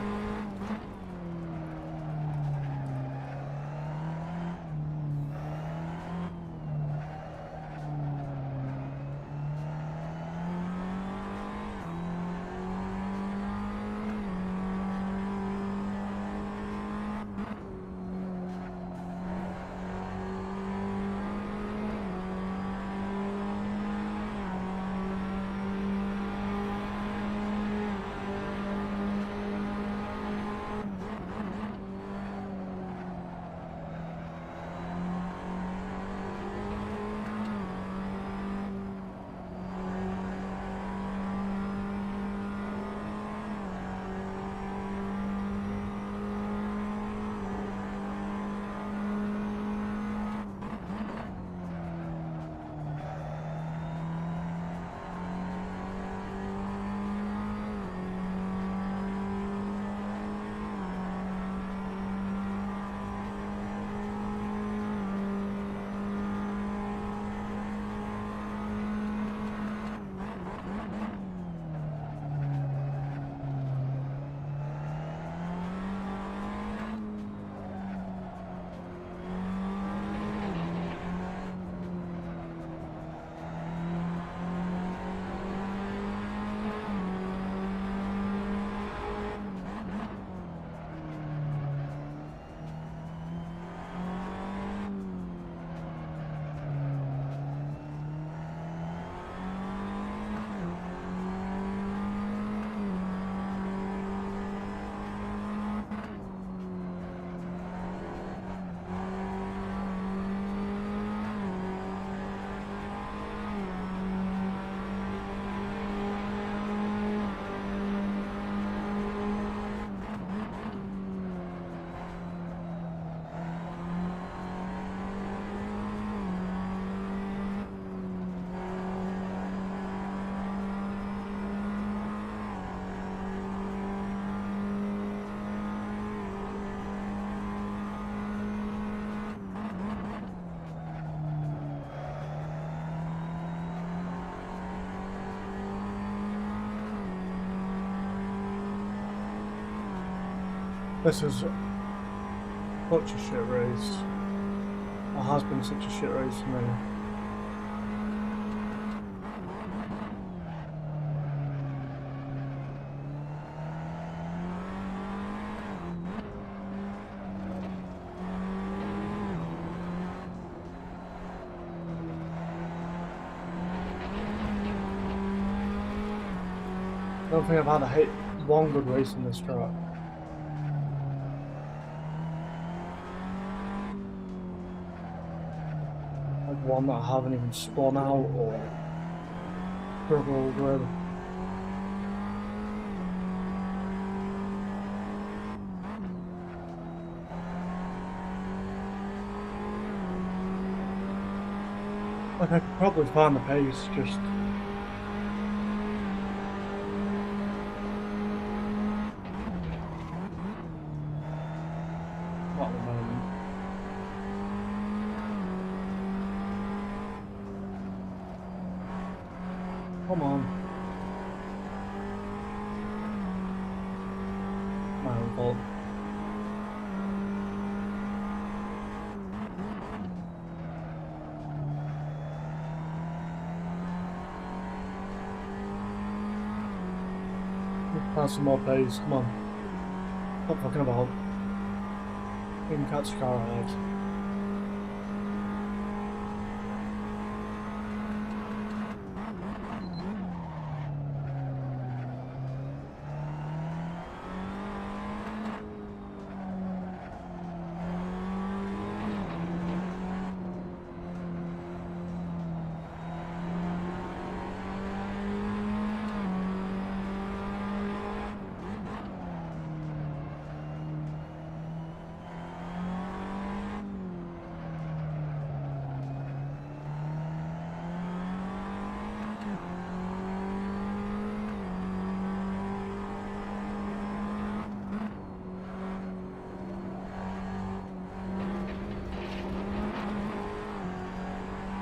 This is such a shit race. It has been such a shit race for me. I don't think I've had a hit one good race in this track. Like one that I haven't even spun out or struggled with. Like I could probably find the pace, just not at the moment. Come on. My own fault. Find some more pace, come on. Stop fucking about. You can catch the car ahead.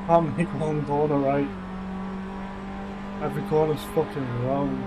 Can't make one corner right. Every corner's fucking wrong.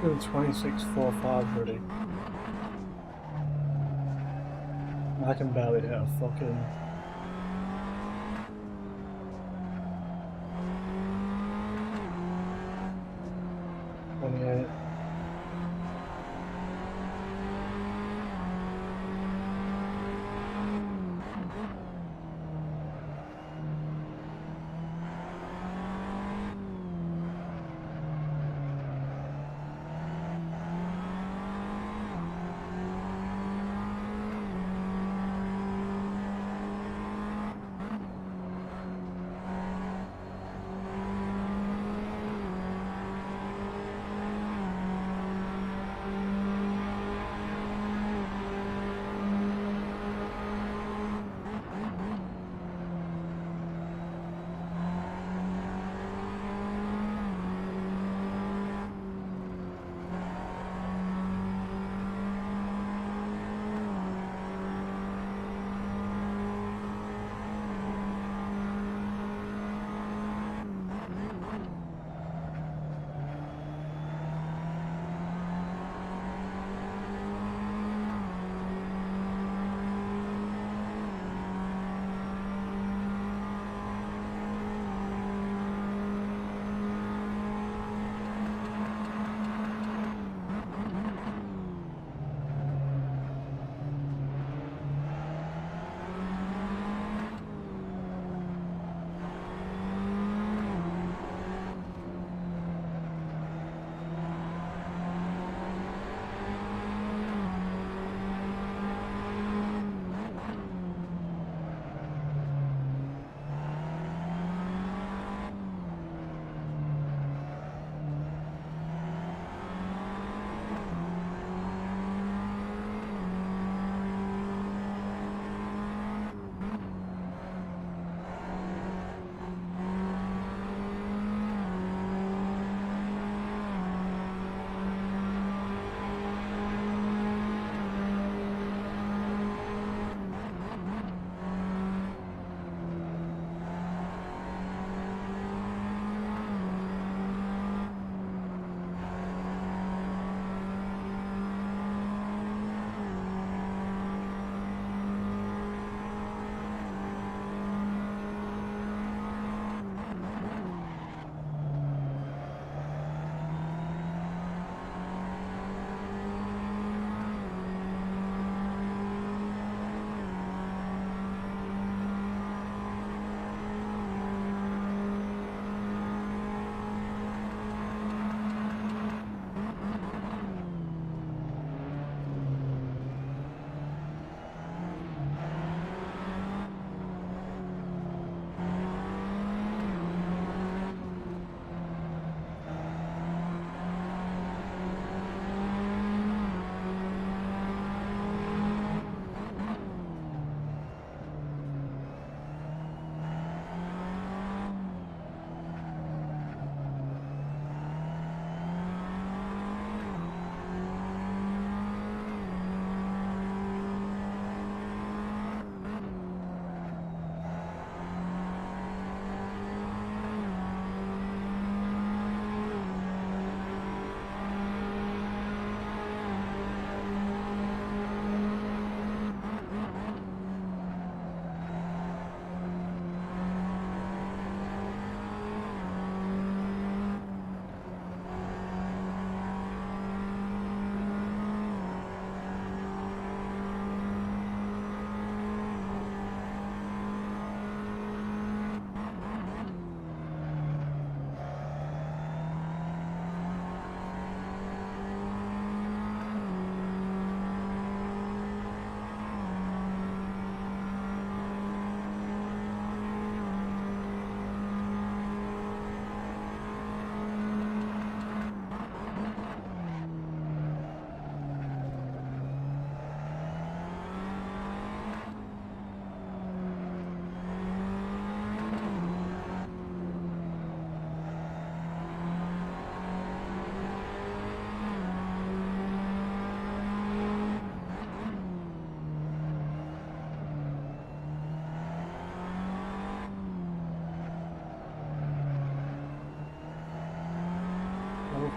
Doing 26.45 already. I can barely hit a fucking.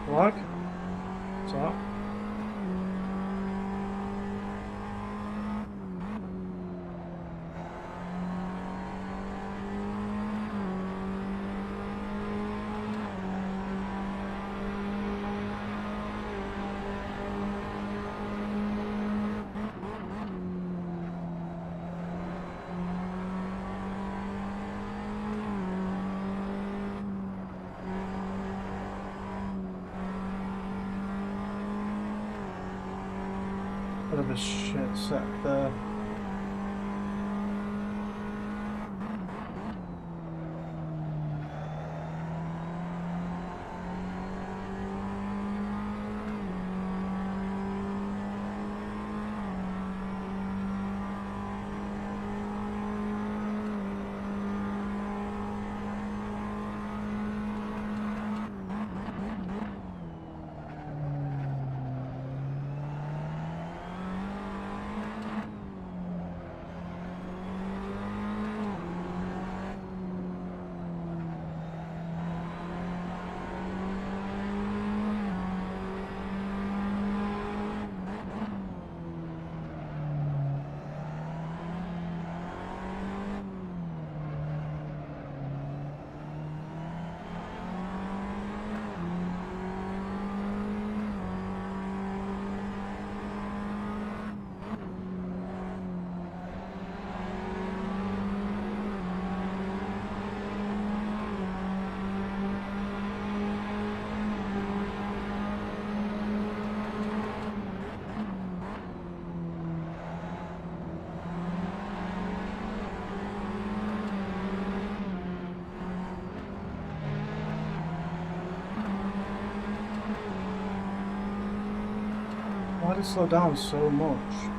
What? What's that? Bit of a shit set there. Why did it slow down so much?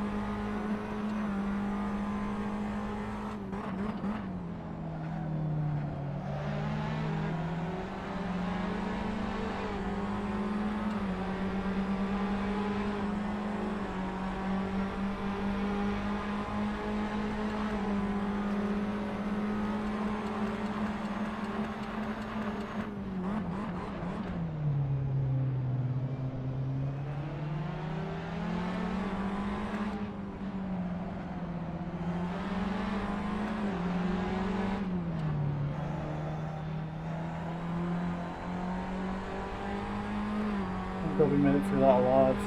Probably made it through that alive.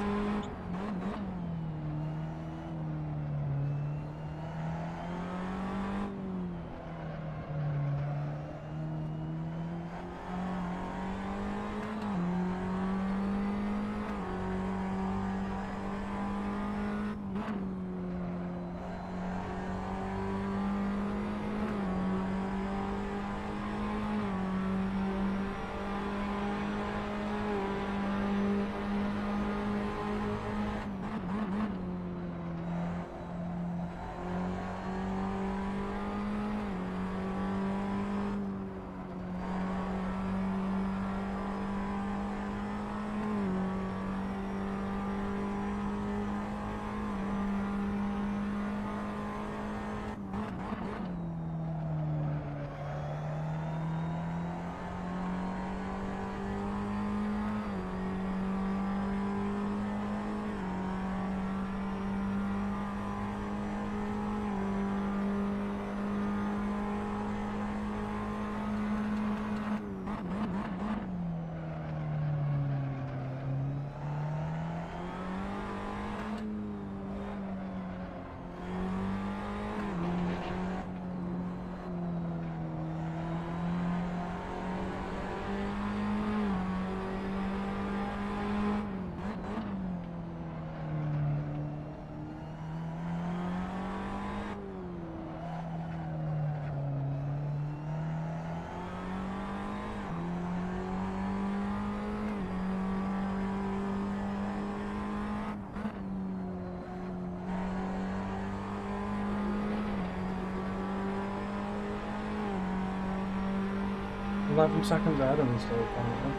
Eleven seconds ahead of me still, apparently.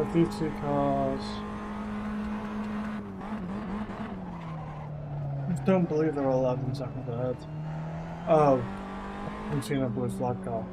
Of these two cars, I don't believe they're 11 seconds ahead. Oh, I'm seeing a blue flag car.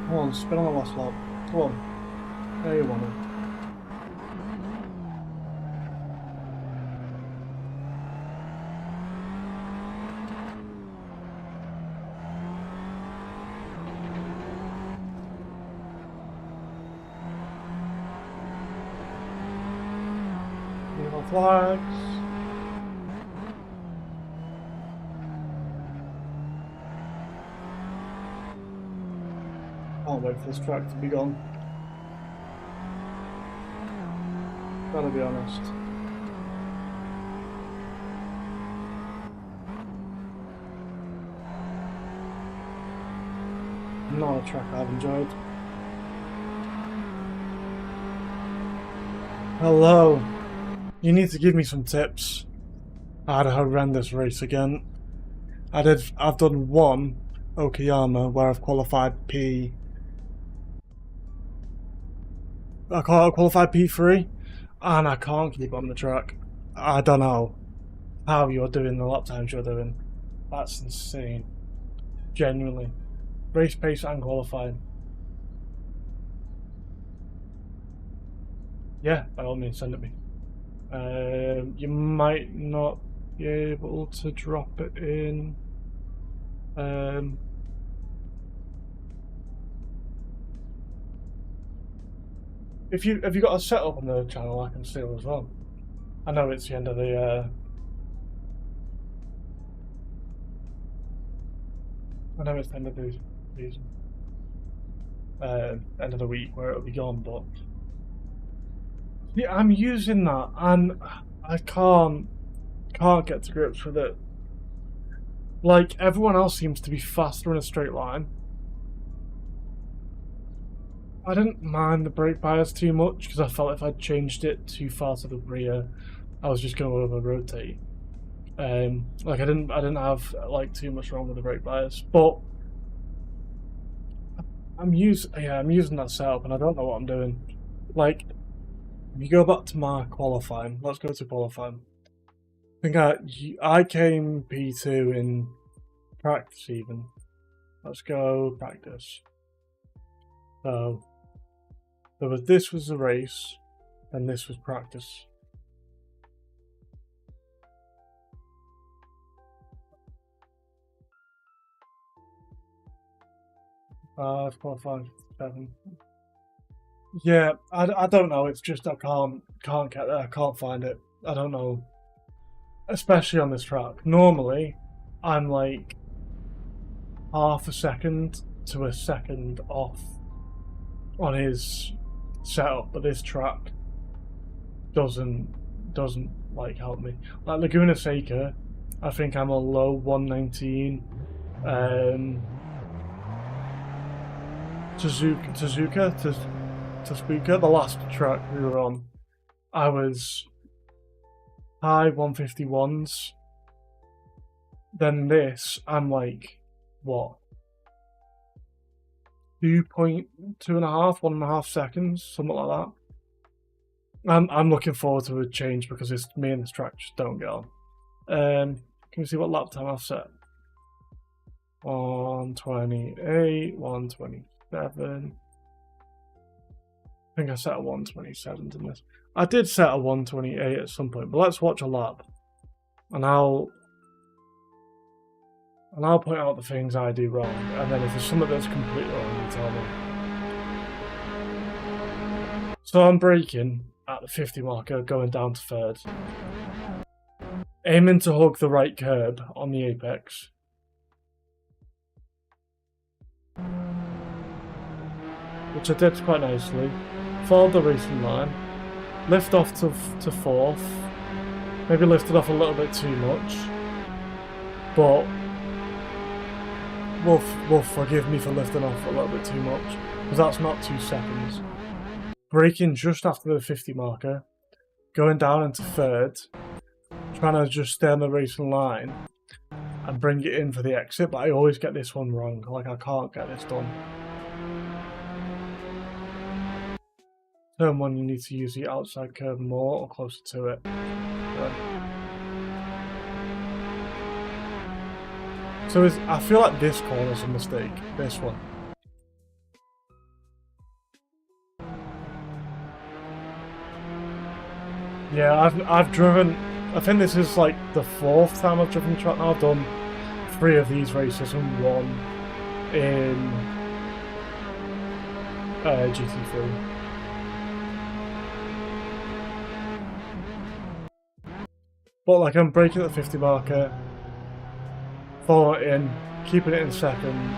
Come on, spin on the last lap. Come on. There you want it. Yellow flags. Can't wait for this track to be gone. Gotta be honest. Not a track I've enjoyed. Hello. You need to give me some tips. I had a horrendous race again. I've done one Okayama where I've qualified P. I qualified P3, and I can't keep on the track. I don't know how you're doing the lap times you're doing. That's insane. Genuinely. Race pace and qualifying. Yeah, by all means, send it me. You might not be able to drop it in. Have you got a setup on the channel I can steal as well? I know it's the end of the I know it's the end of the season. End of the week where it'll be gone, but yeah, I'm using that and I can't get to grips with it. Like, everyone else seems to be faster in a straight line. I didn't mind the brake bias too much because I felt if I'd changed it too far to the rear, I was just going to over rotate. Like I didn't have like too much wrong with the brake bias, but I'm using that setup and I don't know what I'm doing. Like, if you go back to my qualifying, let's go to qualifying. I think I came P2 in practice even. Let's go practice. So this was the race, and this was practice. Qualifying 7. Yeah, I don't know. It's just I can't get there. I can't find it. I don't know. Especially on this track. Normally, I'm like half a second to a second off on his setup, but this track doesn't like help me. Like Laguna Seca, I think I'm a low 119. Tasuka, the last track we were on, I was high 151s. Then this, I'm like, what? 1.5 seconds, something like that. I'm looking forward to a change because it's me and this track just don't get on. Can we see what lap time I've set? 128, 127. I think I set a 127 in this. I did set a 128 at some point, but let's watch a lap. And I'll point out the things I do wrong, and then if there's something that's completely wrong, you tell me. So I'm braking at the 50 marker, going down to third. Aiming to hug the right curb on the apex. Which I did quite nicely. Followed the racing line. Lift off to fourth. Maybe lifted off a little bit too much. But will forgive me for lifting off a little bit too much, because that's not 2 seconds. Braking just after the 50 marker, going down into third, trying to just stay on the racing line and bring it in for the exit, but I always get this one wrong. Like, I can't get this done. Turn 1, you need to use the outside curve more or closer to it. So I feel like this corner's a mistake. This one. Yeah, I've driven. I think this is like the 4th time I've driven the track now. I've done 3 of these races and 1 in GT3. But like, I'm braking at the 50 marker. Follow it in, keeping it in second,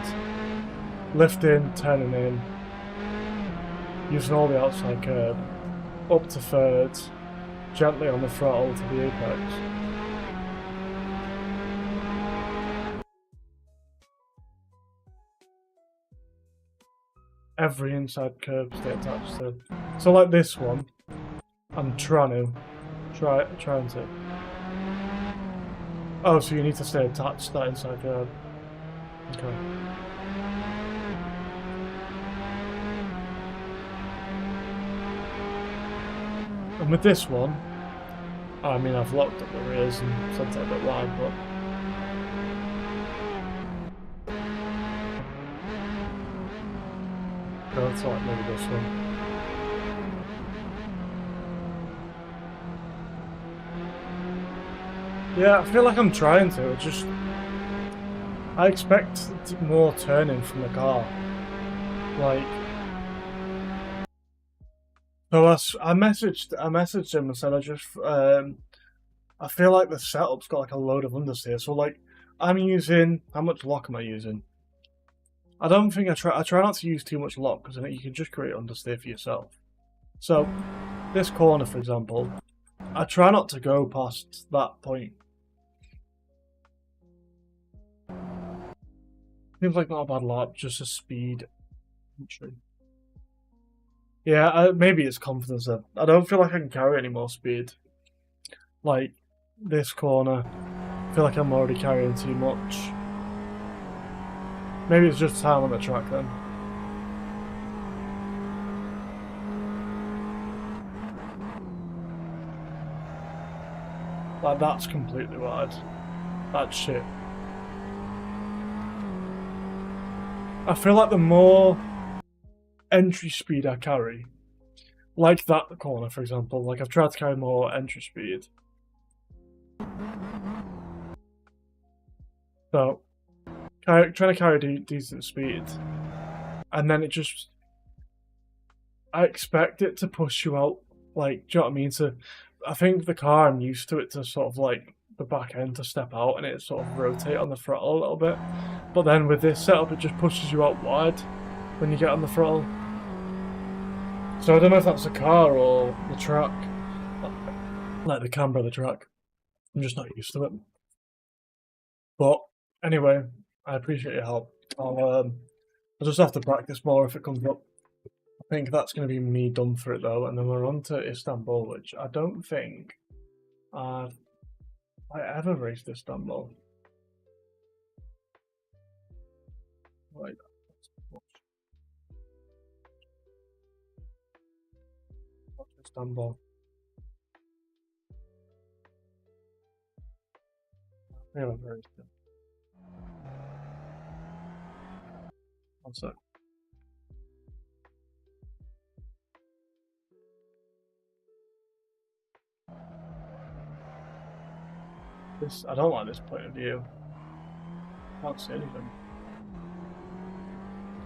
lifting, turning in, using all the outside curb, up to third, gently on the throttle to the apex. Every inside curb stay attached to. So like this one, I'm trying to. Oh, so you need to stay attached to that inside curb. Okay. And with this one, I mean, I've locked up the rears and sent it a bit wide, but no, it's like maybe this one. Yeah, I feel like I'm trying to. I expect more turning from the car. Like, so I messaged him and said I feel like the setup's got like a load of understeer. So like, I'm using, how much lock am I using? I don't think I try not to use too much lock because I think you can just create understeer for yourself. So this corner, for example, I try not to go past that point. Seems like not a bad lap, just a speed entry. Yeah, maybe it's confidence then. I don't feel like I can carry any more speed. Like, this corner, I feel like I'm already carrying too much. Maybe it's just time on the track then. Like, that's completely wide. That's shit. I feel like the more entry speed I carry, like that corner for example, like I've tried to carry more entry speed. So, trying to carry decent speed, and then it just, I expect it to push you out, like, do you know what I mean? So, I think the car, I'm used to it to sort of like the back end to step out and it sort of rotate on the throttle a little bit. But then with this setup, it just pushes you out wide when you get on the throttle. So I don't know if that's the car or the track, like the camber of the track. I'm just not used to it. But anyway, I appreciate your help. I'll just have to practice more if it comes up. I think that's going to be me done for it though, and then we're on to Istanbul, which I don't think I ever raced Istanbul. Right. Istanbul. I haven't raced it. One sec. This, I don't like this point of view. Can't see anything.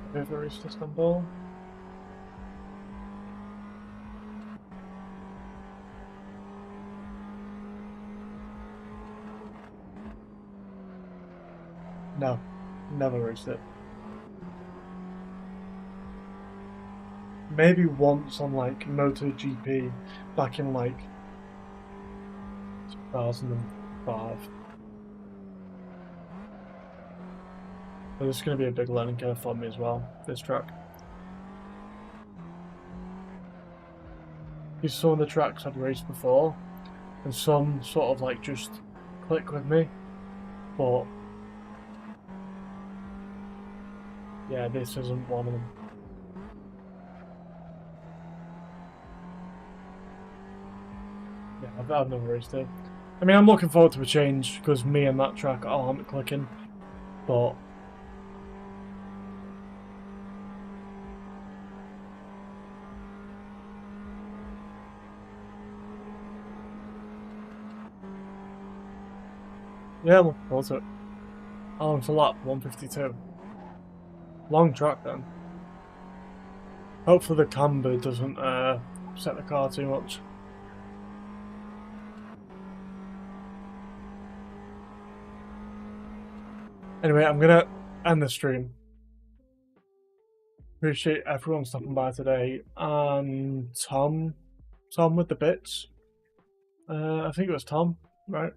Have you ever reached Istanbul? No, never reached it. Maybe once on like MotoGP back in like 2005. But it's going to be a big learning curve for me as well, this track. These some of the tracks I've raced before, and some sort of like just click with me, but yeah, this isn't one of them. Yeah, I've never raced it. I mean, I'm looking forward to a change because me and that track aren't clicking, but yeah, I'm looking forward to it. Oh, it's a lap 152. Long track then. Hopefully the camber doesn't upset the car too much. Anyway, I'm gonna end the stream. Appreciate everyone stopping by today. And Tom with the bits. I think it was Tom, right?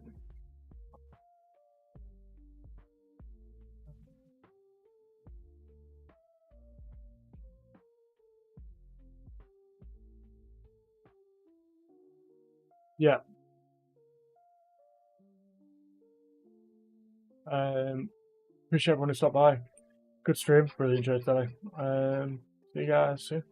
Yeah. Appreciate everyone who stopped by. Good stream. Really enjoyed today. See you guys soon.